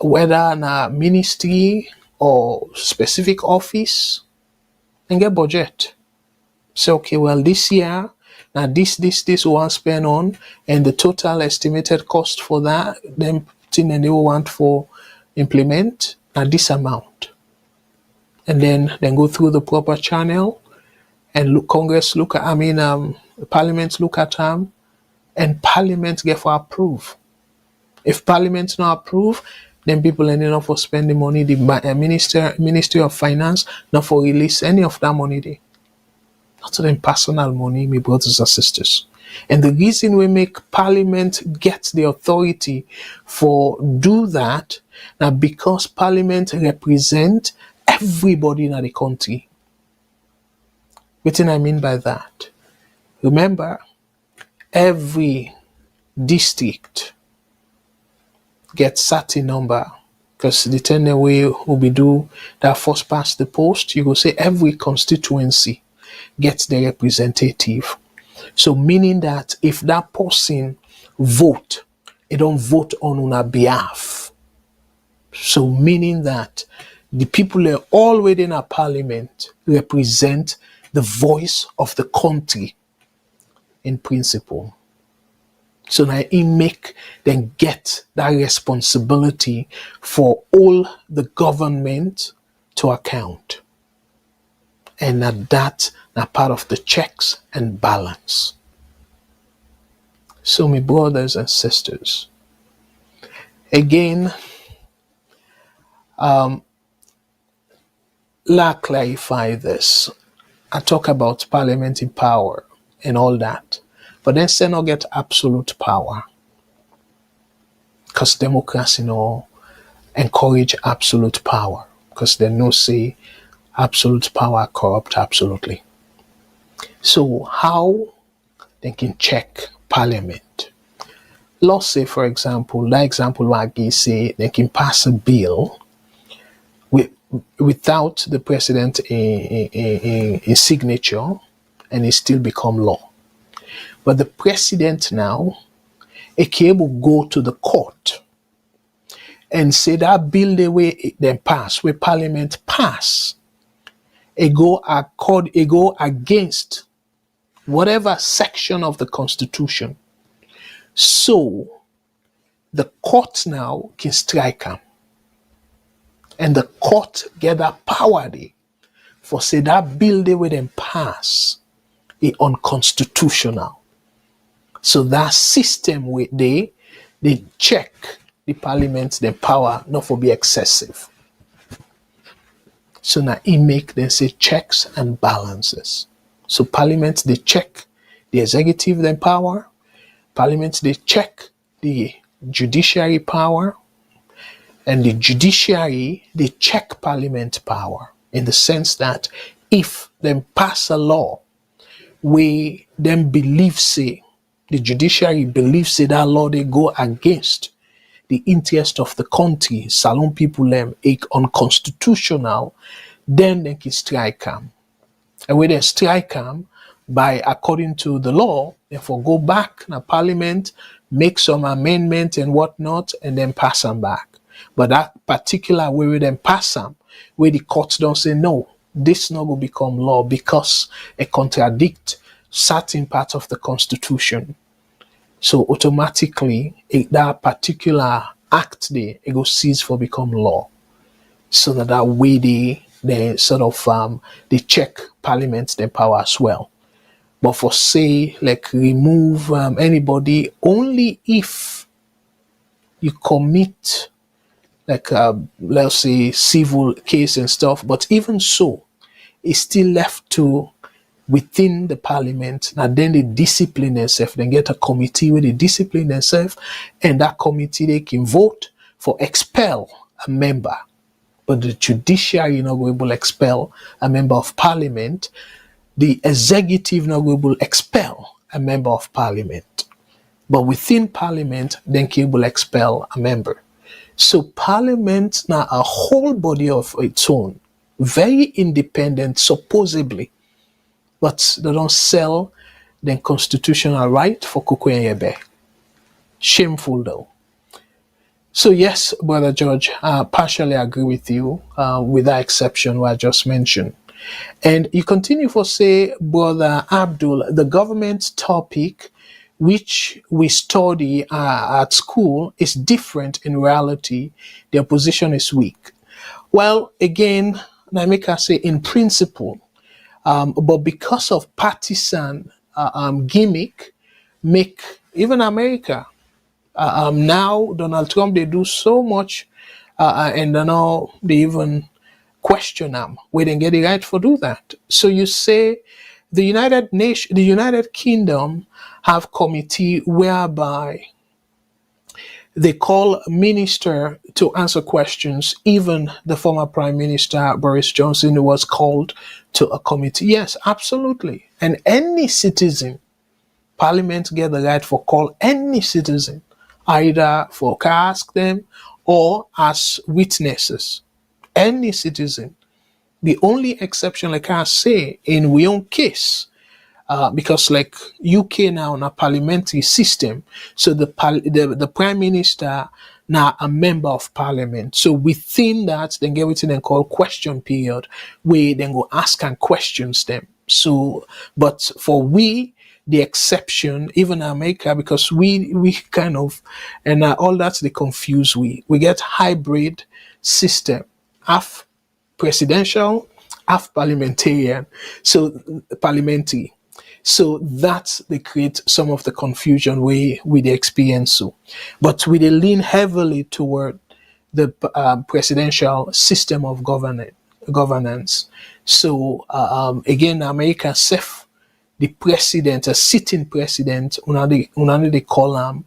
whether in a ministry or specific office and get budget. Say okay, well this year now this one spend on, and the total estimated cost for that them thing and they want for implement now this amount, and then go through the proper channel and look Congress look at Parliament look at them, and Parliament get for approve. If Parliament not approve, then people ending up for spending money. The Ministry of Finance not for release any of that money there. Not to them personal money, my brothers and sisters. And the reason we make Parliament get the authority for do that, now because Parliament represent everybody in the country. What do I mean by that? Remember, every district gets certain number, because the 10 way will be do that first past the post, you go say every constituency gets the representative. So meaning that if that person vote, they don't vote on our behalf. So meaning that the people that are already in our parliament represent the voice of the country in principle. So now he make them get that responsibility for all the government to account. And that now part of the checks and balance. So my brothers and sisters, again, let clarify this. I talk about parliament in power and all that, but then say not get absolute power, because democracy no encourage absolute power, because they no say absolute power corrupt absolutely. So how they can check parliament? Let's say, for example, that example where I say they can pass a bill without the president a signature, and it still become law. But the president now, he can able go to the court and say that bill the way they pass, where parliament pass, it go against whatever section of the constitution. So the court now can strike him. And the court get that power there for say that bill they will then pass is unconstitutional. So that system where they check the parliament, the power not for be excessive. So now it make them say checks and balances. So parliament they check the executive then power, parliament they check the judiciary power, and the judiciary, they check parliament power in the sense that if them pass a law, we then believe say, the judiciary believes say that law they go against the interest of the country, Salone people them unconstitutional, then they can strike them. And when they strike them, by according to the law, therefore go back to parliament, make some amendment and whatnot, and then pass them back. But that particular way we then pass them, where the courts don't say no, this not will become law because it contradict certain parts of the constitution. So automatically that particular act there, it go cease for become law. So that way they sort of they check parliament's their power as well. But for say like remove anybody only if you commit like let's say civil case and stuff, but even so it's still left to within the parliament. Now then they discipline themselves, then get a committee where they discipline themselves, and that committee they can vote for expel a member. But the judiciary not going to expel a member of parliament. The executive not going to expel a member of parliament. But within parliament, then can expel a member. So parliament now a whole body of its own, very independent supposedly, but they don't sell the constitutional right for Kuku and Yebe. Shameful though. So yes, Brother George, I partially agree with you with that exception what I just mentioned. And you continue for say, Brother Abdul, the government topic which we study at school is different in reality. The opposition is weak. Well, again, I make us say in principle, but because of partisan gimmick, make even America now Donald Trump they do so much, and now they even question them where they get it right for do that. So you say the United Kingdom have committee whereby they call minister to answer questions. Even the former Prime Minister Boris Johnson was called to a committee. Yes, absolutely. And any citizen, Parliament get the right for call any citizen, either for ask them or as witnesses. Any citizen. The only exception, like I say, in we own case, because like UK now on a parliamentary system, so the Prime Minister now a member of Parliament. So within that, then get what they call question period, where then go ask and questions them. So, but for we, the exception, even America, because we kind of, and all that they confuse we get hybrid system. Half presidential, half parliamentarian, so parliamentary. So that they create some of the confusion we they experience. So, but we they lean heavily toward the presidential system of governance. So again, America safe the president, a sitting president, una they call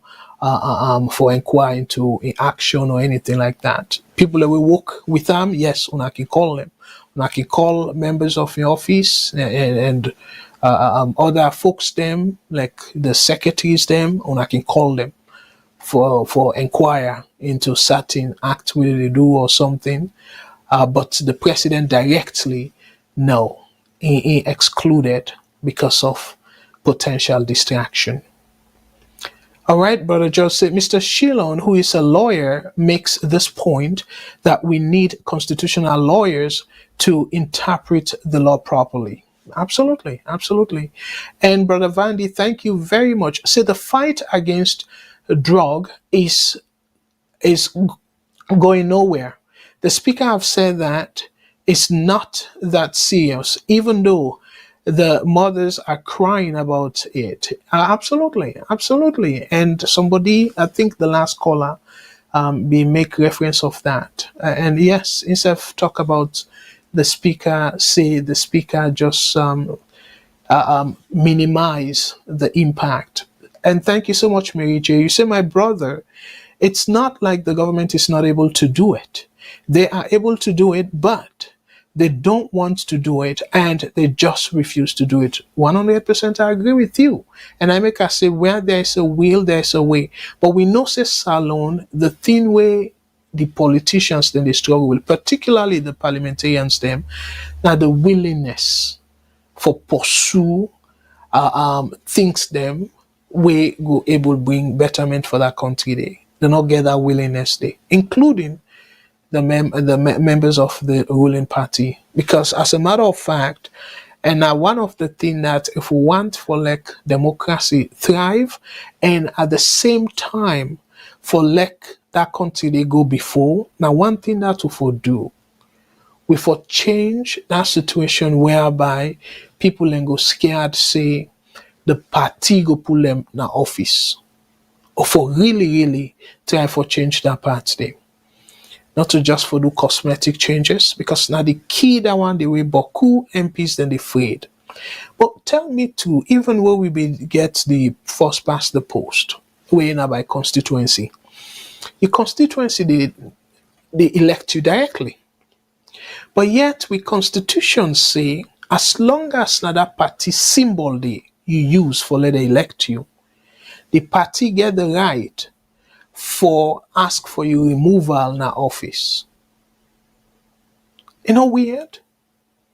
for inquiry into action or anything like that. People that will work with them, yes, una can call them. Una can call members of your office and other folks them, like the secretaries them, una can call them for inquire into certain act will they do or something. But the president directly, no, he excluded because of potential distraction. All right, Brother Joseph. Mr. Shilon, who is a lawyer, makes this point that we need constitutional lawyers to interpret the law properly. Absolutely, absolutely. And Brother Vandy, thank you very much. So the fight against drug is going nowhere. The speaker have said that it's not that serious, even though the mothers are crying about it. Absolutely, absolutely. And somebody, I think the last caller, be make reference of that. And yes, instead of talk about the speaker, say the speaker just minimize the impact. And thank you so much, Mary J. You say, my brother, it's not like the government is not able to do it. They are able to do it, but they don't want to do it and they just refuse to do it. 100% I agree with you. And I make us say, where there's a will, there's a way. But we know, say, Salone, the thin way the politicians then they struggle with, particularly the parliamentarians them, now the willingness for pursue things them we go able bring betterment for that country they not get that willingness they, including the members of the ruling party. Because as a matter of fact, and now one of the things that if we want for like democracy thrive and at the same time for like that country they go before, now one thing that we for do, we for change that situation whereby people then go scared say the party go pull them in office. Or for really try for change that part there. Not to just for do cosmetic changes, because now the key that one the way Boku MPs then they afraid. But tell me too, even when we get the first past the post, way now by constituency, your constituency they elect you directly. But yet we constitutions say as long as now that party symbol you use for let they elect you, the party get the right for ask for your removal in office. You know weird?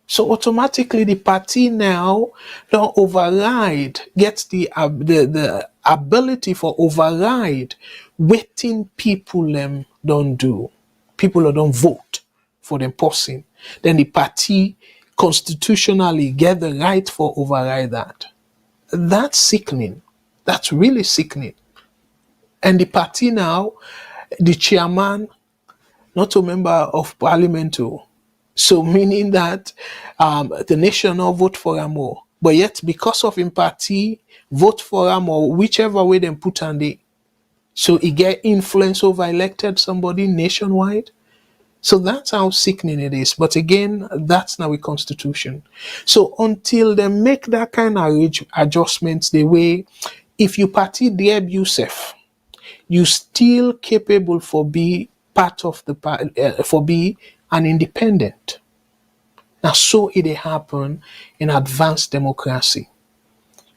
So automatically the party now don't override, gets the ability for override waiting people them don't do. People that don't vote for them person. Then the party constitutionally get the right for override that. That's sickening. That's really sickening. And the party now, the chairman, not a member of parliament too. So meaning that the nation now vote for him more. But yet because of him party, vote for him or whichever way they put on the. So he get influence over elected somebody nationwide. So that's how sickening it is. But again, that's now a constitution. So until they make that kind of adjustments the way, if you party there yourself, you still capable for be part of the for be an independent. Now so it happen in advanced democracy,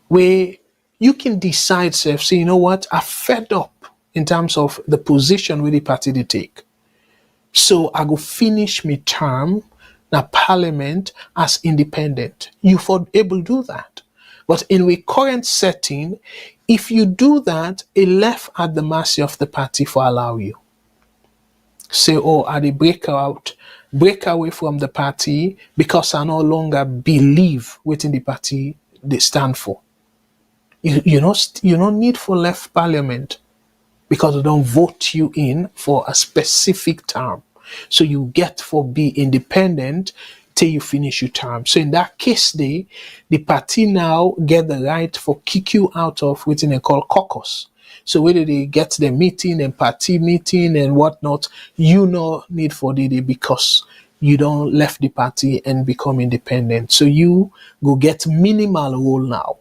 where you can decide self, say, you know what, I'm fed up in terms of the position where the party they take. So I go finish my term na parliament as independent. You for able to do that. But in the current setting, if you do that, it left at the mercy of the party for allow you. Say, oh, I break away from the party because I no longer believe within the party they stand for. You don't need for left parliament because they don't vote you in for a specific term. So you get for be independent till you finish your term. So in that case, the party now get the right for kick you out of what they call caucus. So whether they get the meeting and party meeting and whatnot, you no need for the day because you don't left the party and become independent. So you go get minimal role now.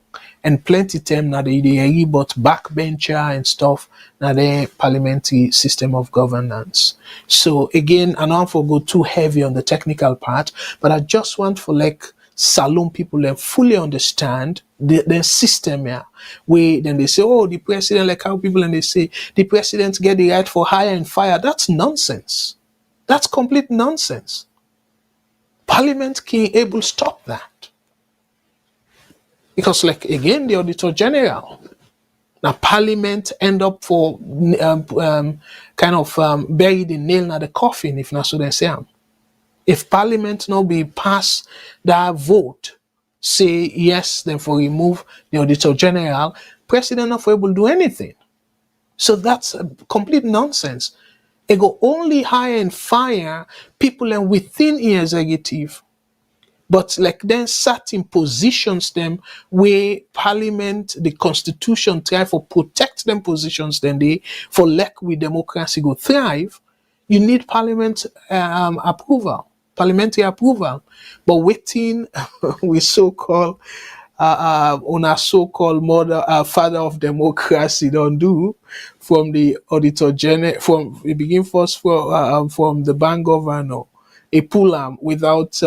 And plenty time now they hear about backbencher and stuff now the parliamentary system of governance. So again, I don't for go too heavy on the technical part, but I just want for like Salone people to fully understand the system here. Where then they say, oh, the president, like how people and they say the president get the right for hire and fire. That's nonsense. That's complete nonsense. Parliament can't able to stop that. Because like again, the Auditor General, now Parliament end up for bury the nail in the coffin, if not so they say. If Parliament now be pass that vote, say yes, then for remove the Auditor General, President not able to do anything. So that's a complete nonsense. It go only hire and fire people and within the executive. But like then certain positions them where Parliament, the Constitution try for protect them positions, then they for lack with democracy go thrive. You need Parliament approval, parliamentary approval. But waiting we so-called on our so-called mother, father of democracy, don't do from the Auditor General, from we begin first from the bank governor, a pull without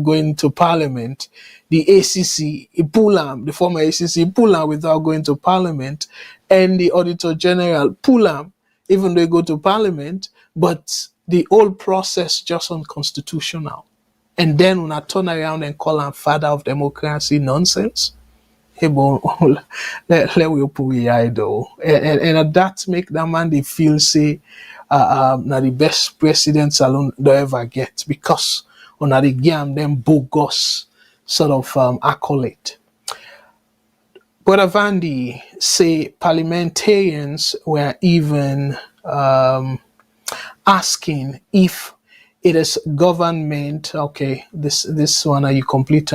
going to Parliament. The ACC, a pull the former ACC, pull without going to Parliament, and the Auditor General pull even though they go to Parliament, but the whole process just unconstitutional. And then when I turn around and call him father of democracy, nonsense. Hey, but let we open the eye though. And that make that man they feel say now the best president Salone they ever get because on the game them bogus sort of accolade. Brother Vandy say parliamentarians were even asking if it is government, okay, this one you complete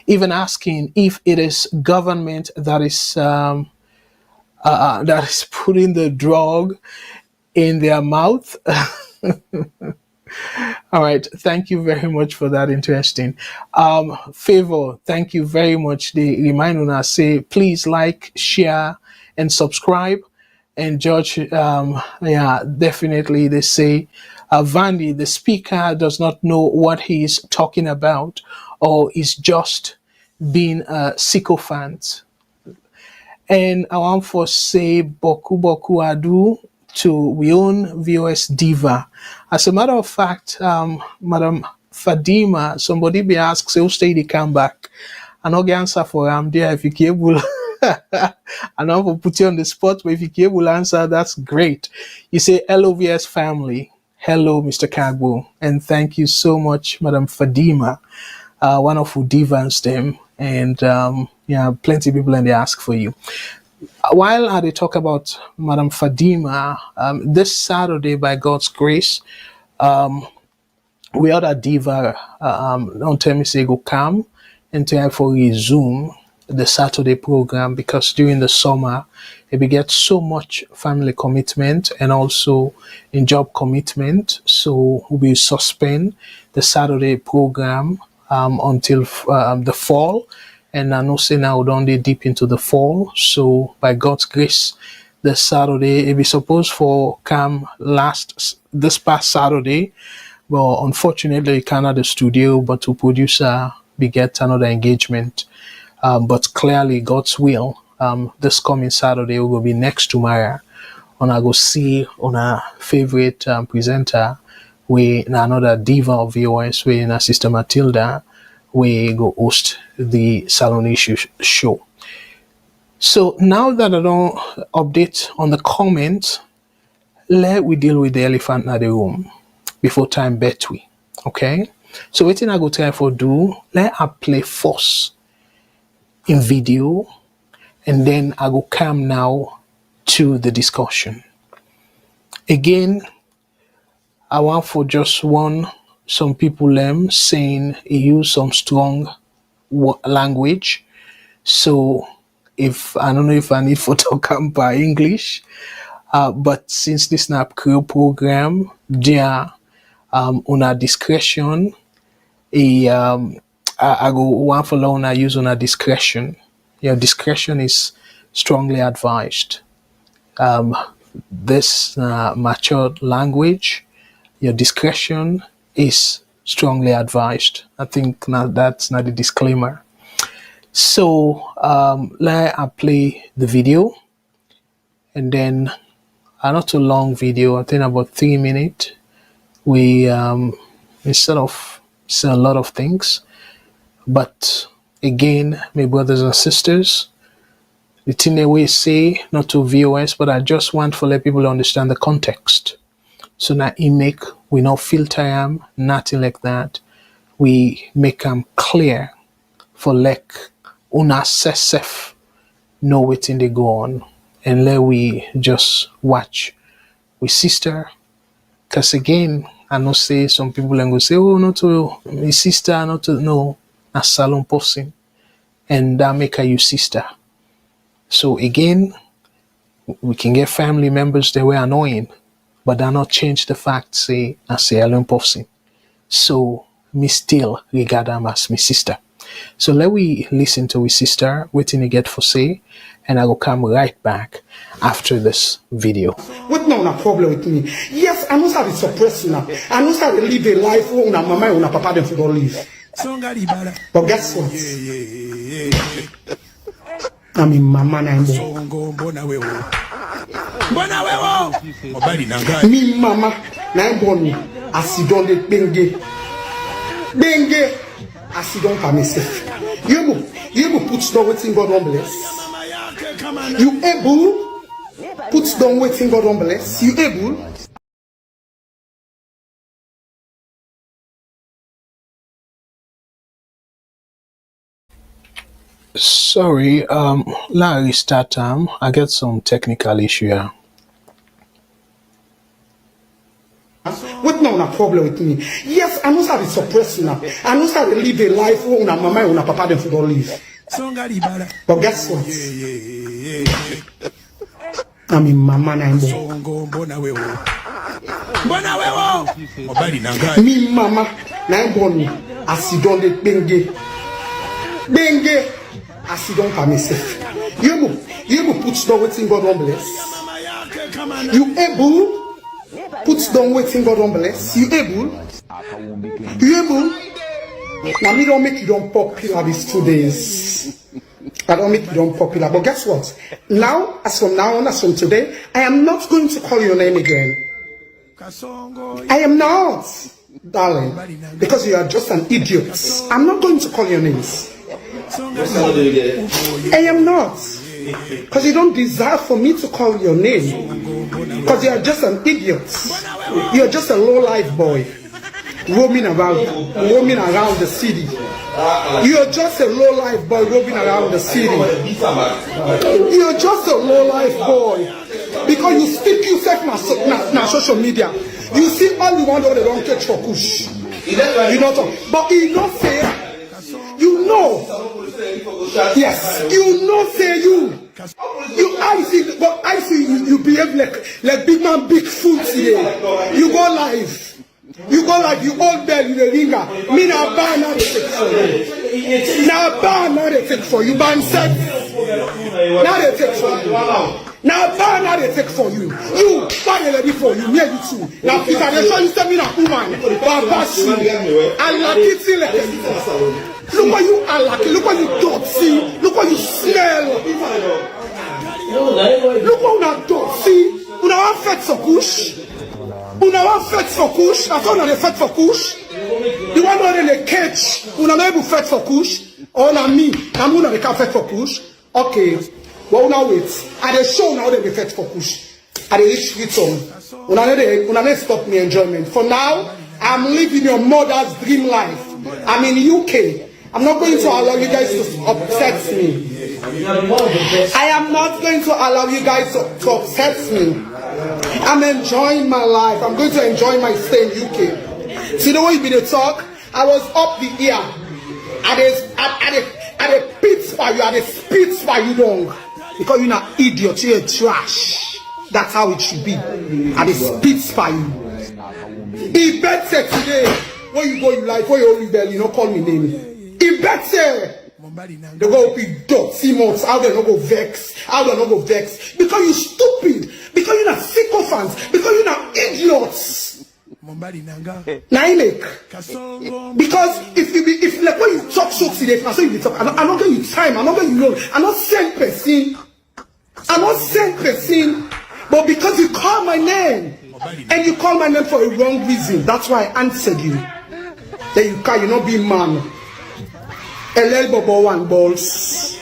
even asking if it is government that is putting the drug in their mouth. All right, thank you very much for that. Interesting. Favor, thank you very much. They remind us say please like, share, and subscribe. And George, yeah, definitely they say Vandy, the speaker does not know what he is talking about, or is just being a sycophant. And I want to say Boku Boku Adu to we own VOS Diva. As a matter of fact, Madam Fadima, somebody be asked, say, who stay the comeback? I know the answer for there if you able. And I will put you on the spot, but if you able answer, that's great. You say, hello, VS family. Hello, Mr. Kargbo. And thank you so much, Madam Fadima, one of who divans them. And yeah, plenty of people and they ask for you. While they talk about Madam Fadima, this Saturday, by God's grace, we had a diva don't tell me say go come and therefore resume the Saturday program because during the summer it get so much family commitment and also in job commitment, so we suspend the Saturday program until the fall. And I know say now we don't dey deep into the fall, so by God's grace this Saturday it be supposed for come this past Saturday. Well, unfortunately, cannot the studio, but to producer, we get another engagement. But clearly, God's will, this coming Saturday will be next tomorrow. And I go see on a favorite presenter, we another diva of VOS, we in Sister Matilda, we go host the Salone show. So now that I don't update on the comments, let we deal with the elephant in the room before time bet we. Okay? So what I go try for do, let I play first in video and then I go come now to the discussion. Again, I want for just one, some people saying he use some strong language. So if I don't know if I need for talk by English, but since this NAP Creole program, there una discretion, I go one for una use una discretion. Your discretion is strongly advised. This matured language, your discretion is strongly advised. I think that's not a disclaimer. So let I play the video, and then not too long video. I think about 3 minutes. We instead of say a lot of things, but again, my brothers and sisters, the thing they we say not to VOS, but I just want to let people understand the context. So now we not filter them, nothing like that. We make them clear for like una sesef know what they go on, and let we just watch with sister. Cause again, I know say some people and go say, oh, not to my sister, not to no, a Salone person, and that make her you sister. So again, we can get family members that were annoying, but that not change the fact say I say alone person. So me still regard them as my sister. So let we listen to his sister, waiting to get for say, and I will come right back after this video. What now a problem with me? Yes, I know how to suppress now. I know how to live a life where una mama and una papa them for don't live. But guess what? I mean, mama na me mama na born me as you don't dengue. As you don't come myself. You able put down waiting God on bless. You able put down waiting God on bless. You able. Sorry, Larry start I get some technical issue here. What now a problem with me? Yes, I know how to suppress now. I know how to live a life where una mama and una papa them for don't live. But guess what? I mean, mama na me mama na born me as you don't dengue. As you don't come myself. You able put down waiting God on bless. You able put down waiting God on bless. You able. Now me don't make you don't popular these 2 days. I don't make you don't popular. But guess what? Now, as from now on, as from today, I am not going to call your name again. I am not, darling, because you are just an idiot. I'm not going to call your names. I am not, because you don't deserve for me to call your name, because you are just an idiot. You are just a low-life boy roaming around the city. You are just a low-life boy roaming around the city. You are just a low-life boy because you speak yourself na social media. You see all you want, all they don't catch for Kush. You know, but you don't say. You know. Yes, you know say I see you behave like big man, big foot here. You go live, you old bell, you the ringer. Me na ban na they take for you. Na ban na they take for you. Ban said, na they take for you. Na ban na they take for you. You ban they ready for you. Me you too. Now Peter they show you say me na woman. Babashi, I like it like. Look what you are like, look what you dirty, look what you smell. Look what you are dirty. You know what fed for Kush? You know what fed for Kush? I thought they fed for Kush. You want to in the cage? You know able fed for Kush? Or na me? I'm gonna be fed for Kush. Okay. Well now wait. I dey show now they be fed for Kush. I dey reach it on. Una stop me enjoyment. For now, I'm living your mother's dream life. I'm in UK. I'm not going to allow you guys to upset me. I am not going to allow you guys to upset me. I'm enjoying my life. I'm going to enjoy my stay in UK. See the way you be the talk? I was up the ear. At a pit for you, at a spit for you dong. Because you're not idiot, you're trash. That's how it should be. At a spit for you. He better today. When you go in life, when you rebel, you don't call me name. He better. They go be dirty mouths. How they not go vex? How they not go vex? Because you stupid. Because you're not sycophants. Because you're not idiots. Nailek. Because if like when you talk so today, so you talk. I'm not getting you time. I'm not getting you know. I'm not send person. I'm not send person. But because you call my name, and you call my name for a wrong reason, that's why I answered you. Then you can't. You not be man. LL Bobo one balls.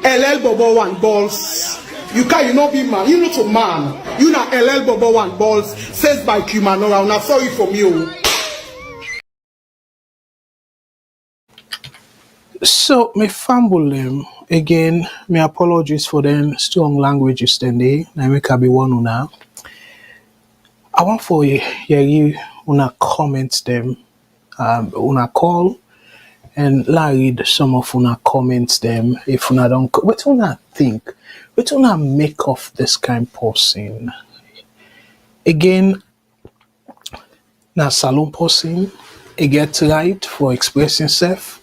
LL Bobo one balls. You can't, you not be man. You not a man. You not LL Bobo one balls. Says by Kumanora. I'm not sorry from you. So, me fumble them again. My apologies for them strong languages. Then they make a be one now. I want for you una comment them, una call. And I read some of una comments them if una don't. What una think? What una make of this kind of person? Again, na Salone person, it gets right for expressing self.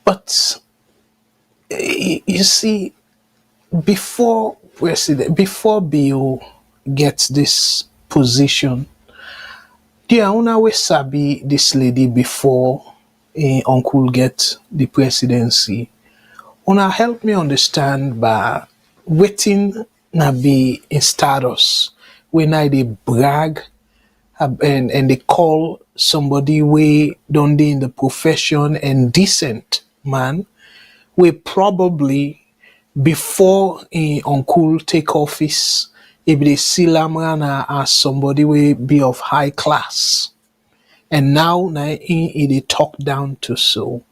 But you see, before Bill gets this position, yeah, una we sabi this lady before. Uncle get the presidency. Una help me understand by waiting na be in status when I they brag and they call somebody way done in the profession and decent man, we probably before uncle take office if they see Lamrana as somebody will be of high class. And now it talk down to so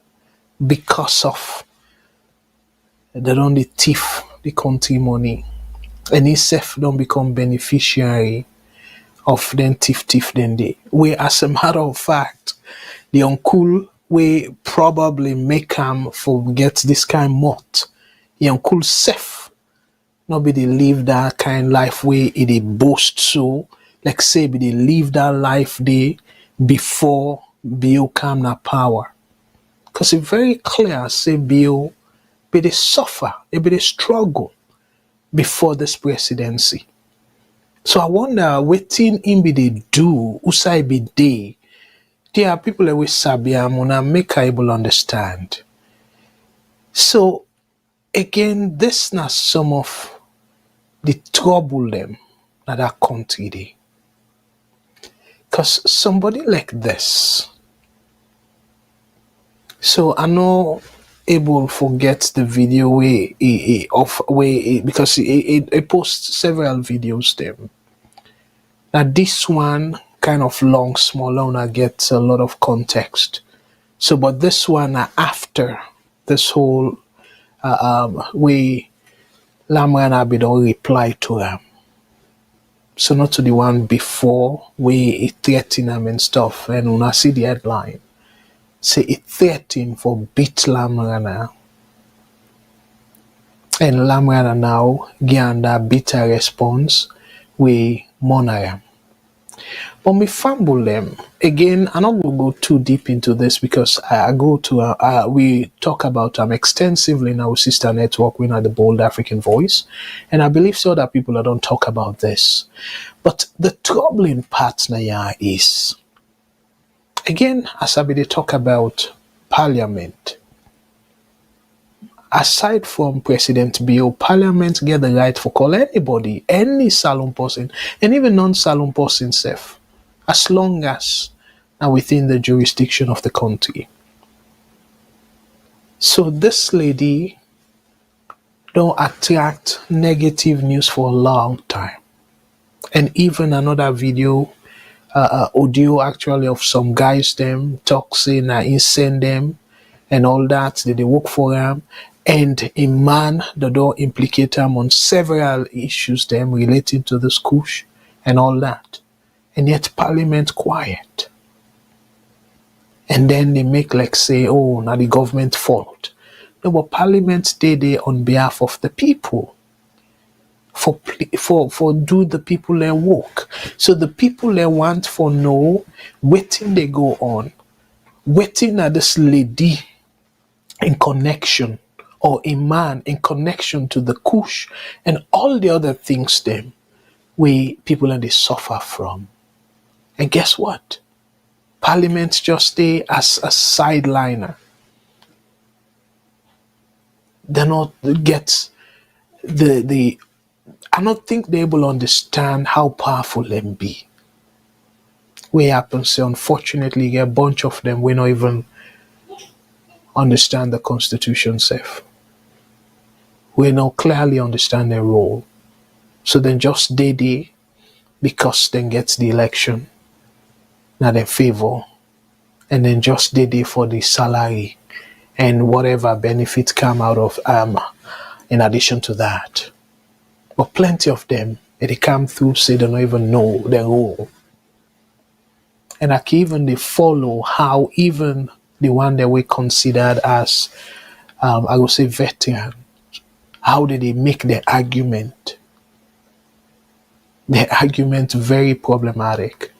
because of they don't the thief the country money. And himself don't become beneficiary of them thief then they. Where as a matter of fact, the uncle will probably make him forget this kind of mot. The uncle self not be they live that kind life where it boast so like say be they live that life they before Bill come na power. Because it's very clear, say Bill, be they suffer, be they struggle before this presidency. So I wonder what thing in be they do, usai be they. There are people that we sabi and make able understand. So again, this not some of the trouble them that country they. Because somebody like this, so I know able forget the video because it posts several videos them. Now this one kind of long, smaller one gets a lot of context. So, but this one after this whole way Lamrana Bah don't reply to them. So not to the one before we threaten them and stuff. And when I see the headline, say it threatened for beat Lamrana. And Lamrana now get that bitter response we mourn him. But me fumble them again. I'm not gonna go too deep into this because I go to we talk about extensively in our sister network. We know the Bold African Voice, and I believe so that people that don't talk about this. But the troubling part now is again as I be talk about Parliament. Aside from President Bill, Parliament get the right for call anybody, any Salone person, and even non-Salone person self, as long as are within the jurisdiction of the country. So this lady don't attract negative news for a long time. And even another video, audio actually of some guys them talk saying I send them and all that, they work for them. And a man that don't implicate him on several issues them relating to this Kush and all that. And yet Parliament quiet. And then they make like say, oh, now the government fault. No, but Parliament did it on behalf of the people. For do the people their work. So the people they want for know waiting they go on, waiting at this lady in connection or a man in connection to the Kush and all the other things them where people and they suffer from. And guess what? Parliament just stay as a sideliner. They not get the I don't think they will understand how powerful them be. What happens, say, unfortunately, a bunch of them will not even understand the Constitution safe. We not clearly understand their role. So then just they because then gets the election, not in favor, and then just they for the salary and whatever benefits come out of in addition to that. But plenty of them, they come through, say they don't even know their role. And even they follow how even the one that we considered as, I would say, veteran, how did they make their argument? Their argument very problematic.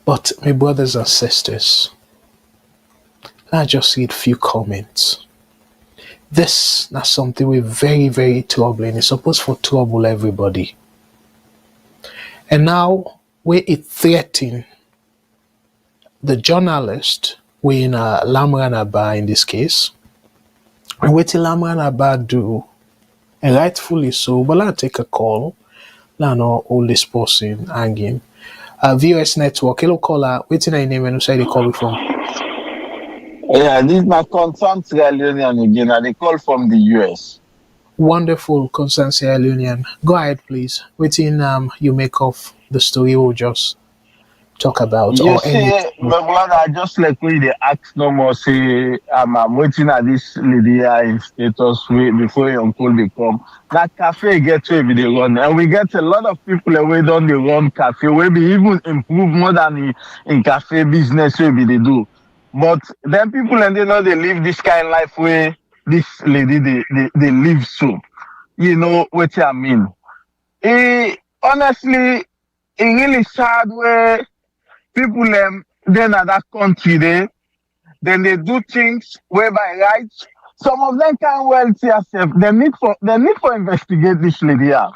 But my brothers and sisters, I just read a few comments. This is something we're very, very troubling. It's supposed to trouble everybody. And now where it threaten the journalist, we in Lamrana Bah in this case, and what Lamrana Bah do, and rightfully so, but I'll take a call. I know all this person hanging. VOS Network, hello caller, what's your name and who say they call you from? Yeah, this is my concern Sierra Leone again, and they call from the US. Wonderful, concern Sierra Leone. Go ahead, please. Within you make of the story we'll just talk about. You see, my brother, I just like when they ask no more, say, I'm waiting at this lady in status before your uncle become. That cafe get to be the run. And we get a lot of people away down the run cafe, where we even improve more than in cafe business, where they do. But then people and they know they live this kind of life where this lady they live so. You know what I mean? Honestly, it really sad where people then at that country then they do things whereby right. Some of them can't well see yourself. They need for investigate this lady out.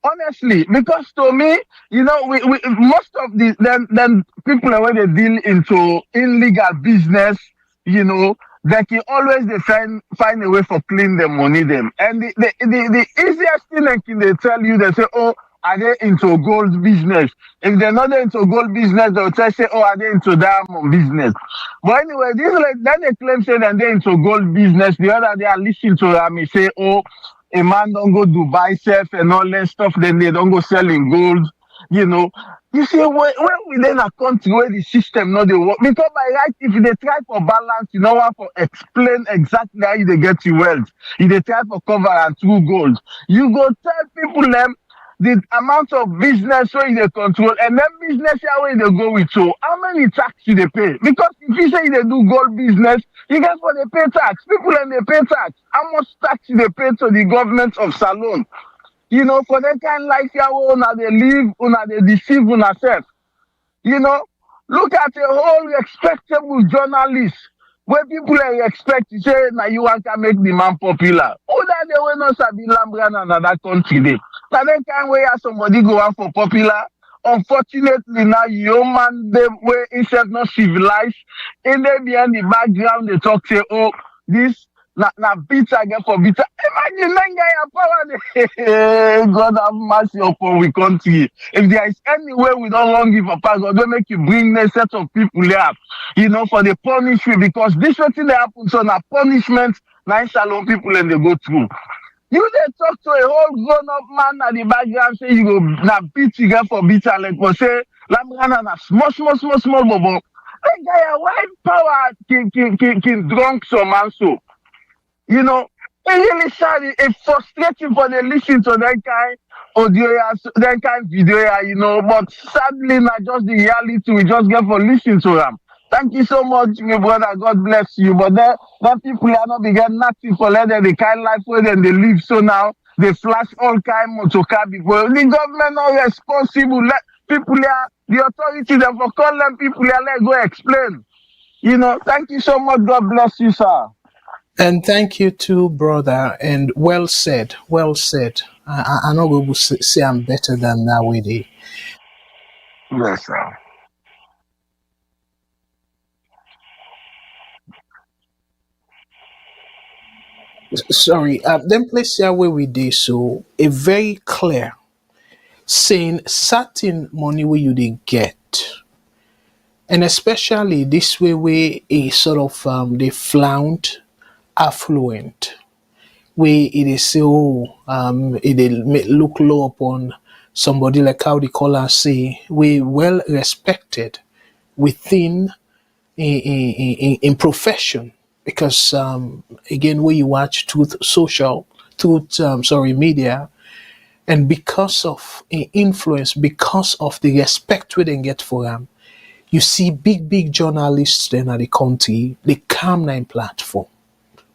Honestly, because to me, you know, we most of the then people when they deal into illegal business, you know, they can always they find a way for clean their money them. And the easiest thing they tell you, they say, oh, are they into gold business? If they're not into gold business, they'll try to say, oh, are they into diamond business? But anyway, this like then they claim say that they're into gold business. The other day I listen to them say, oh, a man don't go Dubai self and all that stuff, then they don't go selling gold, you know. You see, when we then a country where the system not they work, because by right, if they try for balance, you know what, for explain exactly how they get your wealth. If they try for cover and true gold, you go tell people them the amount of business where they control, and then business where they go with. So how many tax do they pay? Because if you say they do gold business, you guys for they pay tax. People and they pay tax. How much tax do they pay to the government of Salone? You know, for that kind of life una they live, una they deceive una self. You know, look at a whole respectable journalist where people expect to say now you want to make the man popular. Who that they will not sabi Lamrana in that country dey. Now they can't wait somebody go out for popular. Unfortunately now your man they where instead not civilized. In there behind the background they talk say, oh, this na bitter again for bitter. Imagine that guy power. God have mercy upon we country. If there is any way we don't long give a pass, God don't make you bring a set of people here, you know, for the punishment, because this thing that happens on a punishment, nine Salone people and they go through. You they talk to a whole grown-up man at the background, say you go na beat again for bitter, like for say Lamrana na small bobo. Gaya, why power can drunk some man so? You know, it really sad. It's frustrating for the listen to that kind audio, that kind video, you know. But sadly, not just the reality we just get for listening to them. Thank you so much, my brother. God bless you. But then people are not begin nothing for let them the kind life where then they live. So now they flash all kind motor car because the government not responsible. Let people here, the authorities, them for call them people here, let go explain. You know, thank you so much. God bless you, sir. And thank you too, brother. And well said. Well said. I'm not going to say I'm better than that with it. Yes, sir. Sorry. Then place here where we did so a very clear saying certain money where you did get. And especially this way where a sort of they flaunt affluent where it is so it look low upon somebody like how the caller say we well respected within in profession because again when you watch truth social truth sorry media and because of influence because of the respect we then get for them you see big journalists then at the country they come nine platform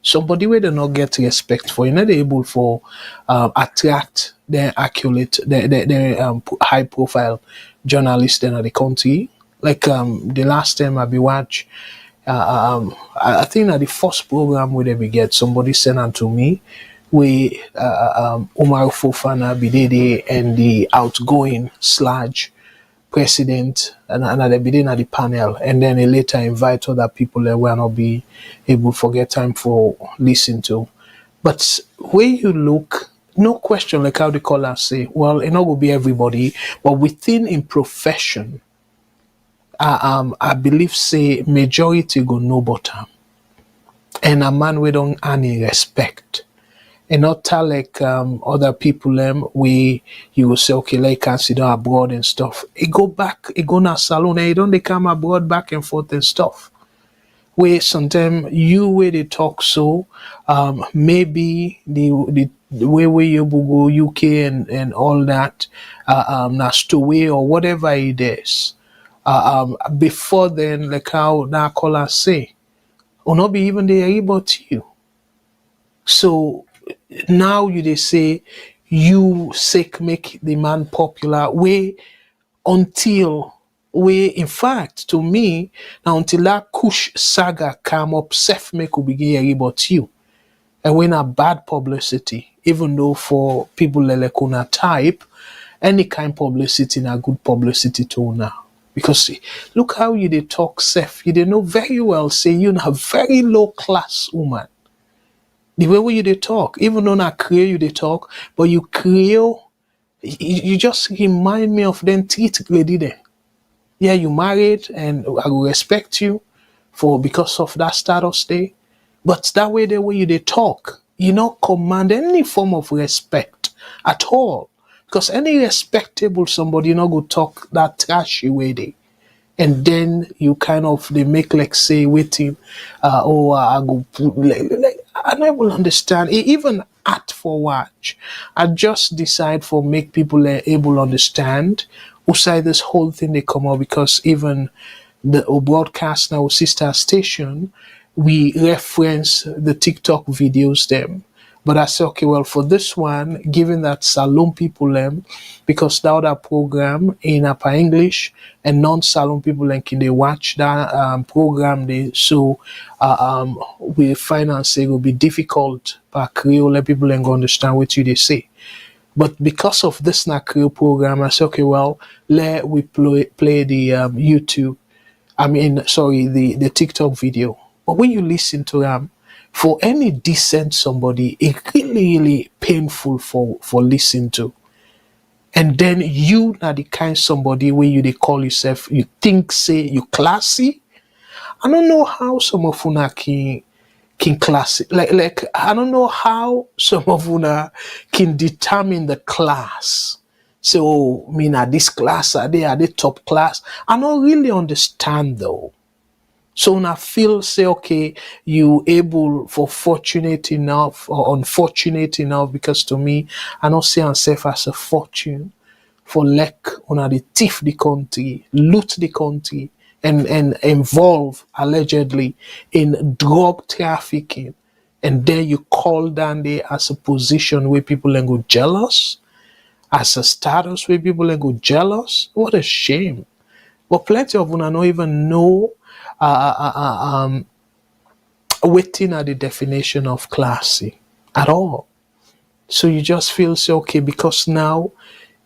somebody where they not get respect for, you're not able for attract their accurate, their high profile journalists in the country. Like the last time I be watch, I think that the first program where they be get somebody sent unto me, where Umar Fofana Bidede and the outgoing Sludge president and at the beginning of the panel and then he later invite other people that will not be able to get time for listen to. But when you look, no question like how the callers say, well, it not will be everybody, but within in profession, I believe say majority go no bottom. And a man we don't any respect and not tell like other people we you will say okay like consider abroad and stuff it go back it go na Salone and you don't they come abroad back and forth and stuff where sometimes you where they talk so maybe the way where you go UK and all that na stowaway or whatever it is before then like how that caller say or not be even they able to you so now you they say you sick make the man popular way until way in fact to me now until that Kush saga come up self make will begin hear about you and when a bad publicity even though for people like una type any kind publicity na good publicity too now because see, look how you they talk self you they know very well say you na very low class woman the way you they talk, even though not clear you they talk, but you clear, you just remind me of them teeth lady there. Yeah, you married and I will respect you for because of that status day. But that way the way you they talk, you not command any form of respect at all. Because any respectable somebody you not go talk that trashy way they and then you kind of they make like say waiting I go put like I never understand even at for watch I just decide for make people able understand outside this whole thing they come out because even the broadcast now sister station we reference the TikTok videos them but I say, okay, well, for this one, given that Salone people because the other program in upper English and non-Salone people can they watch that program they so we find and say it will be difficult for Creole people and go understand what you they say. But because of this na Creole program, I say, okay, well, let we play the YouTube. I mean, sorry, the TikTok video. But when you listen to them, for any decent somebody, it really painful for listen to. And then you are the kind somebody where you they call yourself, you think say you classy. I don't know how some of una can classy like I don't know how some of una can determine the class. So me na this class are they top class? I don't really understand though. So when I feel say, okay, you able for fortunate enough or unfortunate enough, because to me, I don't see myself as a fortune for like on the thief the country, loot the country, and involve allegedly in drug trafficking. And then you call down there as a position where people then go jealous, as a status where people then go jealous. What a shame. But plenty of them don't even know waiting at the definition of classy at all. So you just feel so okay because now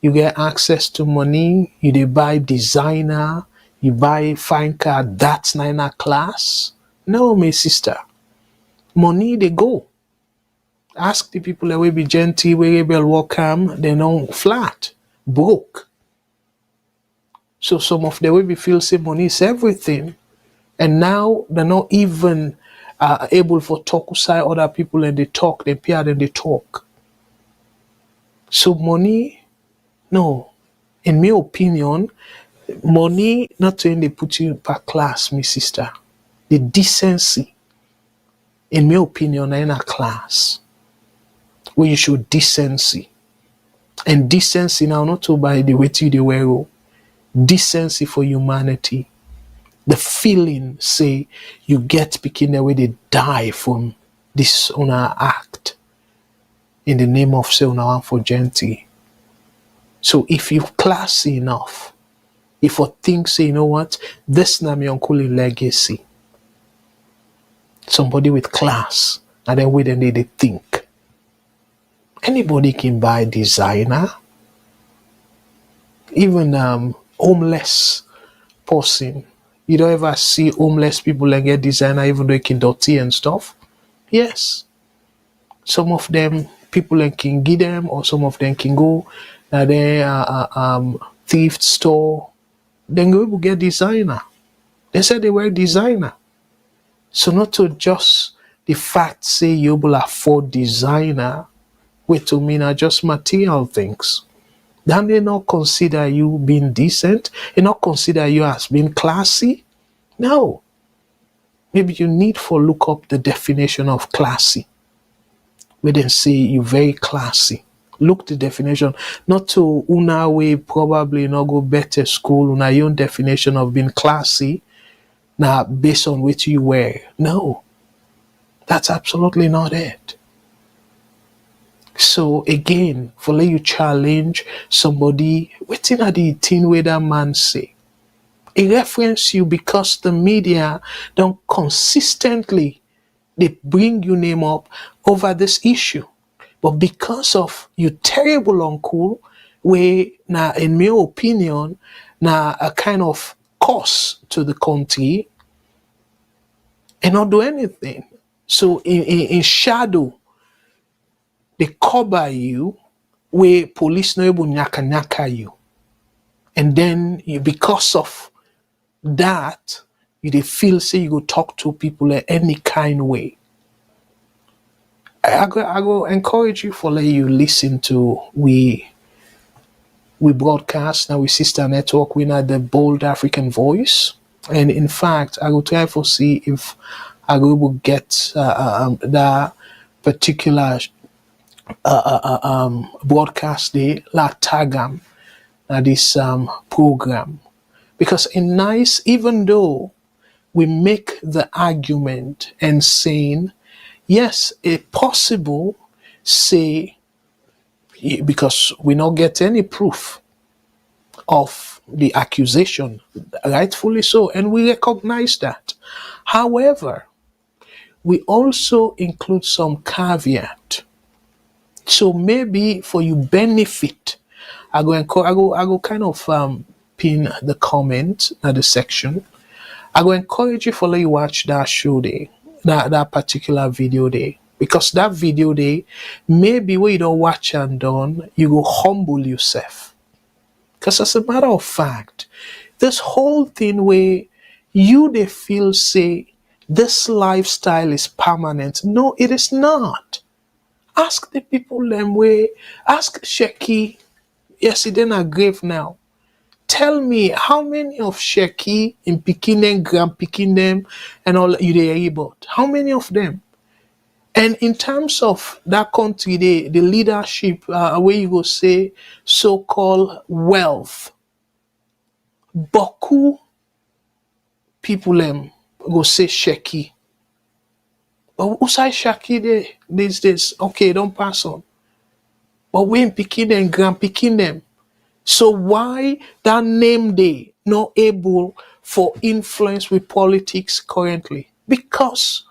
you get access to money, you dey buy designer, you buy fine car, that's not in a class. No, my sister. Money they go. Ask the people that will be gentle, where able work they know flat, broke. So some of them will be feel say money is everything. And now they're not even able for talk beside other people and they talk, they peer and they talk. So money, no. In my opinion, money not saying they put you per class, my sister. The decency, in my opinion, in a class where you show decency. And decency now not to by the way to the wear, decency for humanity. The feeling, say, you get picking the way they die from this on our act in the name of say on our for gentle. So if you classy enough, if you think say, you know what, this na my uncle legacy. Somebody with class, and then wait and they think. Anybody can buy designer, even homeless person. You don't ever see homeless people that get designer even though it can dirty and stuff. Yes. Some of them people can give them, or some of them can go to their thrift store. Then go able get designer. They said they were designer. So not to just the fact say you will afford designer, which to mean are just material things. Then they not consider you being decent. They not consider you as being classy. No. Maybe you need for look up the definition of classy. We then say you very classy. Look the definition. Not to una way probably not go better school, una your own definition of being classy. Now based on what you wear. No. That's absolutely not it. So again, for let you challenge somebody, waiting at the thing where that man say. It reference you because the media don't consistently they bring your name up over this issue. But because of you terrible uncle, where now in my opinion, now a kind of cost to the country and not do anything. So in shadow, they cover you where police no able nyaka you. And then you, because of that, you dey feel say you go talk to people in any kind way. I go encourage you for let you listen to we broadcast now with sister network we at the Bold African Voice. And in fact, I will try to see if I will get that particular broadcast day la tagam this program, because in nice, even though we make the argument and saying yes, it possible say because we not get any proof of the accusation, rightfully so, and we recognize that. However, we also include some caveat. So maybe for you benefit, I go kind of pin the comment at the section. I go encourage you for let you watch that show day, that particular video day. Because that video day, maybe when you don't watch and done, you go humble yourself. Because as a matter of fact, this whole thing where you they feel say this lifestyle is permanent. No, it is not. Ask the people them way. Ask Sheki. Yes, he didn't agree now. tell me how many of Sheki in Pikinem, Grand Pikinem, and all you they hear about? How many of them? And in terms of that country, the leadership, where you go say so-called wealth, Boku people go say Sheki. But who say Sheki these days? Okay, don't pass on. But when picking them, grand picking them. So why that name they not able for influence with politics currently? Because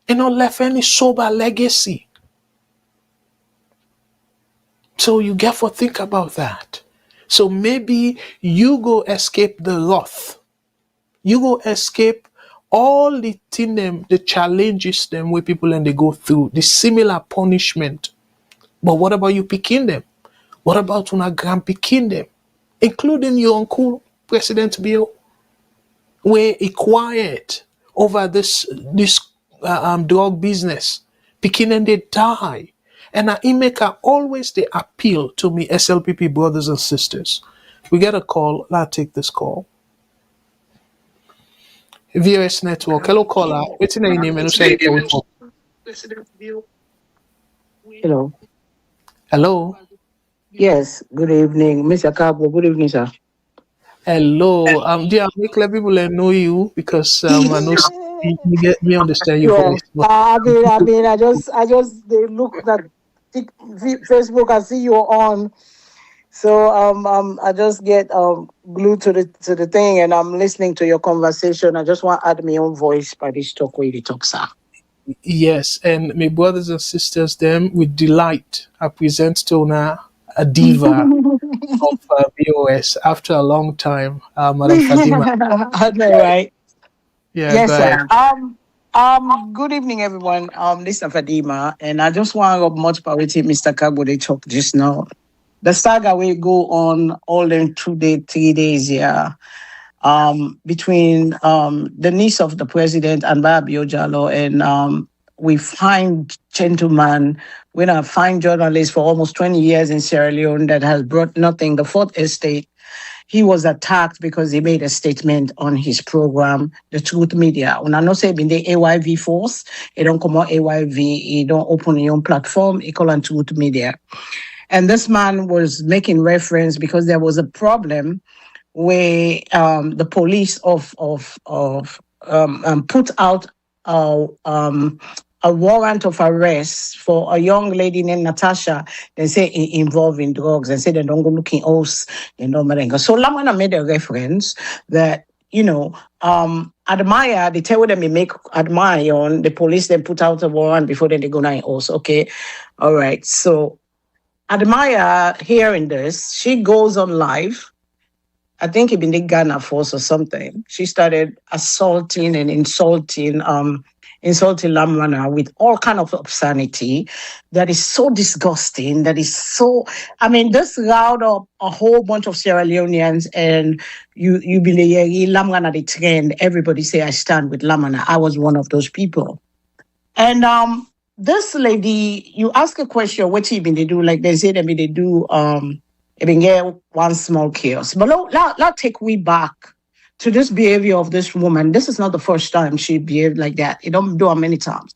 it not left any sober legacy. So you get to think about that. So maybe you go escape the wrath. You go escape all the thing them, the challenges them where people and they go through, the similar punishment. But what about you picking them? What about una grand picking them? Including your uncle, President Bill, where he quiet over this drug business. Picking and they die. And I make always the appeal to me, SLPP brothers and sisters. We get a call. Let's take this call. VOS Network. Hello, caller. What's your name and say Hello. Hello. Yes. Good evening, Mr. Kargbo. Good evening, sir. Hello. Dear, make let people know you because I know you get me understand your Yeah. voice. I just they look at Facebook. I see you're on. So I just get glued to the thing, and I'm listening to your conversation. I just want to add my own voice by this talk where you talk, sir. Yes, and my brothers and sisters, them with delight, I present to now a diva of VOS after a long time, Madam Fatima. I know, right? Yeah, Yes, go sir. ahead. Good evening, everyone. This is Fadima, and I just want to much power to Mr. Kargbo. They talk just now. The saga will go on all them 2 days, 3 days, yeah. Between the niece of the president and Babio Jallo, and we find gentleman, we're a fine journalist for almost 20 years in Sierra Leone that has brought nothing. The Fourth Estate, he was attacked because he made a statement on his program, The Truth Media. When I know say in the AYV force, he don't come out AYV, he don't open his own platform, he call on Truth Media. And this man was making reference because there was a problem where the police put out a warrant of arrest for a young lady named Natasha. They say involved in drugs. They say they don't go looking else. So Lamrana made a reference that, Admire, they tell them they make Admire on the police, then put out a warrant before then they go now also. Okay. All right. So Admire hearing this, she goes on live. I think it been the Ghana Force or something. She started assaulting and insulting Lamrana with all kind of obscenity that is so disgusting. That is so. I mean, this riled up a whole bunch of Sierra Leoneans, and you believe Lamrana the trend. Everybody say I stand with Lamrana. I was one of those people, and this lady, you ask a question, what she been they do? Like they say they do even get one small chaos. But let's take we back to this behavior of this woman. This is not the first time she behaved like that. It don't do it many times.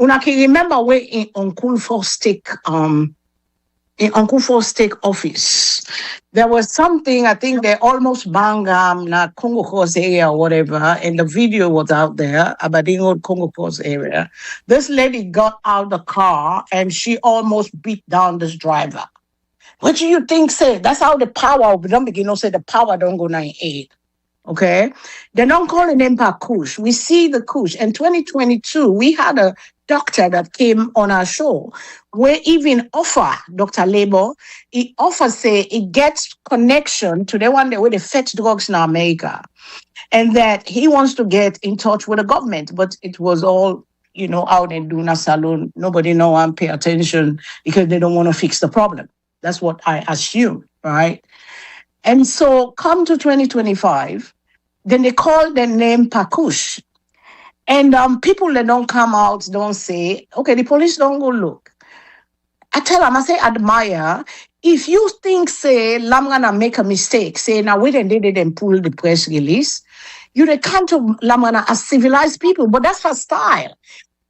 Una can remember where in Uncle Force take office, there was something, I think they almost banged na Congo Cross area or whatever, and the video was out there, Abadingo Congo Cross area. This lady got out the car and she almost beat down this driver. What do you think, say? That's how the power, we don't begin to say the power don't go 9-8. Okay? They don't call the name Kush. We see the Kush. In 2022, we had a doctor that came on our show where even offer Dr. Labor, he offers say it gets connection to the one that where they fetch drugs in America. And that he wants to get in touch with the government. But it was all, out in Duna Salone. Nobody know and pay attention because they don't want to fix the problem. That's what I assume, right? And so come to 2025, then they call the name Kush. And people that don't come out don't say, okay, the police don't go look. I tell them, I say, Admire, if you think, say, Lamrana make a mistake, say, now wait and they didn't pull the press release, you they come to Lamrana as civilized people, but that's her style.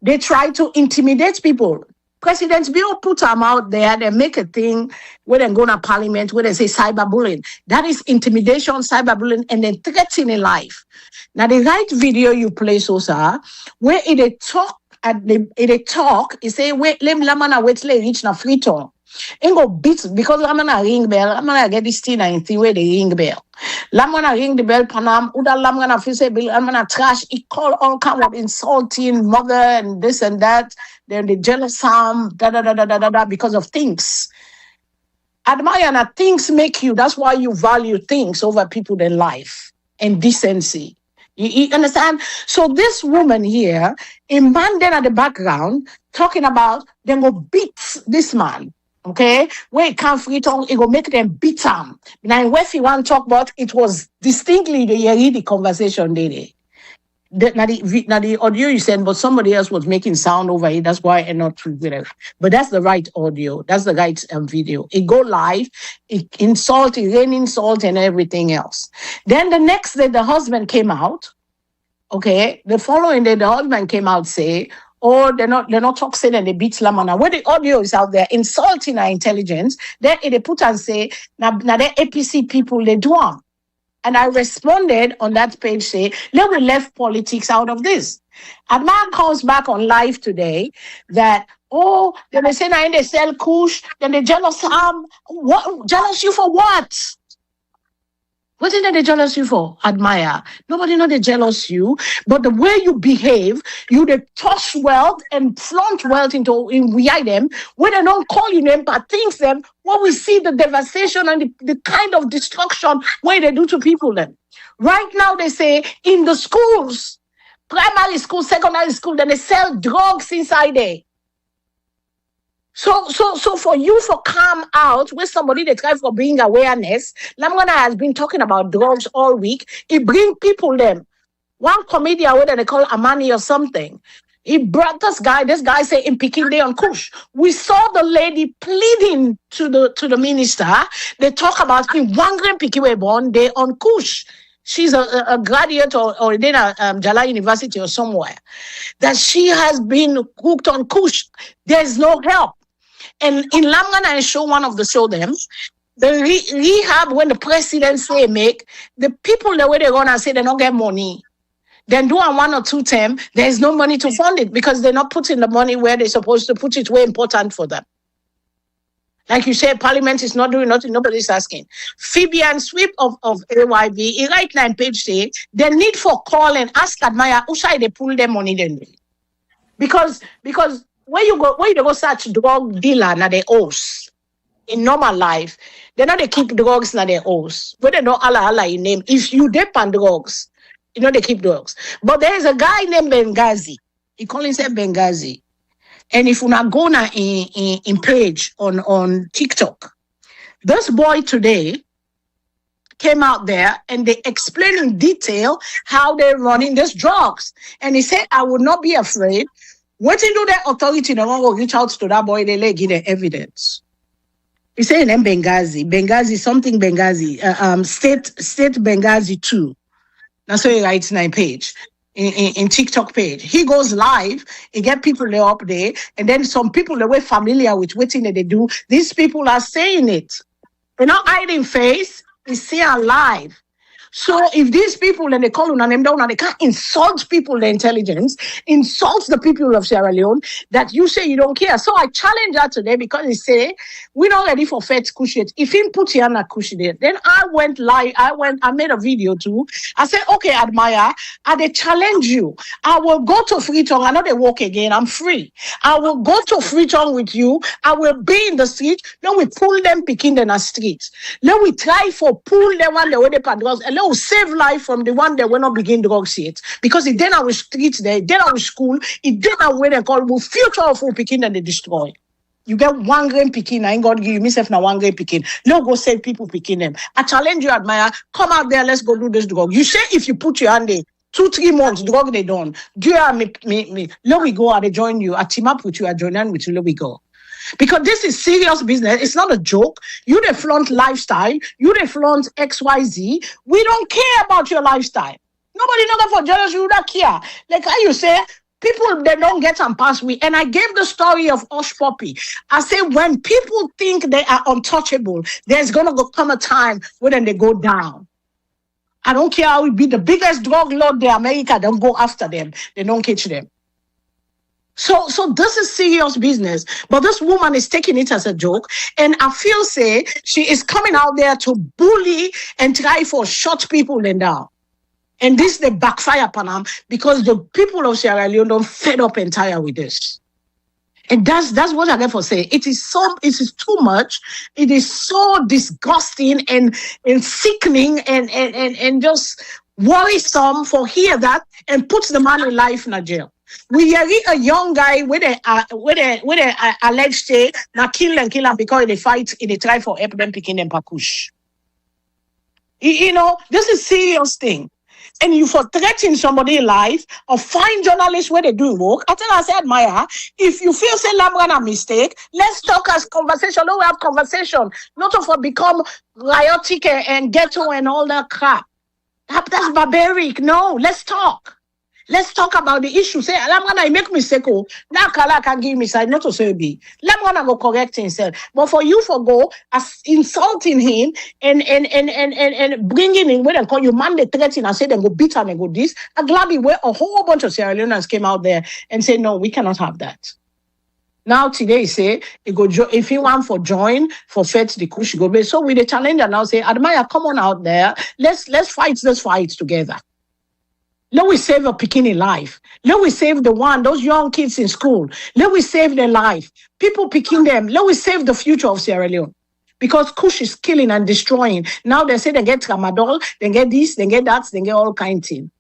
They try to intimidate people. President Bill put them out there, they make a thing where they go to parliament, where they say cyberbullying. That is intimidation, cyberbullying, and then threatening life. Now, the right video you play, Sosa, where it talk, it say, wait, let Lamana wait, let reach na Freetown. And go beat, because Lamana ring bell, Lamana get this thing and where they ring bell. Lamana ring the bell, Panam, Uda Lamana Fise Bill, Lamana trash, he call all kind of insulting mother and this and that. Then the jealous because of things. Admire that things make you, that's why you value things over people than life and decency. You understand? So this woman here, a man then at the background, talking about, them go beat this man. Okay, where it can't free tongue, it will make them beat him. Now, if you want to talk about, it was distinctly the conversation, did it? Now the audio you sent, but somebody else was making sound over it. That's why I'm not true with it. But that's the right audio. That's the right video. It go live, it insult, it rain insult and everything else. Then the next day, the husband came out. Okay, the following day, the husband came out say, or they're not toxic and they beat Lamana. Where the audio is out there insulting our intelligence, then they put and say, now the APC people, they do them. And I responded on that page, say, let me left politics out of this. And man comes back on live today that, oh, then they say now they sell Kush, then they jealous what jealous you for what? What is they jealous you for? Admire. Nobody know they jealous you, but the way you behave, you they toss wealth and flaunt wealth in them, when they don't call you name, but things them, what we see the devastation and the kind of destruction where they do to people then. Right now they say in the schools, primary school, secondary school, then they sell drugs inside there. So for you to come out with somebody that try for bring awareness, Lamrana has been talking about drugs all week. He bring people them. One comedian where they call Amani or something. He brought this guy say in Peking Day on Kush. We saw the lady pleading to the minister. They talk about in Wangren Pikiwe born day on Kush. She's a graduate or then Jala University or somewhere. That she has been hooked on Kush. There's no help. And in Lamrana, I show one of the show them, the rehab when the president say make, the people the way they're gonna say they don't get money. Then do a 1 or 2 term, there's no money to fund it because they're not putting the money where they're supposed to put it, where important for them. Like you said, Parliament is not doing nothing, nobody's asking. Phoebe and Sweep of AYB, in right line page say, the need for call and ask Admire, who should they pull their money then? Because where you go search drug dealer na their house in normal life, they know they keep drugs na their house. But they know Allah in name. If you depend drugs, you know they keep drugs. But there is a guy named Benghazi. He calls himself Benghazi. And if you not go na in page on TikTok, this boy today came out there and they explain in detail how they're running these drugs. And he said, I would not be afraid. What you do that authority, they won't go reach out to that boy, they give the evidence. He said in Benghazi, something Benghazi, state Benghazi 2. That's what he writes in page, in TikTok page. He goes live, he get people there up there, and then some people that were familiar with what they do, these people are saying it. They're not hiding face, they say it live. So if these people and they call on them down and they can't insult people, the intelligence, insult the people of Sierra Leone, that you say you don't care. So I challenge that today because they say, we're not ready for Fed Kush yet. If he put here na Kush there, then I went live, I made a video too. I said, okay, Admire, I challenge you. I will go to Freetown. I know they walk again. I'm free. I will go to Freetown with you. I will be in the street. Then we pull them picking in the streets. Then we try for pull them on the way they padros. And then we save life from the one that will not begin drugs yet. Because it then our streets there, then our school, it then our way they call future of picking and they destroy. You get 1 gram picking, I ain't God give you myself now 1 gram picking. No go save people picking them. I challenge you, Admire, come out there, let's go do this drug. You say if you put your hand there, 2-3 months, drug they done. Do you me? Let me go, I join you. I team up with you, I join in with you, let me go. Because this is serious business. It's not a joke. You they flaunt lifestyle. You they flaunt XYZ. We don't care about your lifestyle. Nobody know that for jealous, you don't care. Like how you say, people, they don't get and pass me. And I gave the story of Osh Poppy. I say, when people think they are untouchable, there's going to come a time when they go down. I don't care how it be the biggest drug lord in America, don't go after them. They don't catch them. So this is serious business. But this woman is taking it as a joke. And I feel say she is coming out there to bully and try for shut people down. And this they backfire upon them because the people of Sierra Leone don't fed up and tired with this. And that's what I get for saying. It is too much. It is so disgusting and sickening and just worrisome for hear that and puts the man in life in a jail. We hear a young guy with a alleged say na kill him because they fight in the try for epidemic in Kush. You know, this is serious thing. And you for threatening somebody's life or find journalists where they do work. I said, Maya, if you feel say Lamrana mistake, let's talk as conversation. Don't we have conversation, not for become riotic and ghetto and all that crap. That's barbaric. No, let's talk. Let's talk about the issue. Say, Lamrana, make mistake. Now Kala can give me side, not to say be. Lamrana go correct himself. But for you for go as insulting him and bringing in when they call you man, they threaten and say they go beat and they go this. I'm glad where a whole bunch of Sierra Leoneans came out there and said, no, we cannot have that. Now today say if you want for join for fetch the Kush go. So with the challenger now say, Admire, come on out there. Let's fight together. Let we save a bikini life. Let we save those young kids in school. Let we save their life. People picking them. Let we save the future of Sierra Leone. Because Kush is killing and destroying. Now they say they get tramadol, they get this, they get that, they get all kind of things.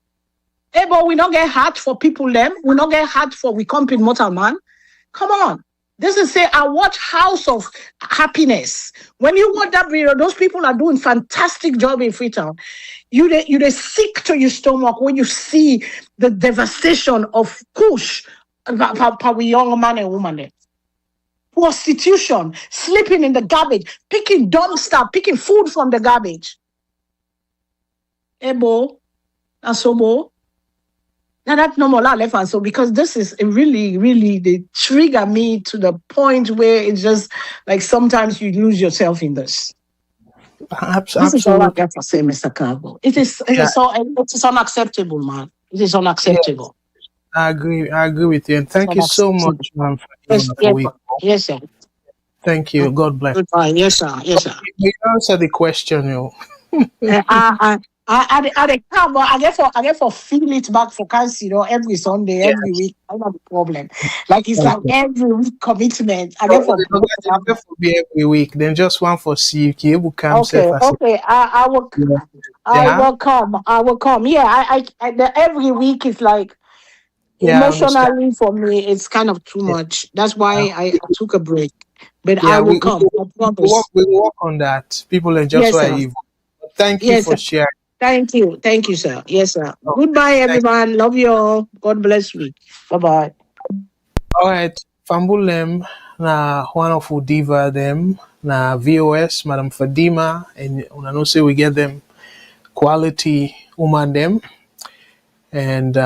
Hey, but we don't get hard for people them. We don't get hard for we compete mortal man. Come on. This is say I watch House of Happiness. When you watch that video, those people are doing fantastic job in Freetown. You sick to your stomach when you see the devastation of Kush for young man and woman there. Prostitution, sleeping in the garbage, picking dumpster, picking food from the garbage. Ebo, Asobo. Now that's no more left and so because this is really, really they trigger me to the point where it's just like sometimes you lose yourself in this. Absolutely. This is all I got to say, Mr. Kargbo. It is unacceptable, man. It is unacceptable. I agree with you, and thank you so much, ma'am, Yes, sir. Thank you. God bless. Goodbye. Yes, sir. Yes, sir. You answer the question, you. I get for feel it back for council every Sunday, every week. I don't have a problem. Like it's like every week commitment. I get for be every week. Then just one for CUK. Okay. I will. Yeah. I will come. I will come. Yeah. I every week is like emotionally for me. It's kind of too much. That's why I took a break. But I will come. We work on that. People are just why. Thank you for sharing. Thank you, sir. Yes, sir. Goodbye, everyone. Love you all. God bless you. Bye-bye. All right. Fambulem na one of Udiva them na VOS, Madam Fadima, and I know say we get them quality woman them. And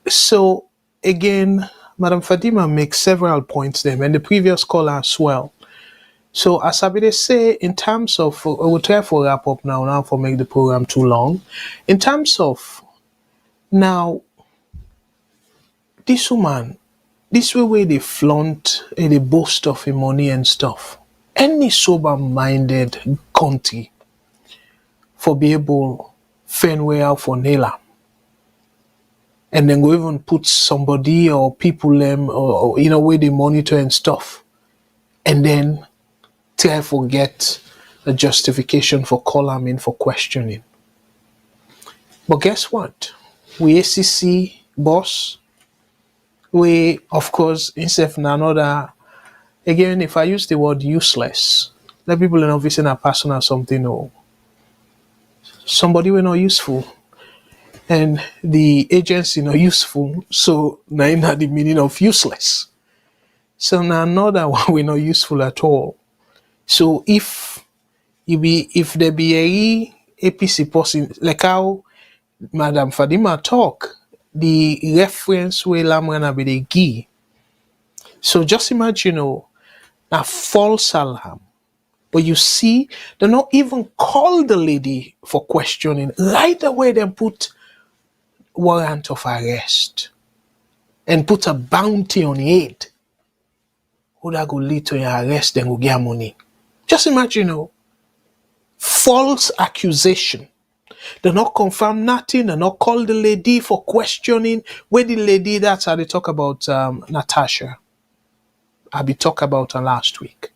so again, Madam Fadima makes several points them, and the previous caller as well. So as I say, in terms of, we'll try for wrap up now for make the program too long. In terms of, now, this woman, this way they flaunt and they boast of the money and stuff. Any sober-minded country for be able fend way out for Nela. And then go even put somebody or people them or where they monitor and stuff. And then try to get a justification for calling in for questioning. But guess what? We ACC boss, we of course instead another again if I use the word useless, let people know if it's in a person or something or somebody we're not useful. And the agency not useful, so now the meaning of useless. So now another one we not useful at all. So if there be a APC person, like how Madam Fadima talk, the reference where Lamrana be the give. So just imagine, a false alarm. But you see, they not even call the lady for questioning. Right away, they put warrant of arrest and put a bounty on it. Who that go lead to your arrest, then go get money. Just imagine, false accusation. They not confirm nothing. They not call the lady for questioning. Where the lady, that's how they talk about Natasha. I be talk about her last week.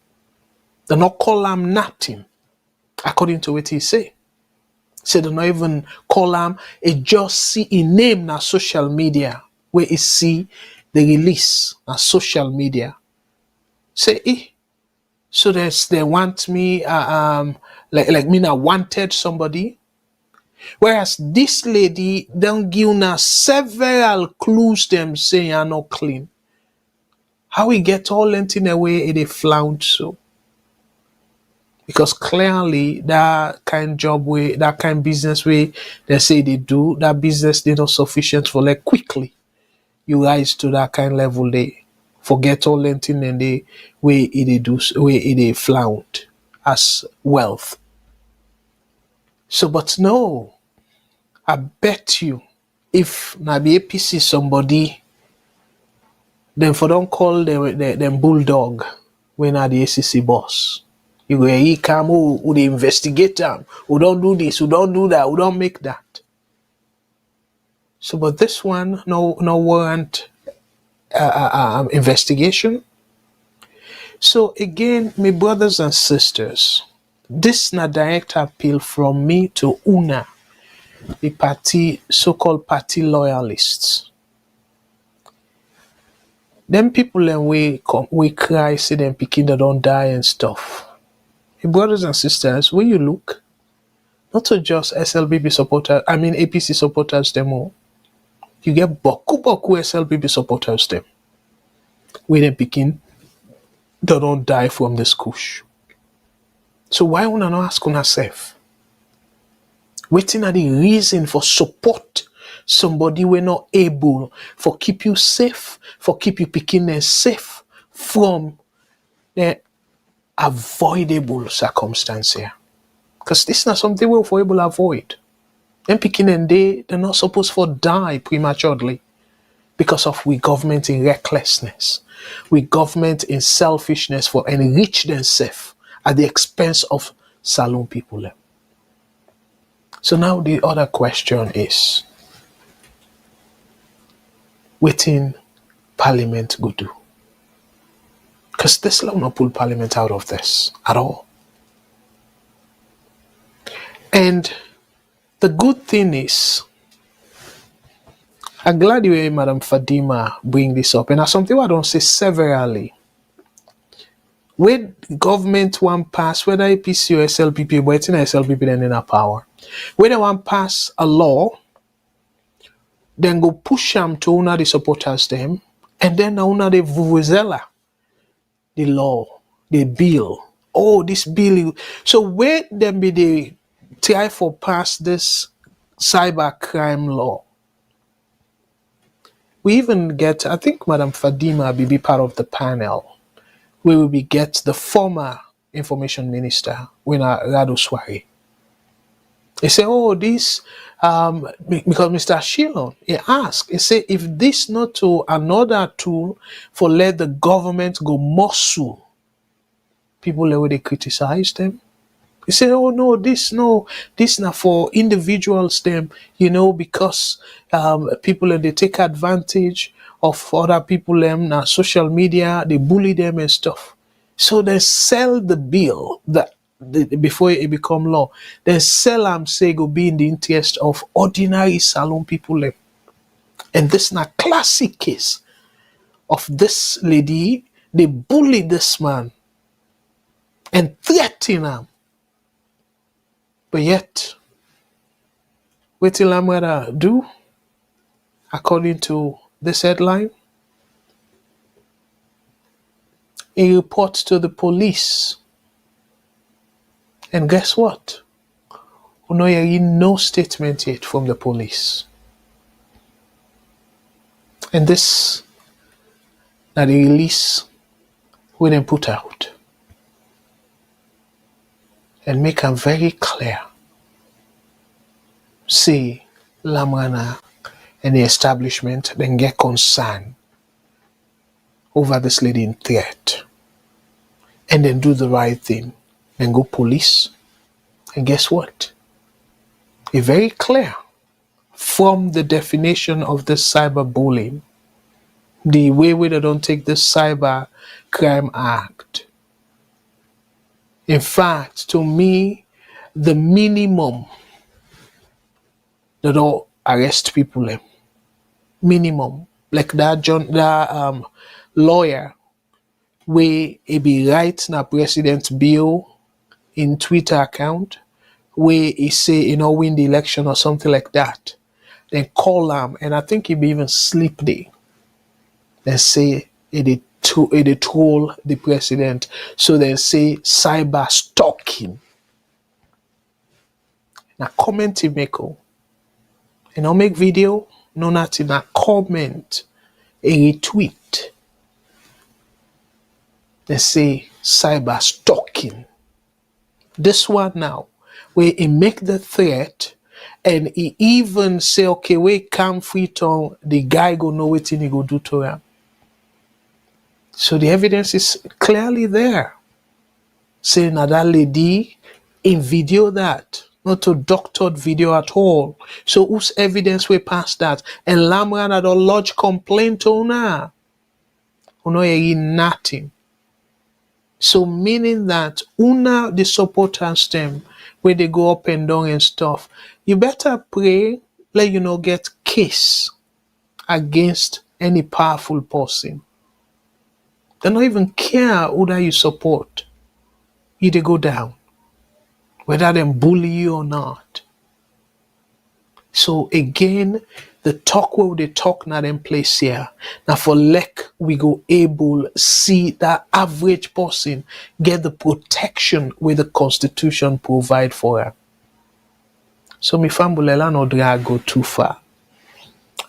They not call him nothing, according to what he say. Say they not even call him. It just see a name na social media where he see the release na social media. Say so they want me like me na wanted somebody. Whereas this lady don't give na several clues them saying are not clean. How we get all anything away it a flound so? Because clearly that kind job way, that kind business way they say they do, that business they not sufficient for like quickly. You rise to that kind level they forget all anything and they way it do way it a flound as wealth. So but no, I bet you if na be APC somebody, then for don't call them bulldog when are the ACC boss. You go he come who they investigate them, who don't do this, who don't do that, who don't make that. So but this one no warrant investigation. So again, my brothers and sisters, this na direct appeal from me to Una, the party so-called party loyalists. Them people and we cry, see them picking that don't die and stuff. Hey, brothers and sisters, when you look, not to just SLBB supporters, I mean APC supporters them all. You get boku SLBB supporters them. When them picking that don't die from this Kush. So why wanna not ask on self? Waiting at the reason for support somebody we're not able for keep you safe, for keep you picking them safe from the avoidable circumstance here. Because this is not something we're able to avoid. Them picking and they're not supposed to die prematurely because of we government in recklessness. We government in selfishness for enrich themselves at the expense of Salone people. So now the other question is, waiting Parliament go do? Because this will not pull Parliament out of this at all. And the good thing is, I'm glad you hear Madam Fadima bring this up. And that's something I don't say severally. When government want pass, whether APC or SLPP, but it's in SLPP then in a power. When they want pass a law, then go push them to una the supporters them, and then una the vuvuzela, the law, the bill. Oh, this bill. So where them be the try for pass this cyber crime law? We even get, I think Madam Fadima will be part of the panel where we will get the former information minister, Wina Rado Swari. He said, oh, this, because Mr. Shilon, he asked, he said, if this not to another tool for let the government go muscle people the way they criticize them. He said, oh no, this not for individuals them, because people they take advantage of other people them now social media, they bully them and stuff. So they sell the bill before it become law. They sell them say go be in the interest of ordinary Salone people them. And this is a classic case of this lady, they bully this man and threaten him. But yet, what will Lamrana do? According to this headline, a report to the police. And guess what? No, no statement yet from the police. And this, now the release, we then put out. And make them very clear. Say, Lamrana and the establishment then get concerned over this lady in threat. And then do the right thing. Then go police. And guess what? It's very clear from the definition of the cyberbullying, the way they don't take the Cyber Crime Act. In fact, to me, the minimum they don't arrest people. Minimum. Like that lawyer where he be writing a president bill in Twitter account where he say, win the election or something like that. Then call him, and I think he be even sleep there. Then say it troll the president. So they say cyber stalking. Now comment he make. Make video, no nothing. Now comment, a retweet. They say cyber stalking. This one now, where he make the threat, and he even say, okay, we come free to the guy go know what he go do to him. So the evidence is clearly there. Saying that lady in video that, not a doctored video at all. So whose evidence we pass that? And Lamrana don't lodge complaint on her. Nothing. So meaning that una the supporters them where they go up and down and stuff, you better pray let get case against any powerful person. They don't even care who that you support. You they go down. Whether them bully you or not. So again, the talk where they talk now them place here. Now for we go able see that average person get the protection where the Constitution provide for her. So me fambulela no drag go too far.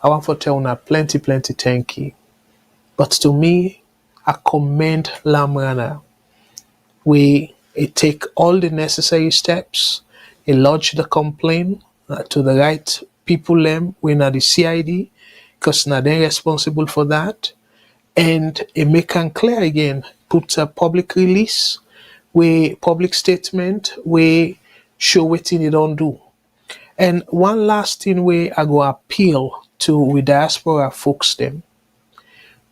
I want to tell you plenty thank you. But to me, I commend Lamrana. We take all the necessary steps, lodge the complaint to the right people we na the CID, because now they're responsible for that. And it make it clear again, put a public release, public statement, show what they don't do. And one last thing I go appeal to with diaspora folks them.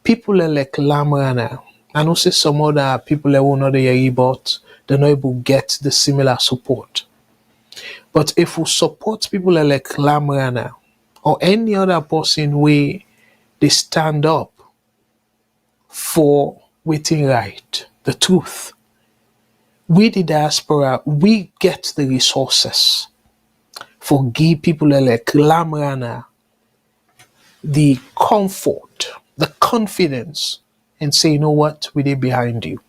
People like Lamrana, I know say some other people who know the hear about, they're not able to get the similar support. But if we support people like Lamrana or any other person where they stand up for waiting right, the truth, we the diaspora, we get the resources for give people like Lamrana the comfort, the confidence, and say, you know what, we did behind you.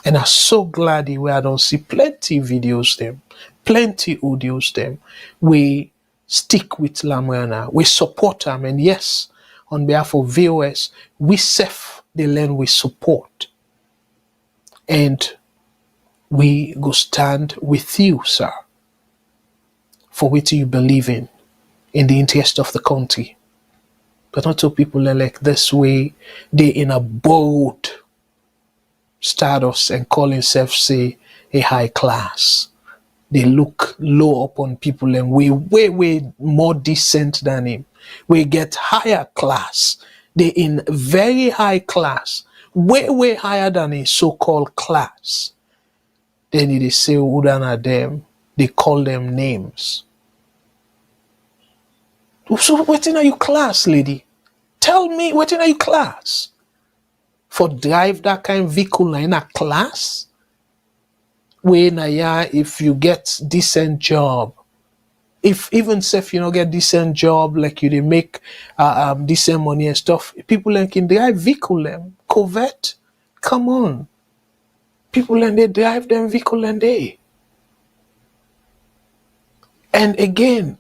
And I'm so glad where I don't see plenty videos them, plenty audios them. We stick with Lamrana, we support them, and yes, on behalf of VOS, we save the land we support. And we go stand with you, sir, for what you believe in the interest of the country. But not to people like this way, they in a bold status and call themselves, say, a high class. They look low upon people and way more decent than him. We get higher class. They in very high class, way higher than a so-called class. Then they say who than them, they call them names. So what in are you class, lady? Tell me what in are you class? For drive that kind of vehicle in a class? When if you get decent job, if even if you don't get decent job, like you they make decent money and stuff, people like can drive vehicle them, Corvette, come on. People and they drive them vehicle and they. And again,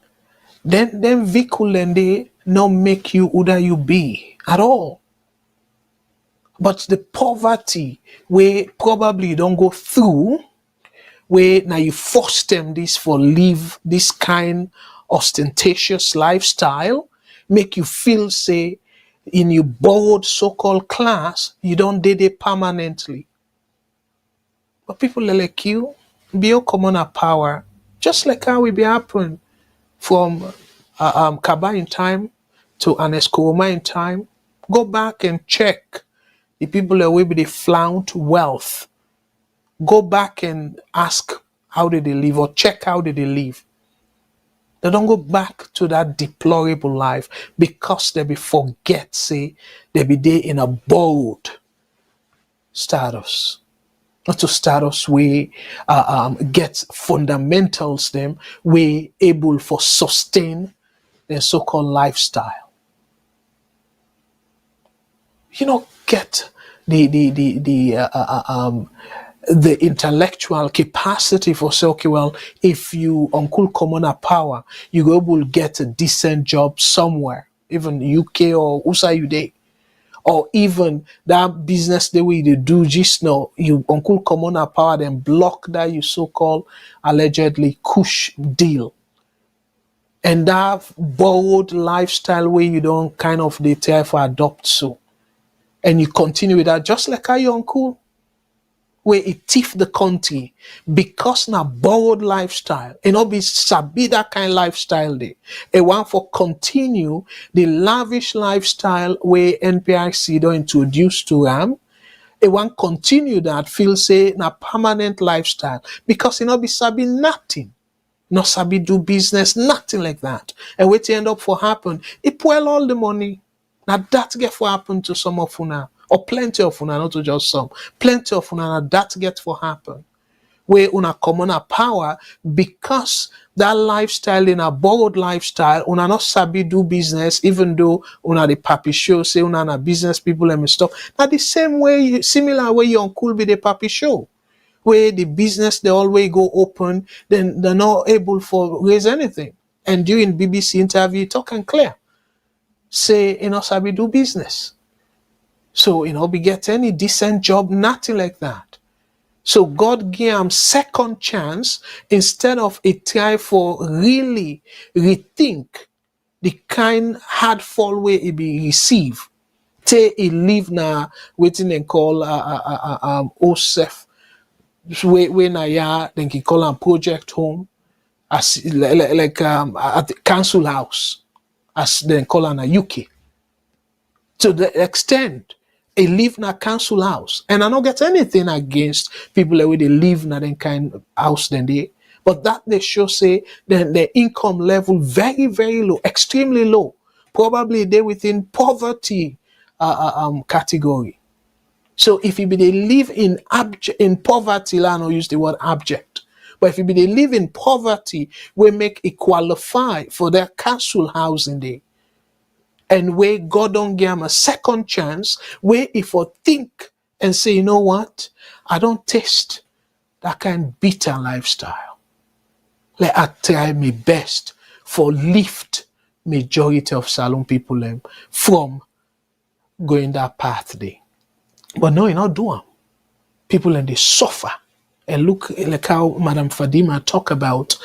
then them vehicle and they not make you who that you be at all. But the poverty where probably you don't go through, where now you force them this for live this kind ostentatious lifestyle, make you feel say in your borrowed so-called class, you don't did it permanently. But people like you, be your common power, just like how it be happen from Kaba in time to Aneskoroma in time. Go back and check the people that will be the flaunt wealth. Go back and ask how did they live or check how did they live. They don't go back to that deplorable life because they be forget, say, they be there in a bold status. Not to status we get fundamentals them, we able for sustain their so-called lifestyle. You know, get the intellectual capacity for say, okay, well, if you uncle common a power, you go able to get a decent job somewhere, even UK or USA you day, or even that business the way they do just now, you uncle common a power, then block that you so-called allegedly Kush deal. And that borrowed lifestyle where you don't kind of they try for adopt so. And you continue with that just like how your uncle where it thief the country because na borrowed lifestyle. And not be sabi that kind of lifestyle there. A one for continue the lavish lifestyle where NPIC don't introduce to them. A one continue that feel say na permanent lifestyle because it not be sabi nothing. Not sabi do business, nothing like that. And what end up for happen, it well all the money. Now that get for happen to some of una, or plenty of una, not to just some, plenty of una, that get for happen. Where una common a power because that lifestyle in a borrowed lifestyle, una not sabi do business, even though una the papi show, say una na business people and stuff. Now the same way, similar way your uncle be the papi show. Where the business they always go open, then they're not able for raise anything. And during BBC interview, talk and clear. Say, you know, sabi do business. So, you know, we get any decent job, nothing like that. So God give them second chance instead of a try for really rethink the kind hard fall way it be received. Say it live now waiting and call OSEF. When I then he call them project home as like at the council house as then call on a UK. To the extent they live in a council house. And I don't get anything against people that way they live in that kind of house than they, but that they show say then their income level very, very low, extremely low. Probably they within poverty category. So if you be they live in poverty, I don't use the word abject. But if you be they live in poverty, we make it qualify for their council housing day. And where God don't give them a second chance, where if I think and say, you know what, I don't taste that kind of bitter lifestyle. Let I try my best for lift majority of Salone people from going that path there. But no, you not do them. People and they suffer. And look like how Madam Fadima talk about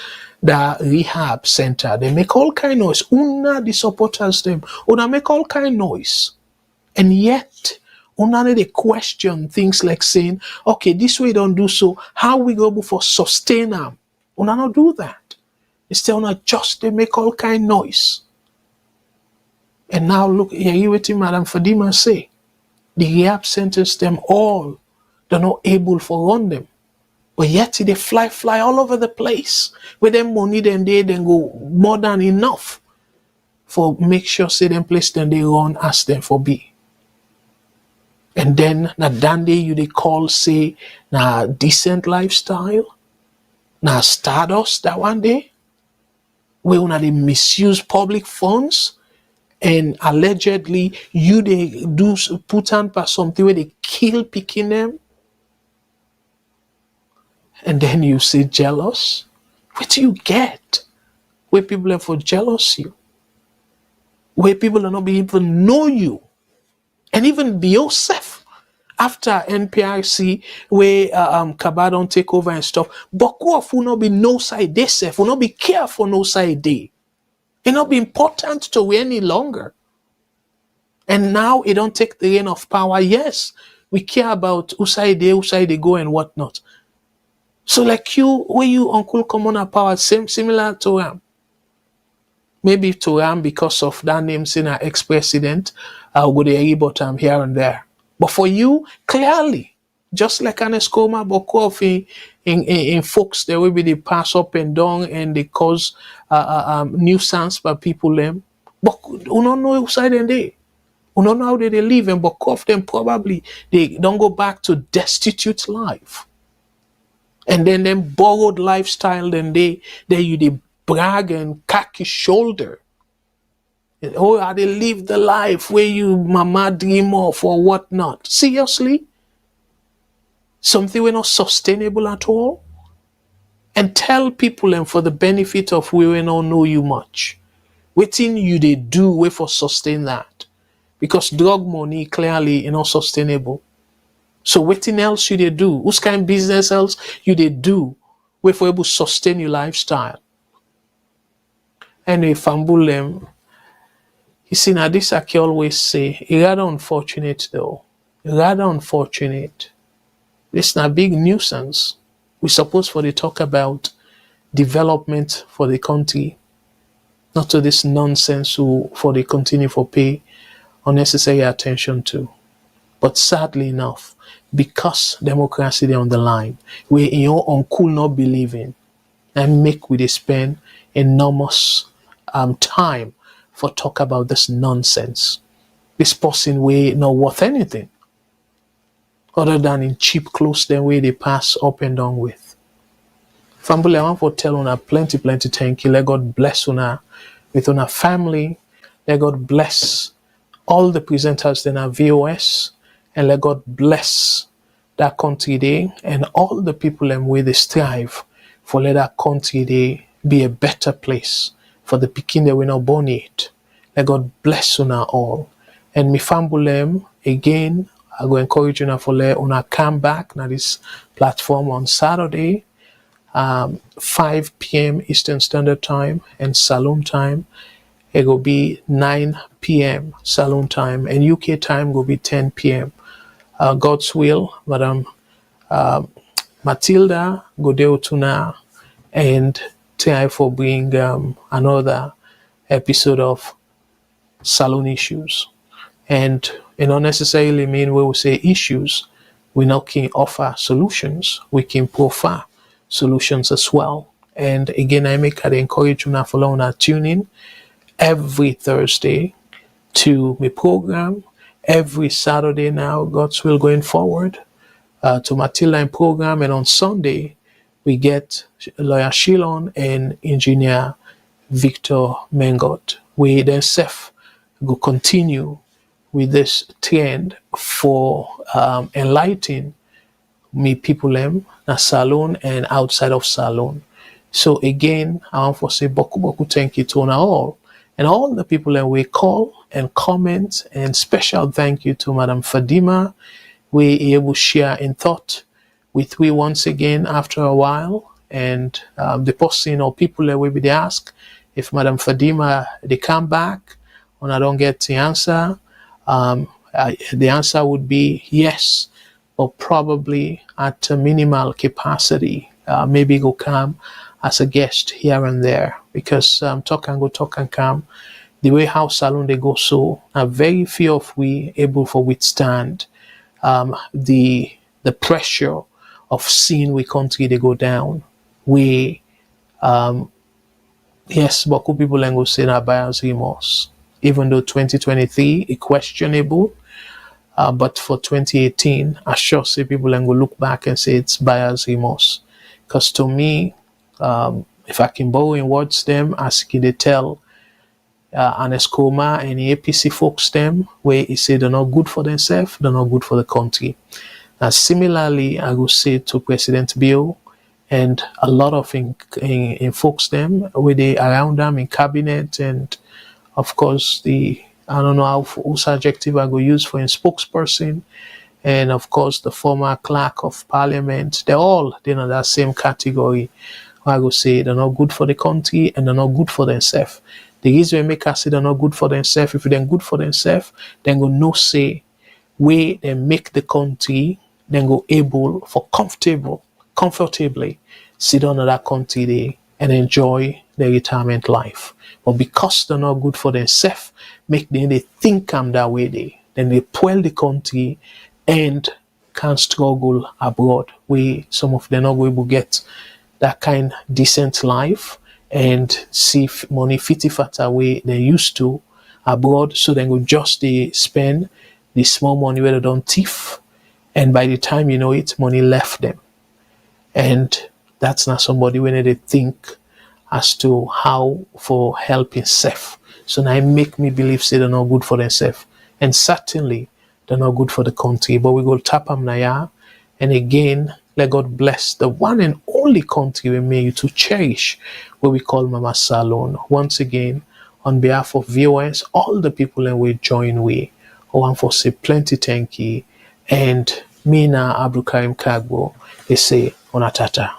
the rehab center. They make all kind of noise. Una the supporters them. Una make all kind of noise. And yet, una they question things like saying, okay, this way don't do so. How we go for sustain them? Una not do that. Instead, una just they make all kind of noise. And now look, you what Madam Fadima say. The rehab centers them all. They're not able for run them. But yet they fly all over the place. With them money then they then go more than enough for make sure say them place then they run as them for be. And then na dandy you they call say na decent lifestyle, na stardust that one day. Where una they misuse public funds and allegedly you they do put on for something where they kill picking them, and then you say jealous. What do you get? Where people are for jealous you, where people are not be even know you, and even be yourself. After NPRC, where Kaba don't take over and stuff, but who not be no side they self, will not be careful no side they. It not be important to we any longer. And now it don't take the reign of power. Yes, we care about who side they go and whatnot. So like you, where you uncle come on a power, similar to maybe to because of that name saying an ex-president, I'll go there, but I'm here and there. But for you, clearly, just like an escoma, but coffee in folks, there will be the pass up and down and they cause nuisance by people them. But you don't know who side and they. You don't know how they live, and but of them probably they don't go back to destitute life. And then them borrowed lifestyle, then they brag and cock his shoulder. Oh, how they live the life where you mama dream of or whatnot. Seriously? Something we're not sustainable at all? And tell people and for the benefit of we will not know you much. Waiting you they do way for sustain that. Because drug money clearly is not sustainable. So waiting else you they do? Whose kind of business else you they do way for able to sustain your lifestyle? Anyway, fambul them. You see, now this I can always say, it's rather unfortunate though. Rather unfortunate. This is a big nuisance. We supposed for the talk about development for the country, not to this nonsense who for they continue for pay unnecessary attention to. But sadly enough, because democracy is on the line, where your uncle not believing and make we they spend enormous time for talk about this nonsense. This person way not worth anything other than in cheap clothes the way they pass up and down with. Family, I want to tell una plenty thank you. Let God bless una with una family. Let God bless all the presenters in our VOS, and let God bless that country day and all the people and where they strive for let that country day be a better place for the Pekin that we not born it. Let God bless una all. And me fambulem again, I go encourage you for let una come back now this platform on Saturday, 5 p.m. Eastern Standard Time and Salone time. It will be 9 p.m. Salone time, and UK time will be 10 p.m. God's will, Madam Matilda Godeotuna, and try for bring another episode of Salone Issues. And it don't necessarily mean we will say issues. We now can offer solutions. We can profile solutions as well. And again, I encourage you now follow our tuning every Thursday to my program. Every Saturday now, God's will going forward to Matilda program. And on Sunday, we get Lawyer Shilon and Engineer Victor Mengot. We then go continue with this trend for enlightening me people na Salone and outside of Salone. So again, I want to say boku thank you to all. And all the people that we call and comment, and special thank you to Madam Fadima. We able to share in thought with we once again after a while. And the person or people that will be ask if Madam Fadima they come back and I don't get the answer. The answer would be yes, but probably at a minimal capacity. Maybe go come as a guest here and there, because talk and come. The way how Salone they go, so very few of we able for withstand the pressure of seeing we country they go down. We yes, but people and go say na buyer's remorse. Even though 2023 is questionable, but for 2018, I sure say people and go look back and say it's buyer's remorse. Because to me, if I can borrow in words them, as they tell an Escoma and the APC folks them, where he say they're not good for themselves, they're not good for the country. Similarly, I would say to President Bill and a lot of in folks them, where they around them in cabinet, and of course I don't know whose adjective I go use for a spokesperson, and of course the former clerk of parliament, they're in that same category. I go say they're not good for the country and they're not good for themselves. The reason we make us say they're not good for themselves, if they're good for themselves, then go no say way they make the country, then go able for comfortably sit down in that country day and enjoy their retirement life. But because they're not good for themselves, make them they think that way then they spoil the country and can struggle abroad, where some of them not going to get that kind decent life and see money fat away they used to abroad, so they go just they spend the small money where they don't thief, and by the time you know it, money left them. And that's not somebody when they think as to how for helping self. So now it make me believe say they're not good for themselves. And certainly they're not good for the country. But we go tap them now. And again, let God bless the one and only country we made you to cherish, what we call Mama Salone. Once again, on behalf of VOS, all the people that we join we, I want to say plenty thank you. And me na Abdul Kargbo, they say onatata.